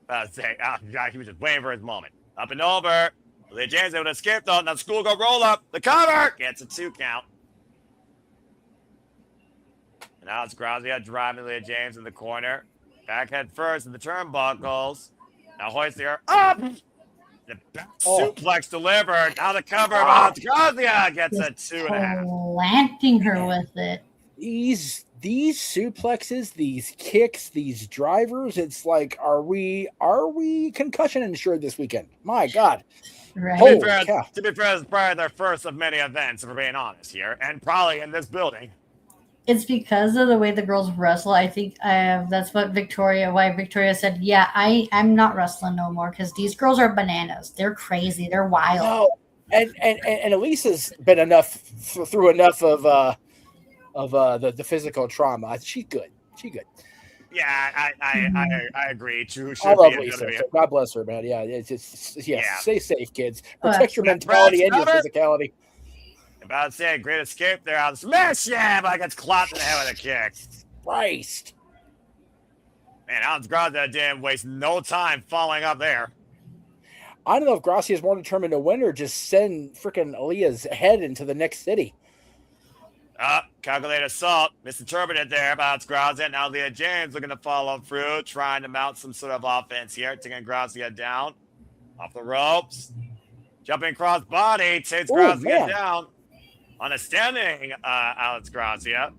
He was just waiting for his moment. Up and over. Aleah James able to escape, though. Now school go roll up. The cover gets a 2 count. And Alex Gracia driving Aleah James in the corner. Back head first in the turnbuckles. Now hoisting her up. The back suplex delivered. Now the cover of Alex Gracia gets a 2.5. Planting her with it. These suplexes, these kicks, these drivers, it's like, are we concussion insured this weekend? My God. Right. To be fair, it's probably their first of many events, if we're being honest here, and probably in this building. It's because of the way the girls wrestle. I think that's why Victoria said, yeah, I'm not wrestling no more because these girls are bananas. They're crazy. They're wild. No. And Alize has been through enough of the physical trauma. She's good. Yeah, I agree. I love Lisa. So God bless her, man. Yeah, stay safe, kids. Protect your mentality and your physicality. About to say, great escape there. I'll smash but I gets clocked in the head with a kick. Christ. Man, Alex Gracia didn't waste no time following up there. I don't know if Gracia is more determined to win or just send freaking Aleah's head into the next city. Calculated assault. Misinterpreted there by Alex Gracia. Now Aleah James looking to follow through, trying to mount some sort of offense here. Taking Gracia down. Off the ropes. Jumping cross body. Takes Gracia down. On a standing Alex Gracia.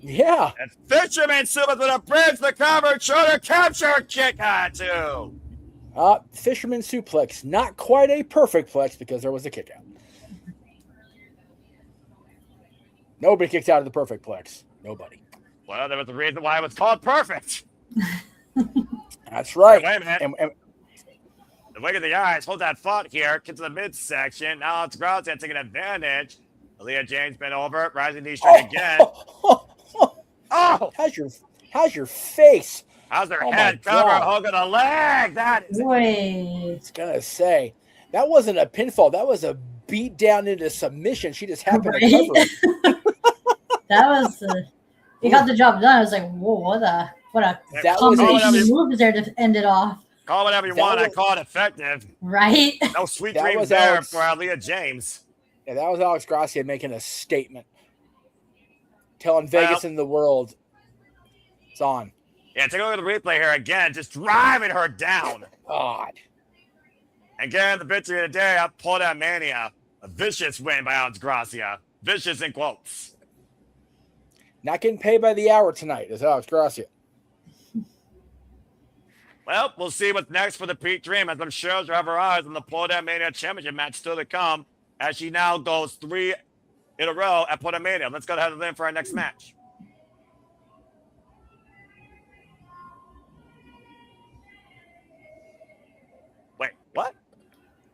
Yeah. And Fisherman Suplex with a bridge, the cover, shoulder capture, kick too. Fisherman suplex. Not quite a perfect plex because there was a kick out. Nobody kicked out of the perfect plex. Nobody. Well, there was a reason why it was called perfect. That's right. Wait a minute. And the wig of the eyes, hold that thought here. Get to the midsection. Now Alex Gracia taking advantage. Aleah James bent over, rising knee straight again. How's your face? How's their head cover? Holding a leg. That is. Wait. I was gonna say that wasn't a pinfall. That was a beat down into submission. She just happened to cover it. That was. He got the job done. I was like, whoa, what a combination move there to end it off. Call whatever you want. I call it effective. Right. No sweet dreams there for Aleah James. Yeah, that was Alex Gracia making a statement. Telling Vegas and the world it's on. Yeah, take a look at the replay here again. Just driving her down. God. Again, the victory of the day at Podermania. A vicious win by Alex Gracia. Vicious in quotes. Not getting paid by the hour tonight is Alex Gracia. Well, we'll see what's next for the Pete Dream as I'm sure she'll have her eyes on the Podermania Championship match still to come. As she now goes 3 in a row at Podermania. Let's go ahead and then for our next match.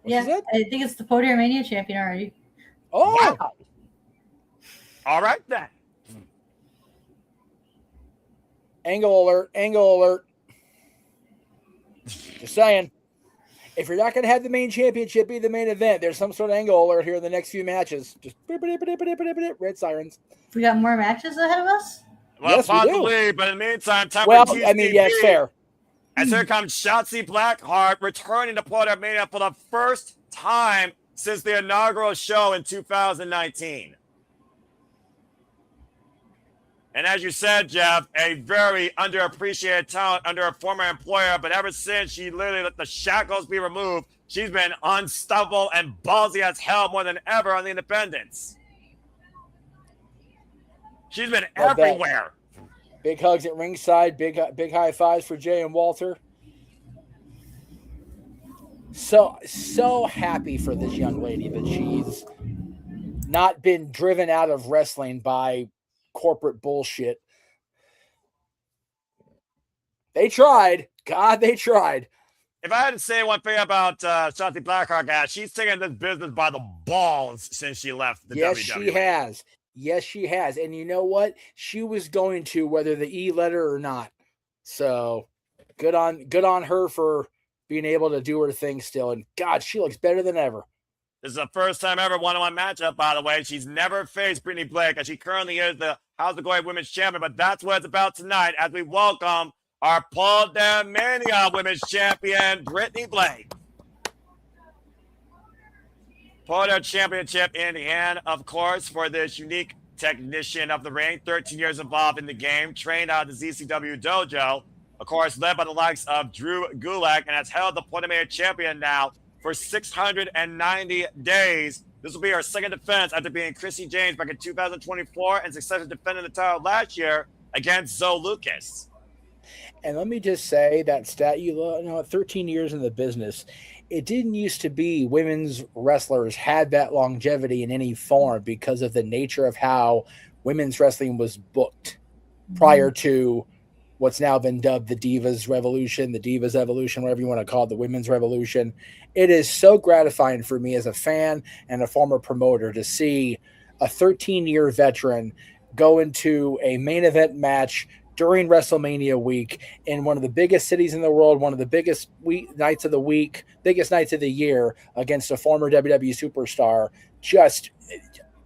Yeah, I think it's the Podermania champion already. Oh! Wow. All right, then. Angle alert. Just saying. If you're not going to have the main championship be the main event, there's some sort of angle alert here in the next few matches. Just red sirens. We got more matches ahead of us? Well, yes, possibly, but in the meantime, time for TCB. I mean, yeah, it's fair. As here comes Shotzi Blackheart returning to Podermania for the first time since the inaugural show in 2019. And as you said, Jeff, a very underappreciated talent under a former employer, but ever since she literally let the shackles be removed, she's been unstoppable and ballsy as hell more than ever on the independents. She's been everywhere. Big hugs at ringside, big high fives for Jay and Walter. So happy for this young lady that she's not been driven out of wrestling by corporate bullshit. They tried. God, they tried. If I had to say one thing about Shotzi Blackheart, she's taken this business by the balls since she left the WWE. Yes, she has. And you know what? She was going to, whether the E let her or not. So good on her for being able to do her thing still. And God, she looks better than ever. This is the first time ever one-on-one matchup, by the way. She's never faced Brittnie Blake, as she currently is the House of Glory Women's Champion. But that's what it's about tonight, as we welcome our Podermania Women's Champion, Brittnie Blake. Poder Championship in hand, of course, for this unique technician of the ring. 13 years involved in the game, trained out of the GCW dojo. Of course, led by the likes of Drew Gulak, and has held the Podermania champion now for 690 days. This will be her second defense after being Chrissy James back in 2024 and successfully defending the title last year against Zoe Lucas. And let me just say that stat, 13 years in the business, it didn't used to be women's wrestlers had that longevity in any form because of the nature of how women's wrestling was booked prior to what's now been dubbed the Divas Revolution, the Divas Evolution, whatever you want to call it, the Women's Revolution. It is so gratifying for me as a fan and a former promoter to see a 13-year veteran go into a main event match during WrestleMania week in one of the biggest cities in the world, one of the biggest nights of the week, biggest nights of the year against a former WWE superstar. Just,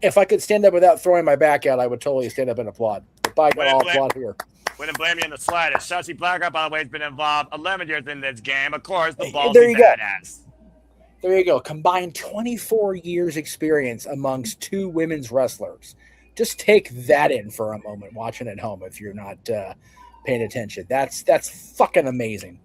if I could stand up without throwing my back out, I would totally stand up and applaud. But by God, I'll applaud here. Wouldn't blame you in the slightest. Shotzi Blackheart, by the way, has been involved 11 years in this game. Of course, the ballsy badass. There you go. Combined 24 years experience amongst two women's wrestlers. Just take that in for a moment, watching at home if you're not paying attention. That's fucking amazing.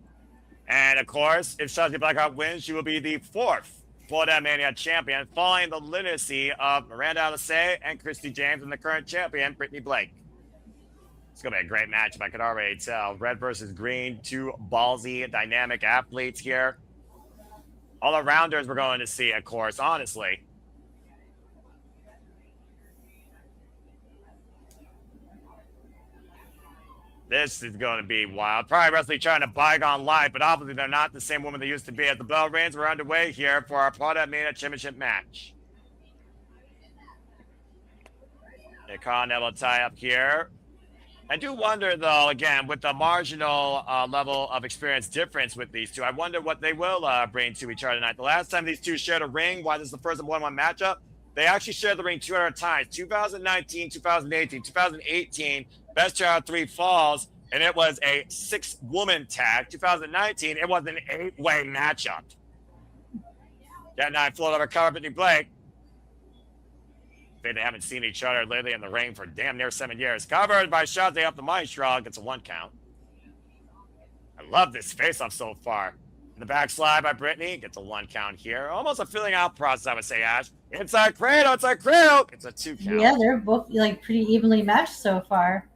And, of course, if Shotzi Blackheart wins, she will be the fourth Podermania champion, following the lunacy of Miranda, Alize, and Christy James, and the current champion, Brittnie Blake. It's going to be a great match, if I could already tell. Red versus green, two ballsy, dynamic athletes here. All-arounders we're going to see, of course, honestly. This is going to be wild. Probably wrestling trying to bygone life, but obviously they're not the same woman they used to be. As the bell rings, we're underway here for our Podermania Championship match. A Continental tie-up here. I do wonder, though, again, with the marginal level of experience difference with these two, I wonder what they will bring to each other tonight. The last time these two shared a ring, why this is the first one-on-one matchup, they actually shared the ring 200 times. 2019, 2018, 2018, best two out of three falls, and it was a 6-woman tag. 2019, it was an 8-way matchup. That night, float over cover, Brittnie Blake. They haven't seen each other lately in the ring for damn near 7 years. Covered by Shazza up the Maestro, gets a 1 count. I love this face-off so far. In the backslide by Brittnie, gets a 1 count here. Almost a filling out process, I would say, Ash. Inside cradle, it's a 2 count. Yeah, they're both like pretty evenly matched so far.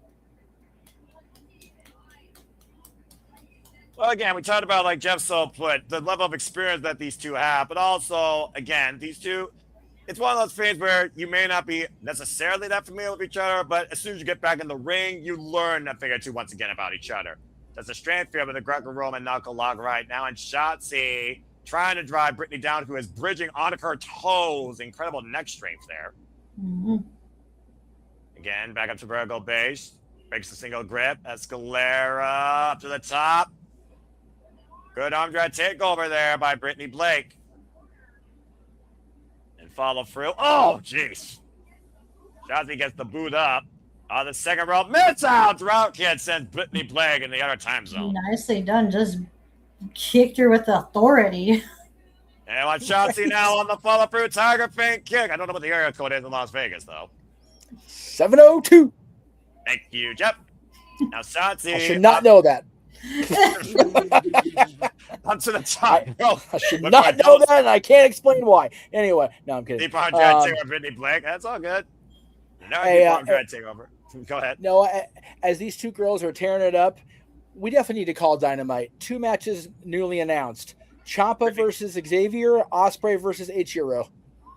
Well, again, we talked about, like Jeff so put, the level of experience that these two have, but also, again, these two, it's one of those things where you may not be necessarily that familiar with each other, but as soon as you get back in the ring, you learn a thing or two once again about each other. That's a strength here with the Greco-Roman knuckle lock right now, and Shotzi trying to drive Brittnie down, who is bridging onto her toes. Incredible neck strength there. Mm-hmm. Again, back up to Virgo base. Breaks the single grip. Escalera up to the top. Good arm drag takeover there by Brittnie Blake. And follow through. Oh, jeez. Jazzy gets the boot up. On the second rope. Mids-out. Drought Kid sends Brittnie Blake in the other time zone. Nicely done. Just kicked her with authority. And on Shotzi now on the follow through Tiger Feint kick. I don't know what the area code is in Las Vegas, though. 702. Thank you, Jeff. Now Shotzi. I should not know that. Up to the top. I should not know that, and I can't explain why. Anyway, no, I'm kidding. Deep arm drag takeover, Brittnie Blake. That's all good. No, deep arm drag takeover. Go ahead. No, as these two girls are tearing it up, we definitely need to call Dynamite. 2 matches newly announced: Ciampa versus Xavier, Ospreay versus Ichiro.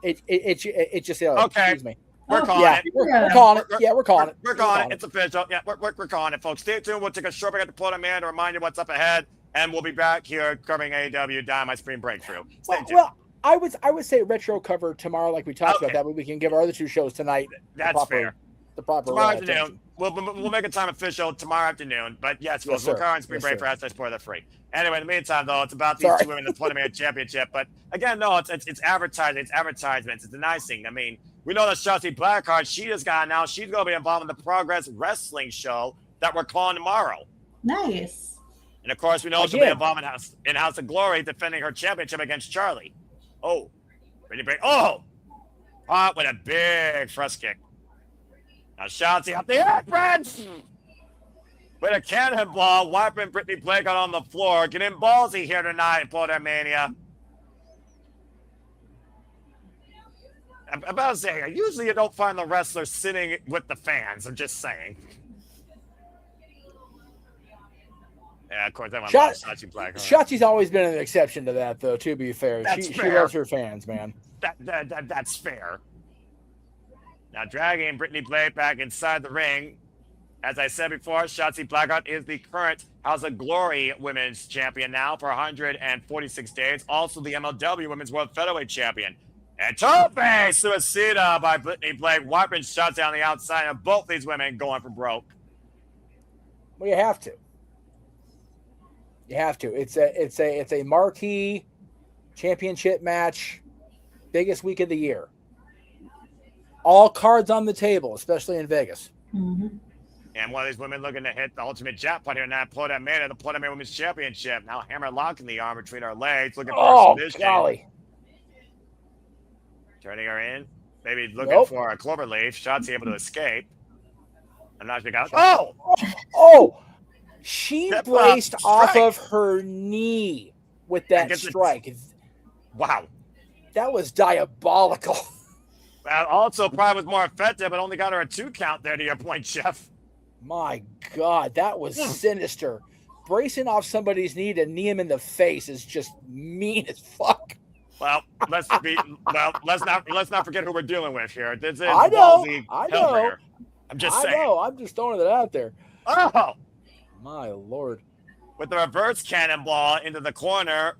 It just okay. Excuse me. We're calling it. We're calling it. Yeah, we're calling it. We're calling it. It's official. Yeah, we're calling it, folks. Stay tuned. We'll take a short break at the Podermania to remind you what's up ahead, and we'll be back here covering AEW Dynamite Spring Breakthrough. Stay tuned. Well, I would say retro cover tomorrow, like we talked about. That way we can give our other 2 shows tonight. That's fair. The proper tomorrow afternoon. We'll make a time official tomorrow afternoon. But yes, we'll cover on Spring Break for hashtag spoiler free. Anyway, in the meantime, though, it's about these 2 women in the Podermania Championship. But again, no, it's advertising. It's advertisements. It's a nice thing. I mean, we know that Shotzi Blackheart, she just got announced. She's going to be involved in the Progress Wrestling show that we're calling tomorrow. Nice. And of course, we know she'll be involved in House of Glory, defending her championship against Charlie. Oh, Brittnie Blake. Oh, Hot with a big thrust kick. Now Shotzi up the apron with a cannonball, wiping Brittnie Blake out on the floor. Getting ballsy here tonight in Podermania. I'm about to say, usually you don't find the wrestler sitting with the fans. I'm just saying. Yeah, of course, that one. Shotzi Black. Shotzi's always been an exception to that, though. To be fair, she loves her fans, man. That's fair. Now dragging Brittnie Blake back inside the ring. As I said before, Shotzi Blackheart is the current House of Glory Women's Champion now for 146 days. Also the MLW Women's World Featherweight Champion. And Tope Suicida by Brittnie Blake, wiping shots on the outside of both these women going for broke. Well, you have to. You have to. It's a marquee championship match, biggest week of the year. All cards on the table, especially in Vegas. Mm-hmm. And one of these women looking to hit the ultimate jackpot here in that Podermania, the Podermania Women's Championship. Now hammer locking the arm between her legs, looking for a submission. Golly. Turning her in. Maybe looking for a clover leaf. Shotzi able to escape. I'm not sure. Oh! She braced off of her knee with that strike. Wow. That was diabolical. Also, probably was more effective, but only got her a 2 count there, to your point, Jeff. My God, that was sinister. Bracing off somebody's knee to knee him in the face is just mean as fuck. Well, let's not forget who we're dealing with here. This is I know. I'm just saying. I know. I'm just throwing it out there. Oh, my Lord! With the reverse cannonball into the corner,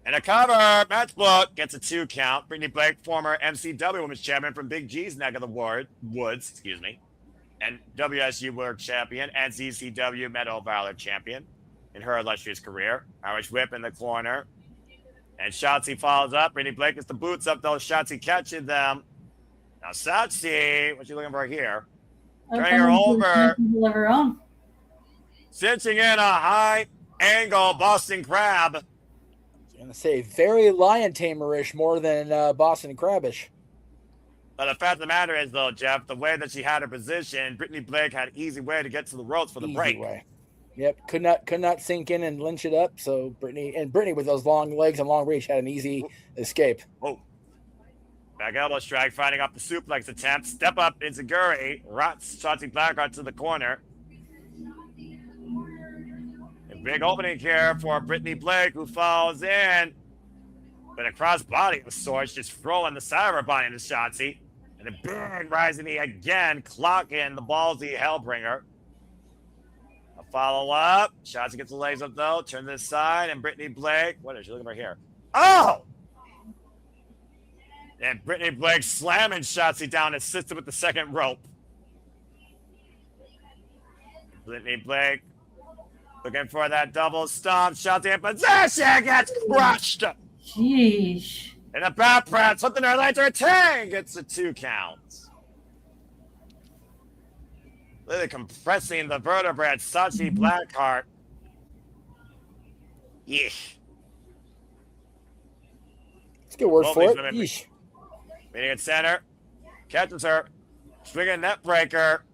and a cover. Matchbook gets a 2 count. Brittnie Blake, former MCW Women's Champion from Big G's neck of the woods, and WSU World Champion and ZCW Medal Valor Champion in her illustrious career. Irish whip in the corner. And Shotzi follows up. Brittnie Blake gets the boots up, though. Shotzi catches them. Now, Shotzi, what's she looking for here? Turning her over. Cinching in a high angle Boston Crab. I was going to say very lion tamerish more than Boston Crabbish. But the fact of the matter is, though, Jeff, the way that she had her position, Brittnie Blake had an easy way to get to the ropes for the break. Way. Yep, could not sink in and lynch it up. So Brittnie with those long legs and long reach had an easy escape. Oh, back elbow strike, fighting off the suplex attempt. Step up Inzaguri, rots Shotzi Blackheart to the corner. A big opening here for Brittnie Blake, who falls in. But a cross body of sorts, just throwing the side of her body into Shotzi. And a big rising knee again, clocking the ballsy Hellbringer. Follow up. Shotzi gets the legs up, though. Turn to the side. And Brittnie Blake. What is she looking for here? Oh! And Brittnie Blake slamming Shotzi down, assisted with the second rope. Brittnie Blake looking for that double stomp. Shotzi in position, gets crushed. Sheesh. And a back press, something her legs are 10, gets the 2 counts. Really compressing the vertebrae, Shotzi Blackheart. Yeesh. Let's get word for it. Yeesh. Meeting at center. Catches her. Swinging net breaker.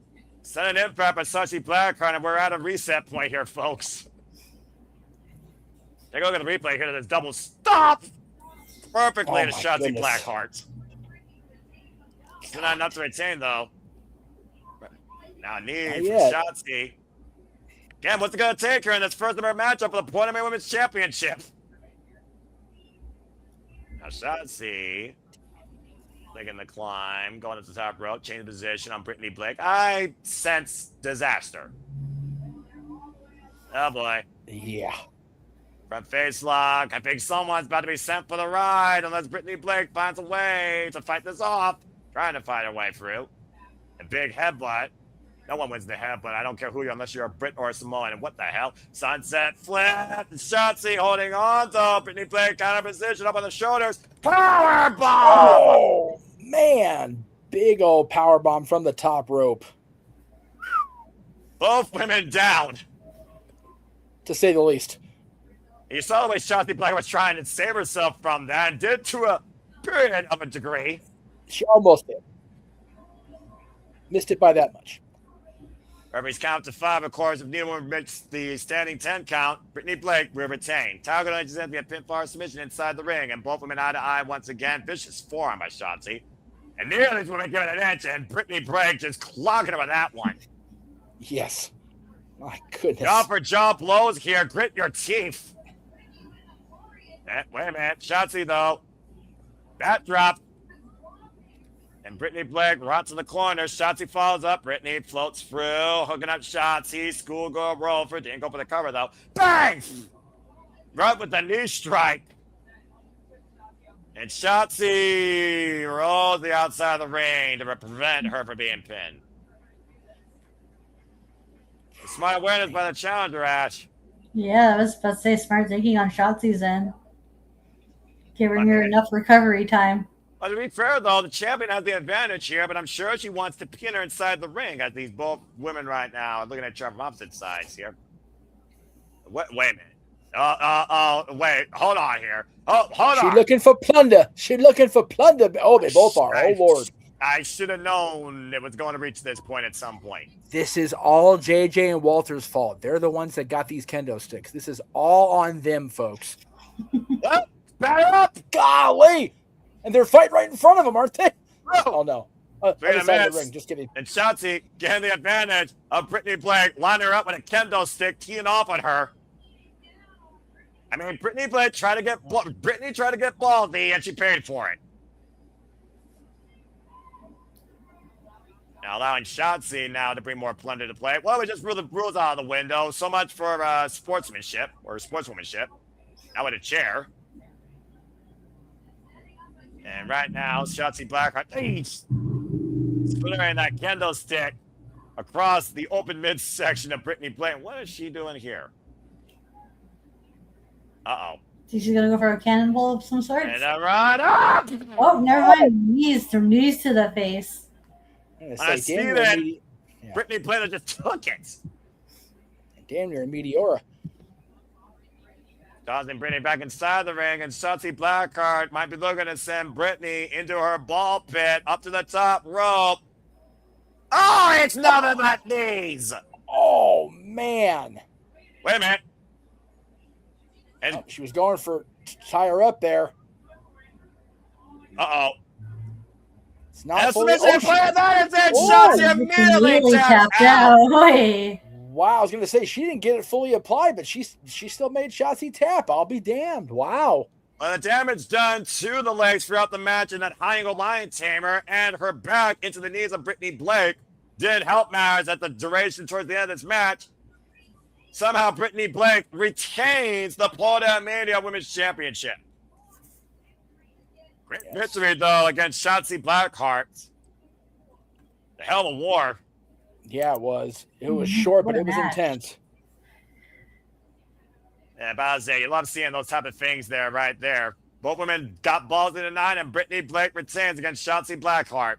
Sending impact by Shotzi Blackheart, and we're at a reset point here, folks. Take a look at the replay here. This double stop perfectly to Shotzi Blackheart. Still not enough to retain, though. Now, knee from Shotzi. Again, what's it going to take her in this first ever matchup for the Podermania Women's Championship? Now, Shotzi making the climb, going up the top rope, change the position on Brittnie Blake. I sense disaster. Oh, boy. Yeah. Front face lock. I think someone's about to be sent for the ride unless Brittnie Blake finds a way to fight this off. Trying to fight her way through. A big headbutt. No one wins the headbutt. I don't care who you are unless you're a Brit or a Samoan. And what the hell? Sunset flip. Shotzi holding on though. Brittnie Blake out of position, up on the shoulders. Powerbomb! Oh, man. Big old powerbomb from the top rope. Both women down. To say the least. You saw the way Shotzi Black was trying to save herself from that and did to a period of a degree. She almost did. Missed it by that much. Referee's count to 5, of course. If neither one makes the standing 10 count, Brittnie Blake will retain. Toga launches in via pinfall submission inside the ring, and both women eye to eye once again. Vicious forearm by Shotzi. And neither of these women give it an inch, and Brittnie Blake just clogging her with that one. Yes. My goodness. Jaw for jaw blows here. Grit your teeth. Wait a minute. Shotzi, though. Bat drop. And Brittnie Blake rots in the corner. Shotzi follows up. Brittnie floats through. Hooking up Shotzi. Schoolgirl roll for. Didn't go for the cover, though. Bang! Right with the knee strike. And Shotzi rolls the outside of the ring to prevent her from being pinned. Smart awareness by the challenger, Ash. Yeah, I was about to say smart thinking on Shotzi's end. Giving her enough recovery time. Well, to be fair, though, the champion has the advantage here, but I'm sure she wants to pin her inside the ring as these both women right now are looking at each other from opposite sides here. Wait a minute. Wait, hold on here. Oh, hold on. She's looking for plunder. She's looking for plunder. Oh, they both are. Oh, Lord. I should have known it was going to reach this point at some point. This is all JJ and Walter's fault. They're the ones that got these kendo sticks. This is all on them, folks. What? Batter up! Golly! And they're fighting right in front of them, aren't they? Oh, no. Other side of the ring. Just kidding. And Shotzi getting the advantage of Brittnie Blake, lining her up with a kendo stick, teeing off on her. I mean, Brittnie Blake tried to get ballsy, and she paid for it. Now allowing Shotzi now to bring more plunder to play. Well, we just threw the rules out of the window. So much for sportsmanship or sportswomanship. Now with a chair. And right now, Shotzi Blackheart, splittering that kendo stick across the open midsection of Brittnie Blake. What is she doing here? Uh-oh. She's going to go for a cannonball of some sort? And a run up! Oh, never mind. Knees to the face. I see that. Brittnie Blake just took it. Damn near a Meteora. Tossing Brittnie back inside the ring, and Shotzi Blackheart might be looking to send Brittnie into her ball pit up to the top rope. Oh, it's nothing but knees. Oh, man. Wait a minute. And she was going for tie her up there. Uh-oh. It's not fully. Shotzi immediately tapped out. Wow, I was going to say she didn't get it fully applied, but she still made Shotzi tap. I'll be damned. Wow. Well, the damage done to the legs throughout the match and that high angle lion tamer and her back into the knees of Brittnie Blake did help Marz at the duration towards the end of this match. Somehow Brittnie Blake retains the Podermania Women's Championship. Great victory, though, against Shotzi Blackheart. The hell of a war. Yeah, it was. It was short, but it was intense. Yeah, Bowser, you love seeing those type of things there, right there. Both women got balls in the 9, and Brittnie Blake retains against Shotzi Blackheart.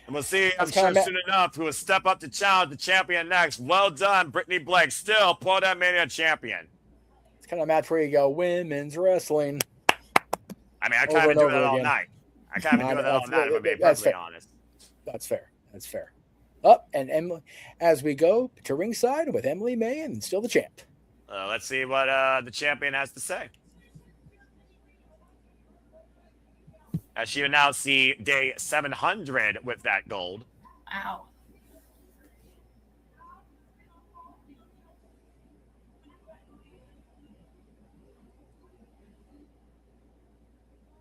And we'll see, I'm sure, soon enough, who will step up to challenge the champion next. Well done, Brittnie Blake, still Podermania champion. It's kind of a match where you go, women's wrestling. I mean, I can't even do that all night. I can't even do that all night, if I'm being perfectly honest. That's fair. That's fair. Up and Emily, as we go to ringside with Emily May and still the champ. Let's see what the champion has to say. As she will now see day 700 with that gold. Wow.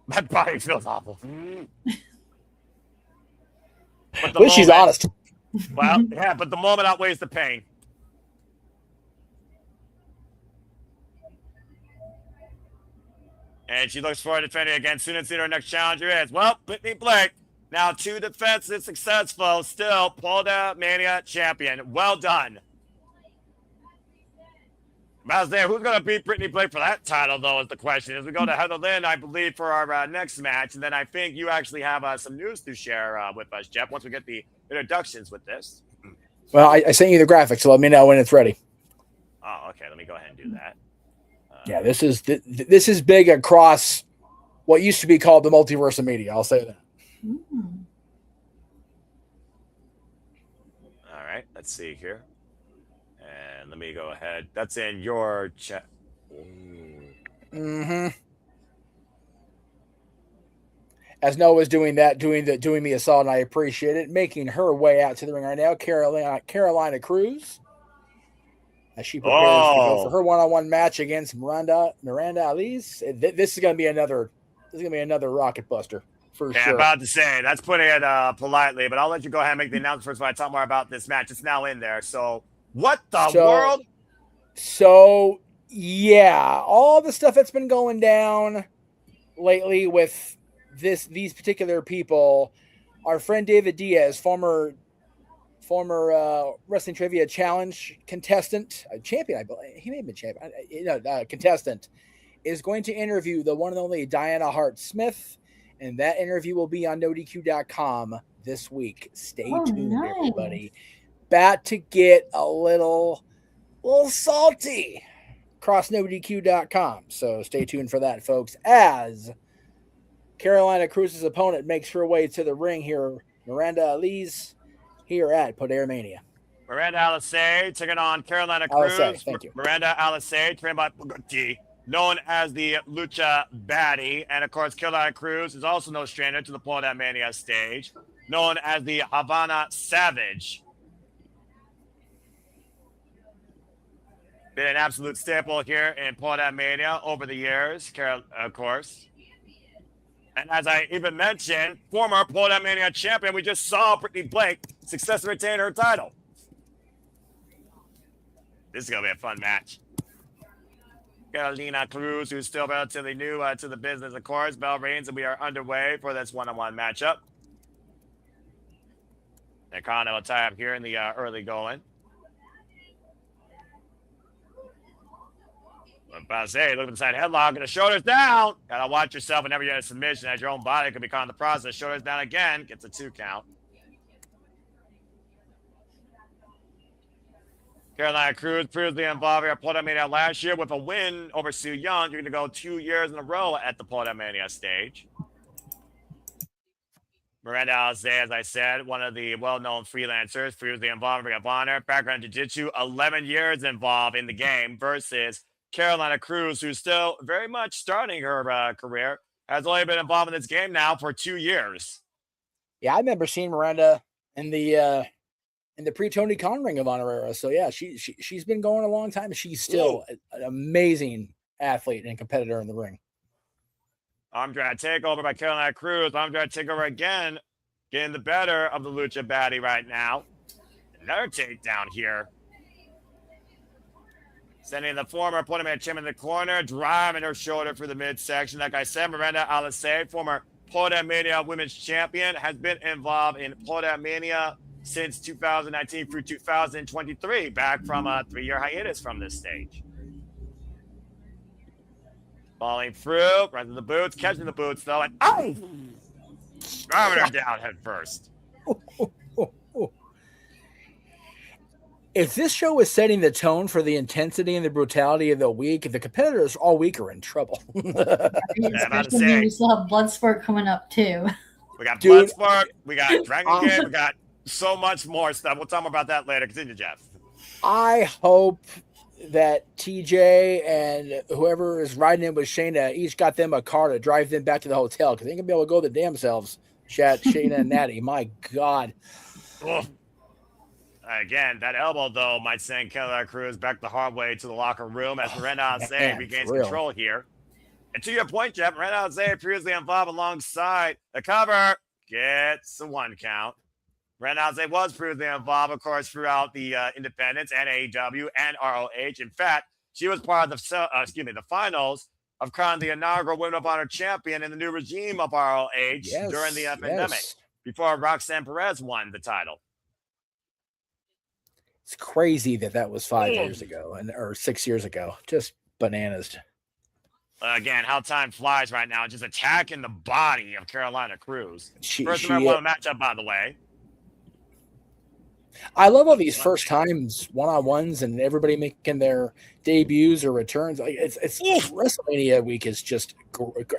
My body feels awful. At least she's honest. Well, yeah, but the moment outweighs the pain. And she looks forward to defending again soon and soon. Her next challenger is, well, Brittnie Blake. Now 2 defenses successful. Still Podermania champion. Well done. Who's going to beat Brittnie Blake for that title, though, is the question. As we go to Heather Lynn, I believe, for our next match. And then I think you actually have some news to share with us, Jeff, once we get the introductions with this. Well, I sent you the graphics, so let me know when it's ready. Oh, okay. Let me go ahead and do that. Yeah, this is big across what used to be called the multiverse of media. I'll say that. All right, let's see here. And let me go ahead. That's in your chat. As Noah's doing that, doing me a solid, and I appreciate it. Making her way out to the ring right now, Carolina Cruz. As she prepares to go for her one-on-one match against Miranda Alize. This is going to be another rocket buster for sure. I'm about to say that's putting it politely, but I'll let you go ahead and make the announcement first while I talk more about this match. It's now in there. So what the world? So yeah, all the stuff that's been going down lately with these particular people. Our friend David Diaz, former Wrestling Trivia Challenge contestant, champion, I believe. He may have been champion. Contestant is going to interview the one and only Diana Hart Smith, and that interview will be on NoDQ.com this week. Stay tuned, everybody. About to get a little salty across NoDQ.com, so stay tuned for that, folks. As Carolina Cruz's opponent makes her way to the ring here, Miranda Alize, here at Podermania. Miranda Alize taking on Carolina Cruz. Alize, thank you. Miranda Alize, trained by Bugatti, known as the Lucha Baddie. And, of course, Carolina Cruz is also no stranger to the Podermania stage, known as the Havana Savage. Been an absolute staple here in Podermania over the years, of course. And as I even mentioned, former Podermania champion, we just saw Brittnie Blake successfully retain her title. This is going to be a fun match. Carolina Cruz, who's still relatively new to the business, of course. Bell rings, and we are underway for this one-on-one matchup. And Connor will tie up here in the early going. Hey, look inside headlock and the shoulders down. Gotta watch yourself whenever you're in a submission, as your own body could be caught in the process. Shoulders down again, gets a 2 count. Carolina Cruz previously involved here at Podermania last year with a win over Sue Young. You're going to go 2 years in a row at the Podermania stage. Miranda Alize, as I said, one of the well-known freelancers, previously involved in Ring of Honor. Background Jiu-Jitsu, 11 years involved in the game versus Carolina Cruz, who's still very much starting her career, has only been involved in this game now for 2 years. Yeah, I remember seeing Miranda in the pre-Tony Khan Ring of Honor era. So yeah, she's been going a long time. She's still an amazing athlete and competitor in the ring. Arm drag takeover by Carolina Cruz. Arm drag takeover again, getting the better of the Lucha Baddie right now. Another takedown here. Sending the former Podermania champion in the corner, driving her shoulder through the midsection. Like I said, Miranda Alize, former Podermania women's champion, has been involved in Podermania since 2019 through 2023, back from a 3-year hiatus from this stage. Falling through, running the boots, catching the boots though, and driving her down head first. If this show is setting the tone for the intensity and the brutality of the week, the competitors all week are in trouble. Especially we still have Bloodsport coming up too. We got Bloodsport, we got Dragon Gate, we got so much more stuff. We'll talk more about that later. Continue, Jeff. I hope that TJ and whoever is riding in with Shayna each got them a car to drive them back to the hotel because they ain't gonna be able to go the damn selves. Shayna and Natty, my God. Ugh. Again, that elbow, though, might send Cruz back the hard way to the locker room as Miranda Alize regains control here. And to your point, Jeff, Miranda Alize previously involved alongside the cover, gets a 1 count. Miranda Alize was previously involved, of course, throughout the Independence and AEW and ROH. In fact, she was part of the finals of crowning the inaugural Women of Honor champion in the new regime of ROH during the pandemic, before Roxanne Perez won the title. It's crazy that was 5 years ago or 6 years ago. Just bananas. Again, how time flies right now. Just attacking the body of Carolina Cruz. First time I won a matchup, by the way. I love all these first times one-on-ones and everybody making their debuts or returns. Like it's WrestleMania week is just,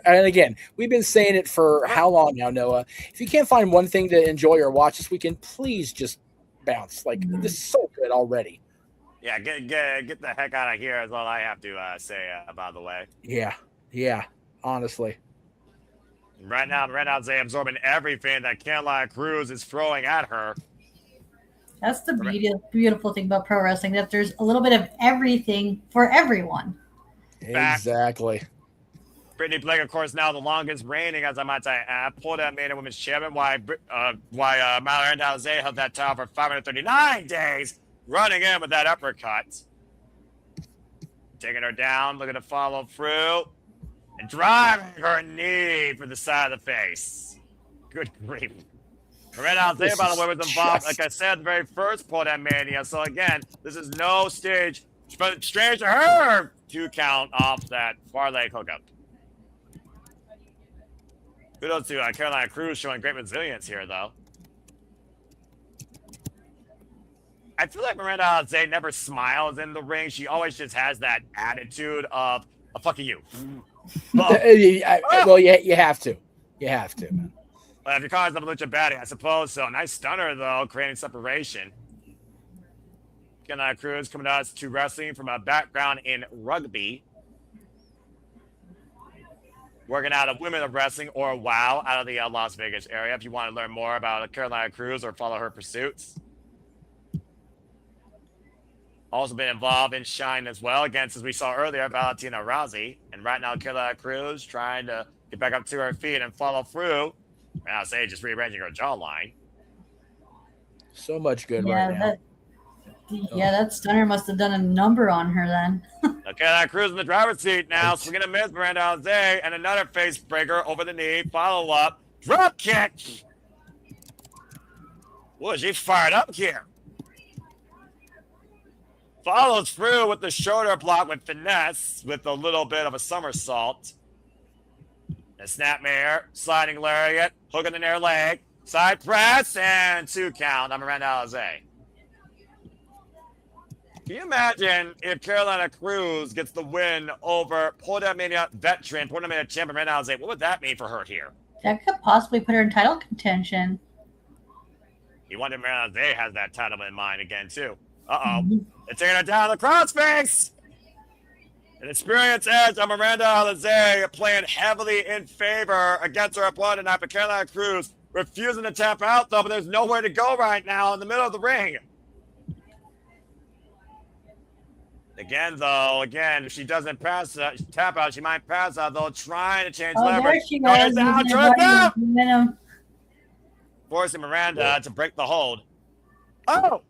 and again, we've been saying it for how long now, Noah? If you can't find one thing to enjoy or watch this weekend, please just bounce. Like this is so good already. Yeah, get the heck out of here is all I have to say, by the way. Yeah, honestly. Right now, Miranda's absorbing everything that Carolina Cruz is throwing at her. That's the beautiful thing about pro wrestling, that there's a little bit of everything for everyone. Exactly. Brittnie Blake, of course, now the longest reigning, as I might say, Podermania Women's Champion. Why Miranda Alize held that title for 539 days, running in with that uppercut. Taking her down, looking to follow through, and driving her knee for the side of the face. Good grief. Miranda Alize, by the way, was involved, like I said, the very first Podermania. So again, this is no stage, but strange to her, 2 count off that far leg hookup. Kudos to Carolina Cruz showing great resilience here, though. I feel like Miranda Alize never smiles in the ring. She always just has that attitude of fucking you. Well, you have to. You have to, man. Well, if you're calling something Lucha Baddie, I suppose so. Nice stunner, though, creating separation. Carolina Cruz coming to us to wrestling from a background in rugby. Working out of Women of Wrestling, or WOW, out of the Las Vegas area. If you want to learn more about Carolina Cruz or follow her pursuits. Also been involved in Shine as well, against, as we saw earlier, Valentina Rousey. And right now, Carolina Cruz trying to get back up to her feet and follow through. And I'll say just rearranging her jawline. So much good right now. That stunner must have done a number on her then. Carolina Cruz in the driver's seat now. Swinging a miss, Miranda Alize, and another face breaker over the knee. Follow up. Drop kick. Whoa, she fired up here. Follows through with the shoulder block with finesse, with a little bit of a somersault. A snapmare, sliding lariat, hook in the near leg, side press, and 2 count on Miranda Alize. Can you imagine if Carolina Cruz gets the win over Podermania veteran, Podermania champion Miranda Alize? What would that mean for her here? That could possibly put her in title contention. You wonder if Miranda Alize has that title in mind again, too. They're taking her down the crossface. An experienced edge on Miranda Alize playing heavily in favor against her opponent tonight, but Carolina Cruz refusing to tap out, though, but there's nowhere to go right now in the middle of the ring. Again, if she doesn't tap out, she might pass out, though, trying to change leverage. There she goes. Forcing Miranda to break the hold. Oh!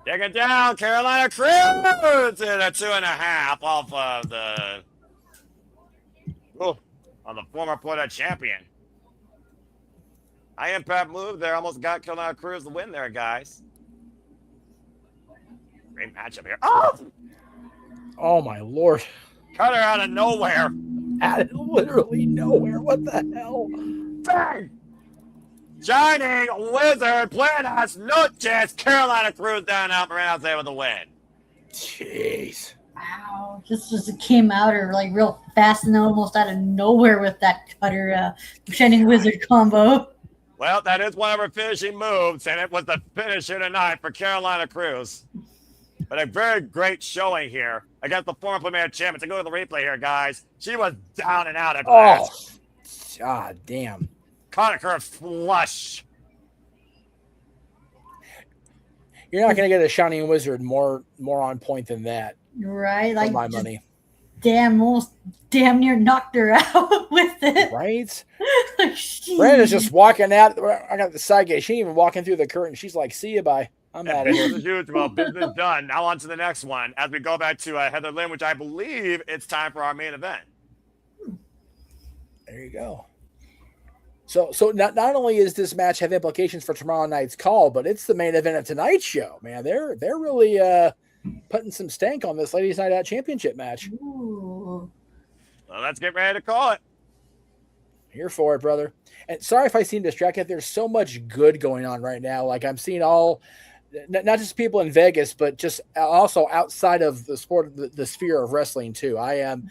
Take it down, Carolina Cruz in a 2.5 off of the on the former Porter champion. High impact move there, almost got Carolina Cruz the win there, guys. Great matchup here. Oh my lord! Cut her out of nowhere. Out of literally nowhere. What the hell? Bang! Shining Wizard, buenas noches. Carolina Cruz down out. Moreno's able to win. Jeez. Wow. Just came out or like real fast and almost out of nowhere with that cutter Shining Wizard combo. Well, that is one of her finishing moves, and it was the finisher tonight for Carolina Cruz. But a very great showing here against the former Premier champion. To go to the replay here, guys. She was down and out at last. God damn. Caught her flush. You're not going to get a Shining Wizard more on point than that. Right? Like for my money. Almost damn near knocked her out with it. Right? Like, Miranda's just walking out. I got the side gate. She ain't even walking through the curtain. She's like, see you, bye. I'm out of here. Business as usual. Business done. Now on to the next one. As we go back to Heather Lynn, which I believe it's time for our main event. There you go. So not only is this match have implications for tomorrow night's call, but it's the main event of tonight's show, man. They're really putting some stank on this Ladies Night Out Championship match. Ooh. Well, let's get ready to call it. Here for it, brother. And sorry if I seem distracted. There's so much good going on right now. Like I'm seeing all, not just people in Vegas, but just also outside of the sport, the sphere of wrestling too. I am.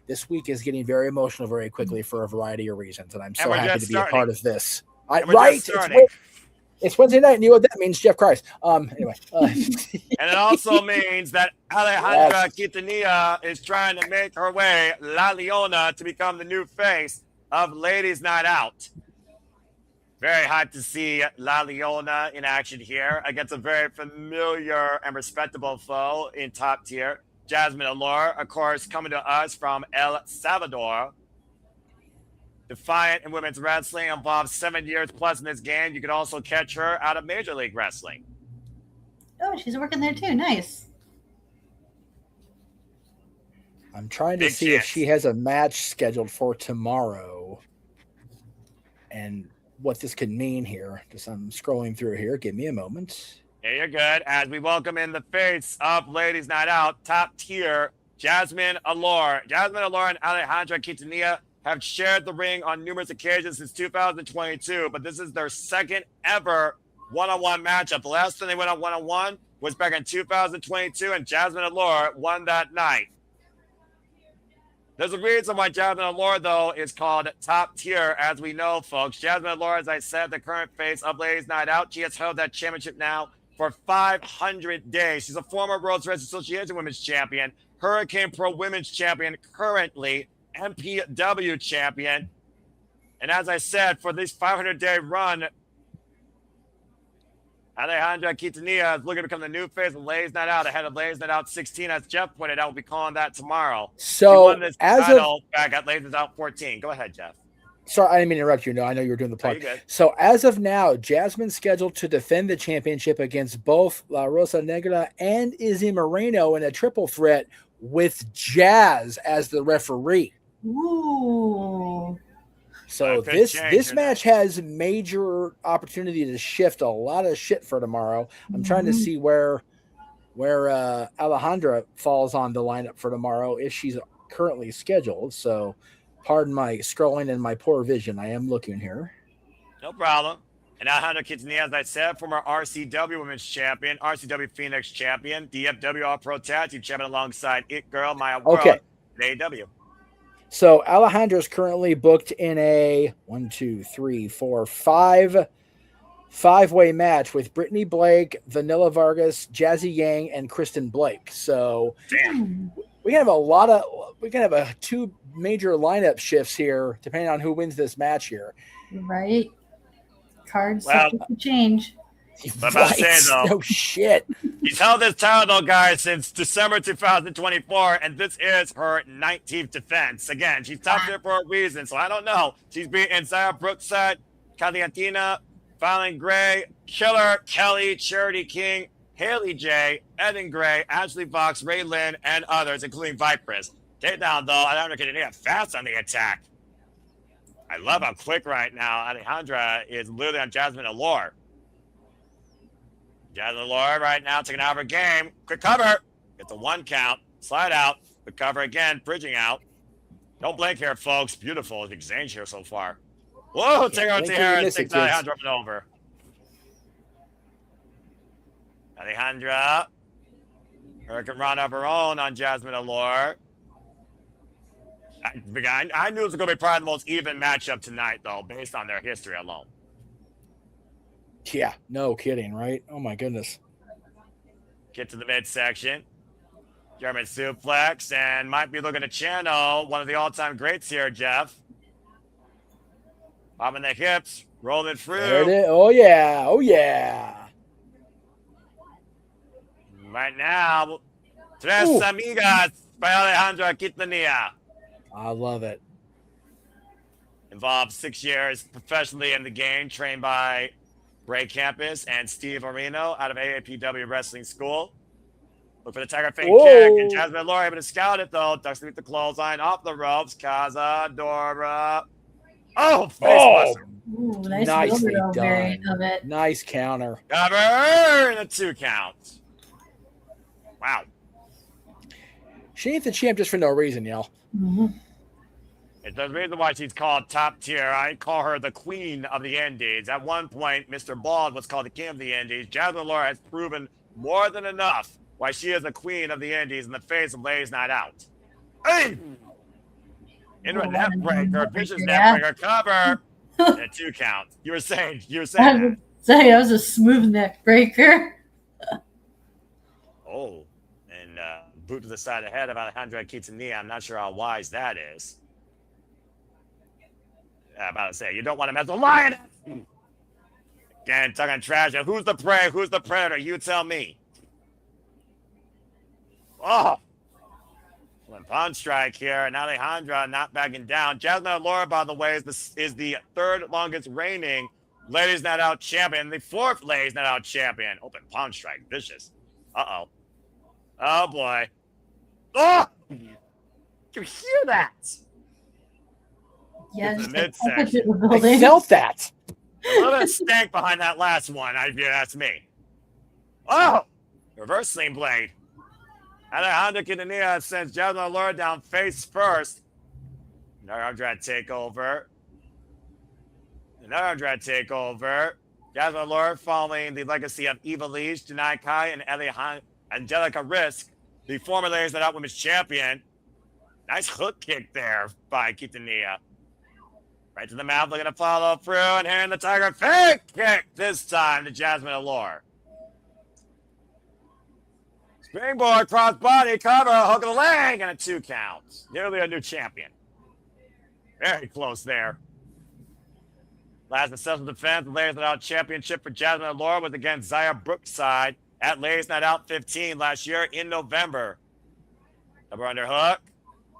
This week is getting very emotional very quickly for a variety of reasons, and I'm so happy to be a part of this. Right? It's Wednesday night, and you know what that means, Jeff Christ. Anyway. And it also means that Alejandra Quintanilla is trying to make her way, La Leona, to become the new face of Ladies Night Out. Very hyped to see La Leona in action here against a very familiar and respectable foe in top tier. Jasmine Allure, of course, coming to us from El Salvador. Defiant in women's wrestling, involved 7 years plus in this game. You could also catch her out of Major League Wrestling. Oh, she's working there too. Nice. I'm trying to see if she has a match scheduled for tomorrow and what this could mean here. Just I'm scrolling through here. Give me a moment. Yeah, you're good. As we welcome in the face of Ladies Night Out, top tier, Jasmine Allure. Jasmine Allure and Alejandra Quintanilla have shared the ring on numerous occasions since 2022, but this is their second ever one-on-one matchup. The last time they went on one-on-one was back in 2022, and Jasmine Allure won that night. There's a reason why Jasmine Allure, though, is called top tier, as we know, folks. Jasmine Allure, as I said, the current face of Ladies Night Out. She has held that championship now for 500 days. She's a former World Wrestling Association Women's Champion, Hurricane Pro Women's Champion, currently MPW Champion. And as I said, for this 500-day run, Alejandra Quintanilla is looking to become the new face of Ladies Night Out, ahead of Ladies Night Out 16. As Jeff pointed out, we'll be calling that tomorrow. So she won this title back at Ladies Night Out 14. Go ahead, Jeff. Sorry, I didn't mean to interrupt you. No, I know you were doing the plug. So as of now, Jasmine's scheduled to defend the championship against both La Rosa Negra and Izzy Moreno in a triple threat with Jazz as the referee. Ooh. So this match has major opportunity to shift a lot of shit for tomorrow. I'm trying to see where Alejandra falls on the lineup for tomorrow if she's currently scheduled. So pardon my scrolling and my poor vision. I am looking here. No problem. And Alejandra Quintanilla, as I said, former RCW Women's Champion, RCW Phoenix Champion, DFW All-Pro Tag Team Champion alongside It Girl, Maya World, and AEW. So Alejandra is currently booked in a 5-way match with Brittnie Blake, Vanilla Vargas, Jazzy Yang, and Kristen Blake. So we can have two major lineup shifts here, depending on who wins this match here. Right. Cards subject to change. But I'm saying, though, no shit. He's held this title, guys, since December 2024, and this is her 19th defense. Again, she's top tier for a reason, so I don't know. She's beaten Sarah Brookside, Calientina, Fallon Gray, Killer, Kelly, Charity King, Haley J, Eden Gray, Ashley Fox, Ray Lynn, and others, including Vipers. Takedown, though, Alejandra fast on the attack. I love how quick right now Alejandra is literally on Jasmine Allure. Jasmine Allure right now taking out of her game. Quick cover. Gets a 1 count. Slide out. Quick cover again. Bridging out. Don't blink here, folks. Beautiful exchange here so far. Whoa, take out Tiara. Takes Alejandra up and over. Alejandra. Hurricane run of her own on Jasmine Allure. I knew it was going to be probably the most even matchup tonight, though, based on their history alone. Yeah, no kidding, right? Oh, my goodness. Get to the midsection. German suplex, and might be looking to channel one of the all-time greats here, Jeff. Popping the hips, rolling through. There it is. Oh, yeah. Oh, yeah. Right now, Tres Amigas by Alejandra Quintanilla. I love it. Involved 6 years professionally in the game, trained by Ray Campus and Steve Moreno out of AAPW Wrestling School. Look for the Tiger Fang kick, and Jasmine Allure able to scout it, though. Ducks beneath the clothesline, off the ropes. Cazadora. Oh, face buster. Ooh, Nicely done. Of it. Nice counter. Cover and a 2 count. Wow. She ain't the champ just for no reason, y'all. Mm-hmm. It's the reason why she's called top tier. I call her the queen of the Indies. At one point, Mr. Bald was called the king of the Indies. Jasmine Allure has proven more than enough why she is the queen of the Indies in the face of Ladies Night Out. Hey! Into a net breaker, vicious net breaker, cover, and a 2 count. You were saying that. That was a smooth neck breaker. Oh, and boot to the side of the head of Alejandra Quintanilla. I'm not sure how wise that is. I'm about to say, you don't want to mess with Lioness. Again, talking trash. Who's the prey? Who's the predator? You tell me. Oh. Punch strike here, and Alejandra not backing down. Jasmine Allure, by the way, is the 3rd longest reigning Ladies Night Out champion, the 4th Ladies Night Out champion. Open punch strike, vicious. Uh-oh. Oh, boy. Oh! Can you hear that? Yes. I felt that. A little bit of stank behind that last one, if you ask me. Oh! Reverse sling blade. Alejandra Quintanilla sends Jasmine Allure down face first. Another drag takeover. Jasmine Allure following the legacy of Eva Leach, Janai Kai, and Angelica Risk, the former Ladies Night Out Women's Champion. Nice hook kick there by Quintanilla. Right to the mouth, looking to follow through, and hitting the Tiger Fake kick this time to Jasmine Allure. Springboard, crossbody, cover, hook of the leg, and a 2 count. Nearly a new champion. Very close there. Last successful defense, the Ladies Night Out Championship for Jasmine Allure was against Zaya Brookside at Ladies Night Out 15 last year in November. Double underhook.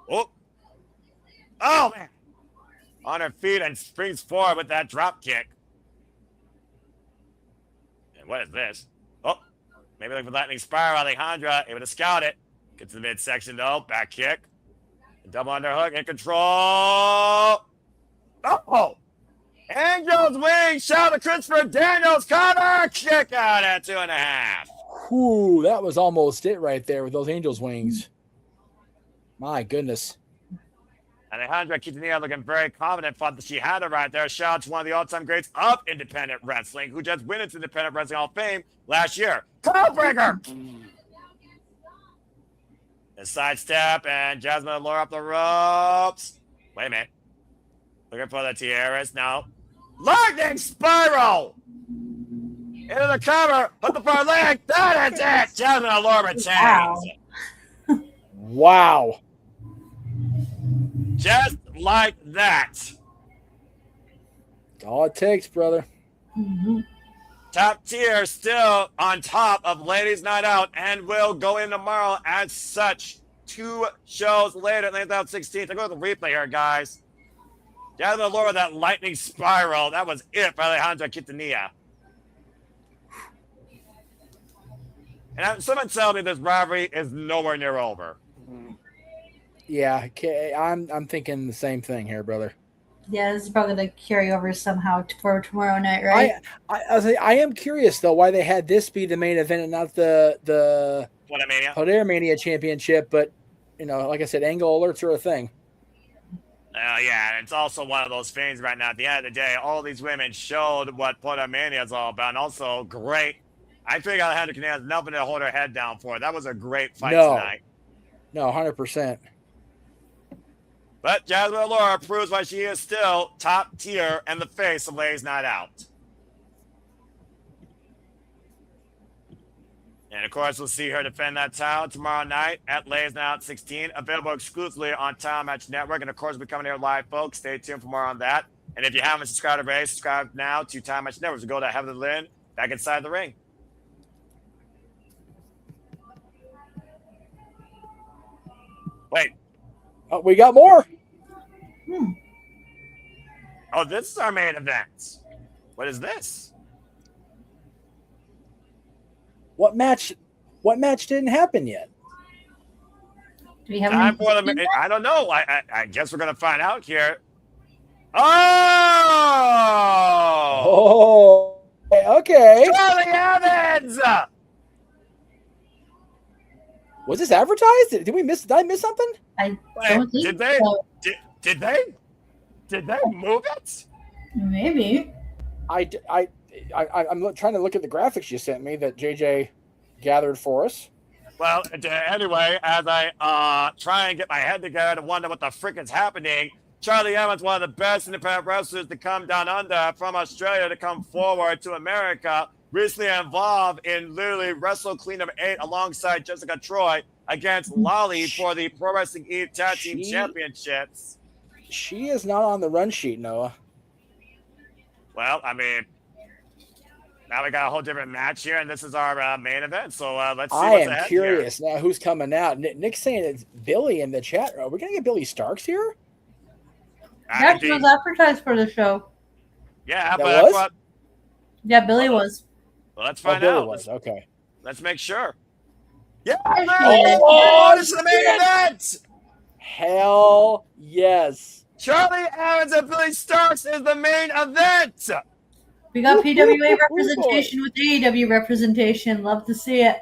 Oh, man. On her feet and springs forward with that drop kick. And what is this? Oh, maybe looking for lightning spiral. Alejandra able to scout it. Gets to the midsection though. Back kick. Double underhook in control. Oh! Angel's wing. Shout to Christopher Daniels. Cover. Kick out at 2.5. Ooh, that was almost it right there with those Angel's wings. My goodness. Alejandra Quintanilla looking very confident, thought that she had it right there. Shout out to one of the all-time greats of independent wrestling, who just went into Independent Wrestling Hall of Fame last year. Codebreaker! A sidestep, and Jasmine Allure up the ropes. Wait a minute. Looking for the tiaras. No. Lightning Spiral! Into the cover. Put the far leg. That is it! Jasmine Allure retains. Wow. Just like that. All it takes, brother. Mm-hmm. Top tier still on top of Ladies Night Out and will go in tomorrow as such. 2 shows later, Ladies Night Out 16th. Take a look at the replay here, guys. Jasmine Allure with that lightning spiral. That was it for Alejandra Quintanilla. Someone tell me this rivalry is nowhere near over. Yeah, I'm thinking the same thing here, brother. Yeah, this is probably the carry over somehow for tomorrow night, right? I am curious though why they had this be the main event and not the Podermania championship, but like I said, angle alerts are a thing. Yeah, and it's also one of those things right now. At the end of the day, all these women showed what Podermania is all about, and also great. I think Alejandra has nothing to hold her head down for. That was a great fight tonight. No, 100%. But Jasmine Allure proves why she is still top tier and the face of Ladies Night Out. And of course, we'll see her defend that title tomorrow night at Ladies Night Out 16, available exclusively on Title Match Network. And of course, we're coming here live, folks. Stay tuned for more on that. And if you haven't subscribed already, subscribe now to Title Match Network. So go to Heaven Lynn back inside the ring. Wait. Oh, we got more. Oh, this is our main event. What is this? What match didn't happen yet? Do we have Time for them? I don't know. I guess we're gonna find out here. Oh, okay. Charlie Evans. Was this advertised? Did I miss something? I don't think did they? so. Did they move it? Maybe. I'm trying to look at the graphics you sent me that JJ gathered for us. Well, anyway, as I try and get my head together to wonder what the frick is happening, Charlie Evans, one of the best independent wrestlers to come down under from Australia to come forward to America, recently involved in literally Wrestle Kingdom 8 alongside Jessica Troy against Lolly for the Pro Wrestling Eve Tag Team Championships. She is not on the run sheet, Noah. Well, I mean, now we got a whole different match here, and this is our main event. So let's see what's ahead. I am curious now who's coming out. Nick's saying it's Billie in the chat. Are we going to get Billie Starkz here? Yeah, she was advertised for the show. Yeah, but was? Yeah, Billie was. Well, let's find Billie out. Was. Okay. Let's make sure. Yeah! Oh, this is the main event! Hell yes. Charlie Evans and Billie Starkz is the main event! We got PWA representation with AEW representation. Love to see it.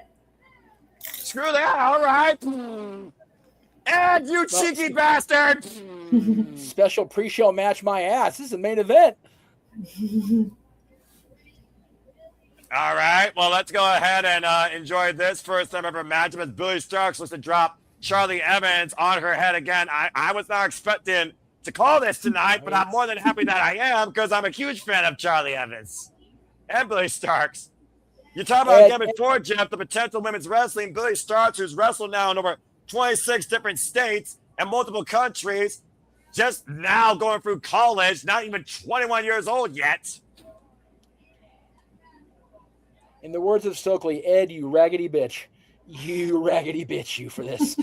Screw that, all right. And you cheeky bastard! Special pre-show match my ass. This is the main event. All right, well, let's go ahead and enjoy this first time ever matchup as Billie Starkz looks to drop Charlie Evans on her head again. I was not expecting to call this tonight, but I'm more than happy that I am because I'm a huge fan of Charlie Evans and Billie Starkz. You talk about again before, Jeff, the potential women's wrestling. Billie Starkz, who's wrestled now in over 26 different states and multiple countries, just now going through college, not even 21 years old yet. In the words of Stokely, Ed, you raggedy bitch. You raggedy bitch, you for this.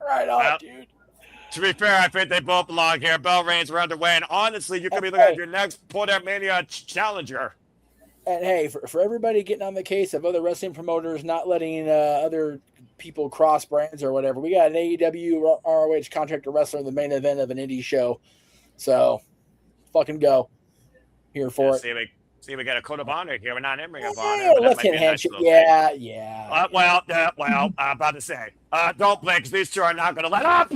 Right on, well, dude. To be fair, I think they both belong here. Bell reigns are underway, and honestly, you could be looking at your next Podermania challenger. And hey, for everybody getting on the case of other wrestling promoters not letting other people cross brands or whatever, we got an AEW ROH contractor wrestler in the main event of an indie show. So, fucking go. Here for it. See, we got a code of honor here. We're not in Ring of Honor. Yeah, left-hand handshake. Yeah. I'm about to say, don't blink, because these two are not going to let up.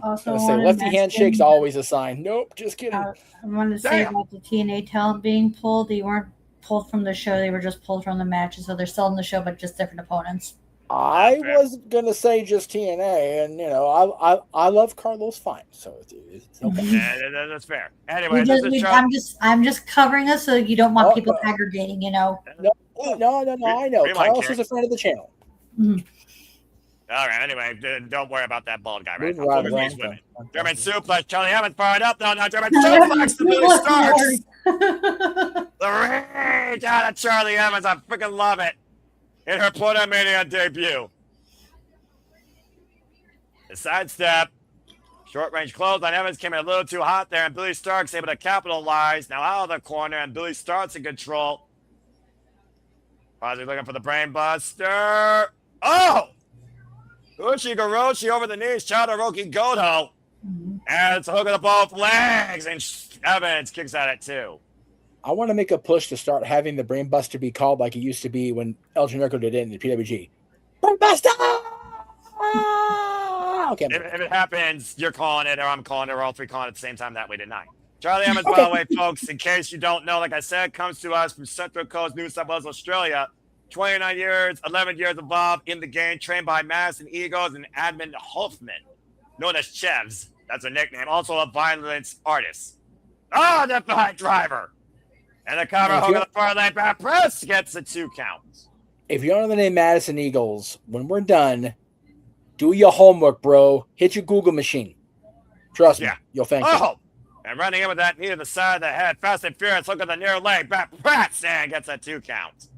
Also, lefty handshake's always a sign. Nope, just kidding. I wanted to say about the TNA talent being pulled. They weren't pulled from the show. They were just pulled from the matches. So they're still in the show, but just different opponents. I was gonna say just TNA, and I love Carlos fine, so it's okay. Yeah, that's fair. Anyway, I'm just covering us so you don't want people aggregating. No, I know. Carlos is a friend of the channel. Mm-hmm. All right. Anyway, don't worry about that bald guy. Right? German suplex. Charlie Evans fired up. Now German suplex to Billie Starkz. The rage out of Charlie Evans. I freaking love it. In her Podermania debut. The sidestep. Short range close on Evans came in a little too hot there, and Billie Starkz able to capitalize. Now out of the corner, and Billie Starkz in control. Probably looking for the brain buster. Oh! Uchi over the knees, Chadaroki Goto. And it's hooking up both legs, and Evans kicks at it too. I want to make a push to start having the brain buster be called like it used to be when El Generico did it in the PWG. Brain buster! Okay. If it happens, you're calling it, or I'm calling it, or all three calling it at the same time that way tonight. Charlie Evans, by the way, folks, in case you don't know, like I said, comes to us from Central Coast, New South Wales, Australia. 29 years, 11 years above in the game, trained by Madison Eagles and Admin Hoffman, known as Chevs. That's her nickname. Also a violence artist. Oh, the fight driver. And the cover hook of the far lane back press gets a 2 count. If you don't know the name Madison Eagles, when we're done, do your homework, bro. Hit your Google machine. Trust me. You'll thank me. And running in with that knee to the side of the head. Fast and furious. Look at the near leg. Back press and gets a 2 count.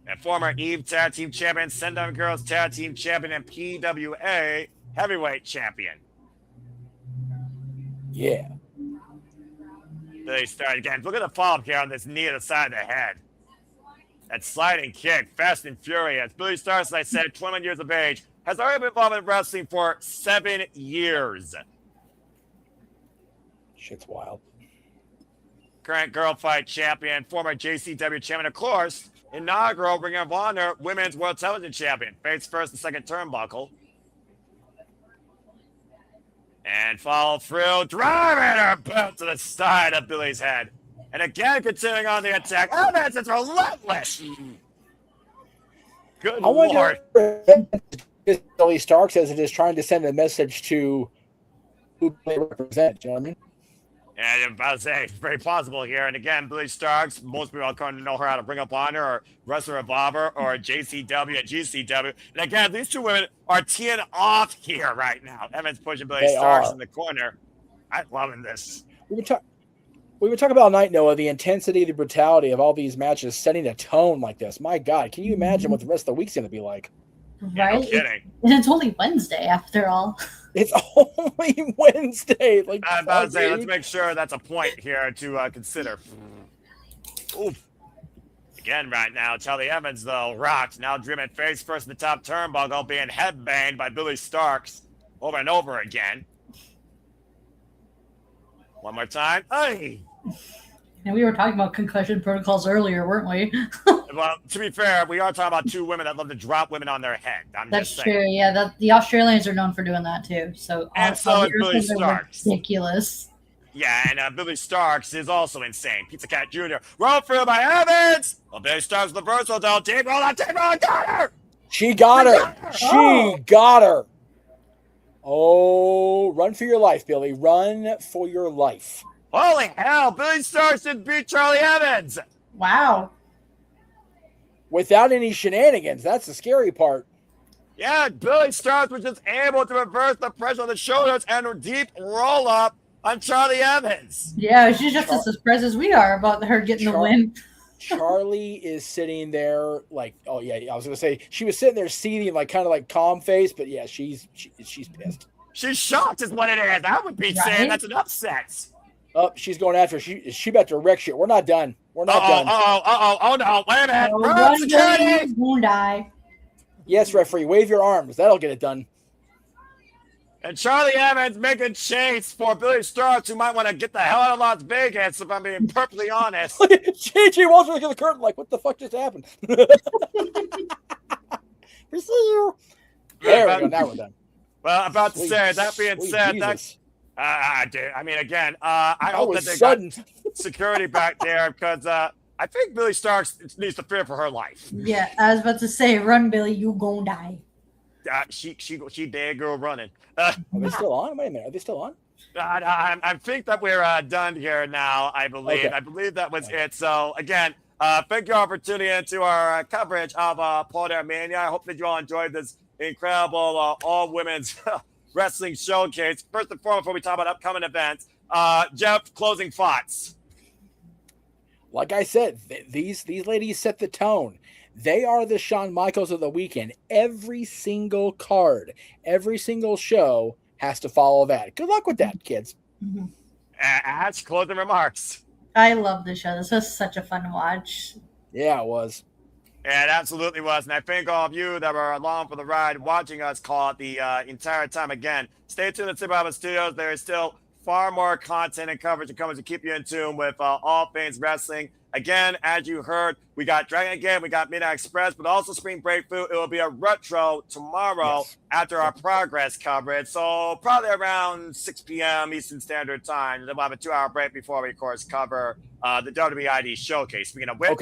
And former Eve Tag Team Champion, Send Them Girls Tag Team Champion, and PWA Heavyweight Champion. Yeah. They start again. Look at the follow-up here on this knee to the side of the head. That sliding kick, fast and furious. Billie Starkz, as I said, 21 years of age, has already been involved in wrestling for 7 years. Shit's wild. Current Girl Fight Champion, former JCW Champion, of course. Inaugural Ring of Honor Women's World Television Champion. Face first and second turnbuckle. And follow through, driving her boot to the side of Billie's head. And again, continuing on the attack. Evans is relentless. Good Lord. Billie Starkz as it is trying to send a message to who they represent. You know what I mean? And I'm about to say, it's very possible here. And again, Billie Starkz, most people are going to know her how to Bring Up Honor or Wrestle Revolver or JCW and GCW. And again, these two women are teeing off here right now. Evans pushing Billie Starkz in the corner. I'm loving this. We were talking about all night, Noah, the intensity, the brutality of all these matches setting a tone like this. My God, can you imagine what the rest of the week's going to be like? Right? Yeah, no kidding. And it's only Wednesday after all. It's only Wednesday. Like, I'm about to say, let's make sure that's a point here to consider. Oof. Again, right now, Charlie Evans, though, rocked. Now driven face first in the top turnbuckle, being headbanged by Billie Starkz over and over again. One more time. Hey! And we were talking about concussion protocols earlier, weren't we? Well, to be fair, we are talking about two women that love to drop women on their head. That's true. Yeah, the Australians are known for doing that too. So and so is Billie Starkz. Ridiculous. Yeah, and Billie Starkz is also insane. Pizza Cat Jr. rolled through by Evans. Well, Billie Starkz reversal though. Deep roll, got her. She got her. She got her. Oh, run for your life, Billie. Run for your life. Holy hell, Billie Starkz did beat Charlie Evans. Wow. Without any shenanigans. That's the scary part. Yeah, Billie Starkz was just able to reverse the pressure on the shoulders and a deep roll up on Charlie Evans. Yeah, she's just as surprised as we are about her getting the win. Charlie is sitting there like, oh yeah, I was gonna say she was sitting there seething, like kind of like calm face, but yeah, she's pissed. She's shocked, is what it is. I would be saying that's an upset. Oh, she's going after her. She about to wreck shit. We're not done. We're not done. Oh no! Wait a minute! Run, security! Won't die. Yes, referee, wave your arms. That'll get it done. And Charlie Evans making chase for Billie Starkz, who might want to get the hell out of Las Vegas, if I'm being perfectly honest. JJ Walsh looking at the curtain like, what the fuck just happened? We see you. There we go. Now we're done. Well, about to say, that being said, that's... I mean, again, I hope that they got security back there because I think Billie Starkz needs to fear for her life. Yeah, I was about to say, run, Billie, you gonna die. She dead girl running. Are they still on? Wait a minute, are they still on? I think that we're done here now. I believe. Okay. I believe that was it. So again, thank you all for tuning into our coverage of Podermania. I hope that you all enjoyed this incredible all women's wrestling showcase. First and foremost, before we talk about upcoming events, Jeff, closing thoughts. Like I said, these ladies set the tone. They are the Shawn Michaels of the weekend. Every single card, every single show has to follow that. Good luck with that, kids. Ash, closing remarks. I love the show. This was such a fun watch. Yeah, it was. It absolutely was. And I thank all of you that were along for the ride, watching us call it the entire time. Again, stay tuned at Super Studios. There is still far more content and coverage to come to keep you in tune with all things wrestling. Again, as you heard, we got Dragon Gate, we got Midnight Express, but also Spring Breakthrough. It will be a retro tomorrow after our progress coverage. So probably around 6 p.m. Eastern Standard Time. Then we'll have a 2-hour break before we, of course, cover the WWID Showcase. Speaking of which,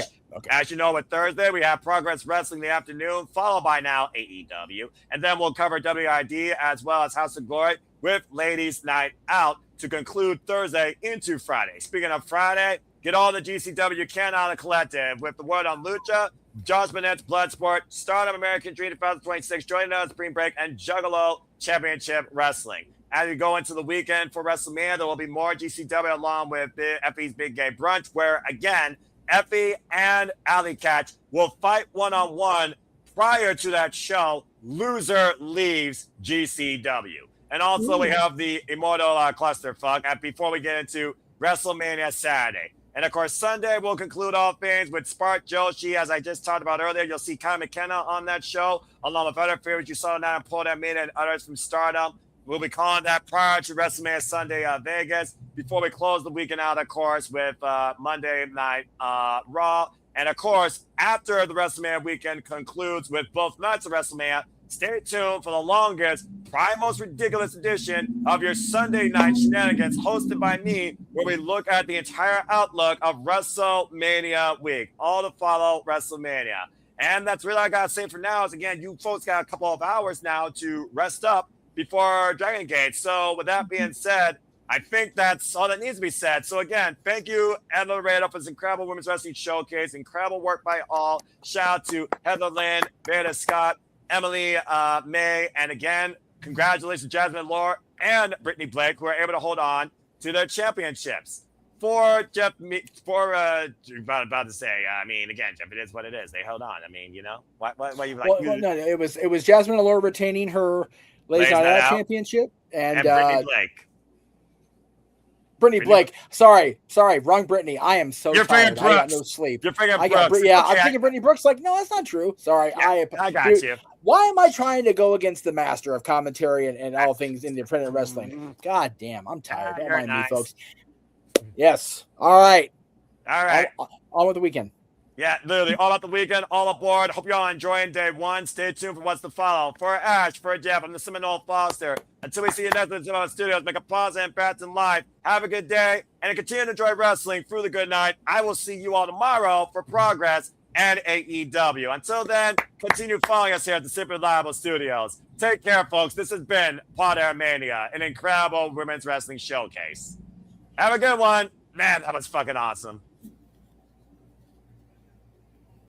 as you know, with Thursday, we have Progress Wrestling in the afternoon, followed by now AEW. And then we'll cover WID as well as House of Glory with Ladies Night Out to conclude Thursday into Friday. Speaking of Friday, get all the GCW you can out of the collective with the word on Lucha, Josh Burnett's Bloodsport, Stardom American Dream 2026, joining us, Spring Break, and Juggalo Championship Wrestling. As we go into the weekend for WrestleMania, there will be more GCW along with Effie's Big Gay Brunch, where, again, Effie and Allie Katch will fight one-on-one prior to that show. Loser leaves GCW. And also we have the Immortal Clusterfuck and before we get into WrestleMania Saturday. And, of course, Sunday we'll conclude all things with Spark Joshi. As I just talked about earlier, you'll see Kai McKenna on that show, along with other favorites you saw now in Podermania and others from Stardom. We'll be calling that prior to WrestleMania Sunday Vegas before we close the weekend out, of course, with Monday Night Raw. And, of course, after the WrestleMania weekend concludes with both nights of WrestleMania, stay tuned for the longest, probably most ridiculous edition of your Sunday night shenanigans hosted by me, where we look at the entire outlook of WrestleMania week, all to follow WrestleMania. And that's really all I got to say for now is, again, you folks got a couple of hours now to rest up before Dragon Gate. So with that being said, I think that's all that needs to be said. So again, thank you, Heather Laredo, for this incredible women's wrestling showcase. Incredible work by all. Shout out to Heather Lynn, Beta Scott, Emily May, and again, congratulations, Jasmine Lore and Brittnie Blake, who are able to hold on to their championships. About to say, I mean, again, Jeff, it is what it is. They held on. I mean, you know, what you like? Well, no, it was Jasmine Allure retaining her Ladies Night Out championship, and Brittnie Blake. Brittnie Blake. Sorry, wrong Brittnie. I am so tired. I got no sleep. You're thinking Brooks. Okay, I'm thinking Brittnie Brooks. Like, no, that's not true. Sorry. Yeah, I got you. Why am I trying to go against the master of commentary and all things independent wrestling? God damn, I'm tired. Don't mind me, folks. Yes. All right. On with the weekend. Yeah, literally all about the weekend, all aboard. Hope you all enjoying day one. Stay tuned for what's to follow. For Ash, for Jeff, I'm the Seminole Foster. Until we see you next week in the studios, make a pause and bats in life. Have a good day and continue to enjoy wrestling through the good night. I will see you all tomorrow for Progress and AEW. Until then, continue following us here at the Super Reliable Studios. Take care, folks. This has been Podermania, an incredible women's wrestling showcase. Have a good one. Man, that was fucking awesome.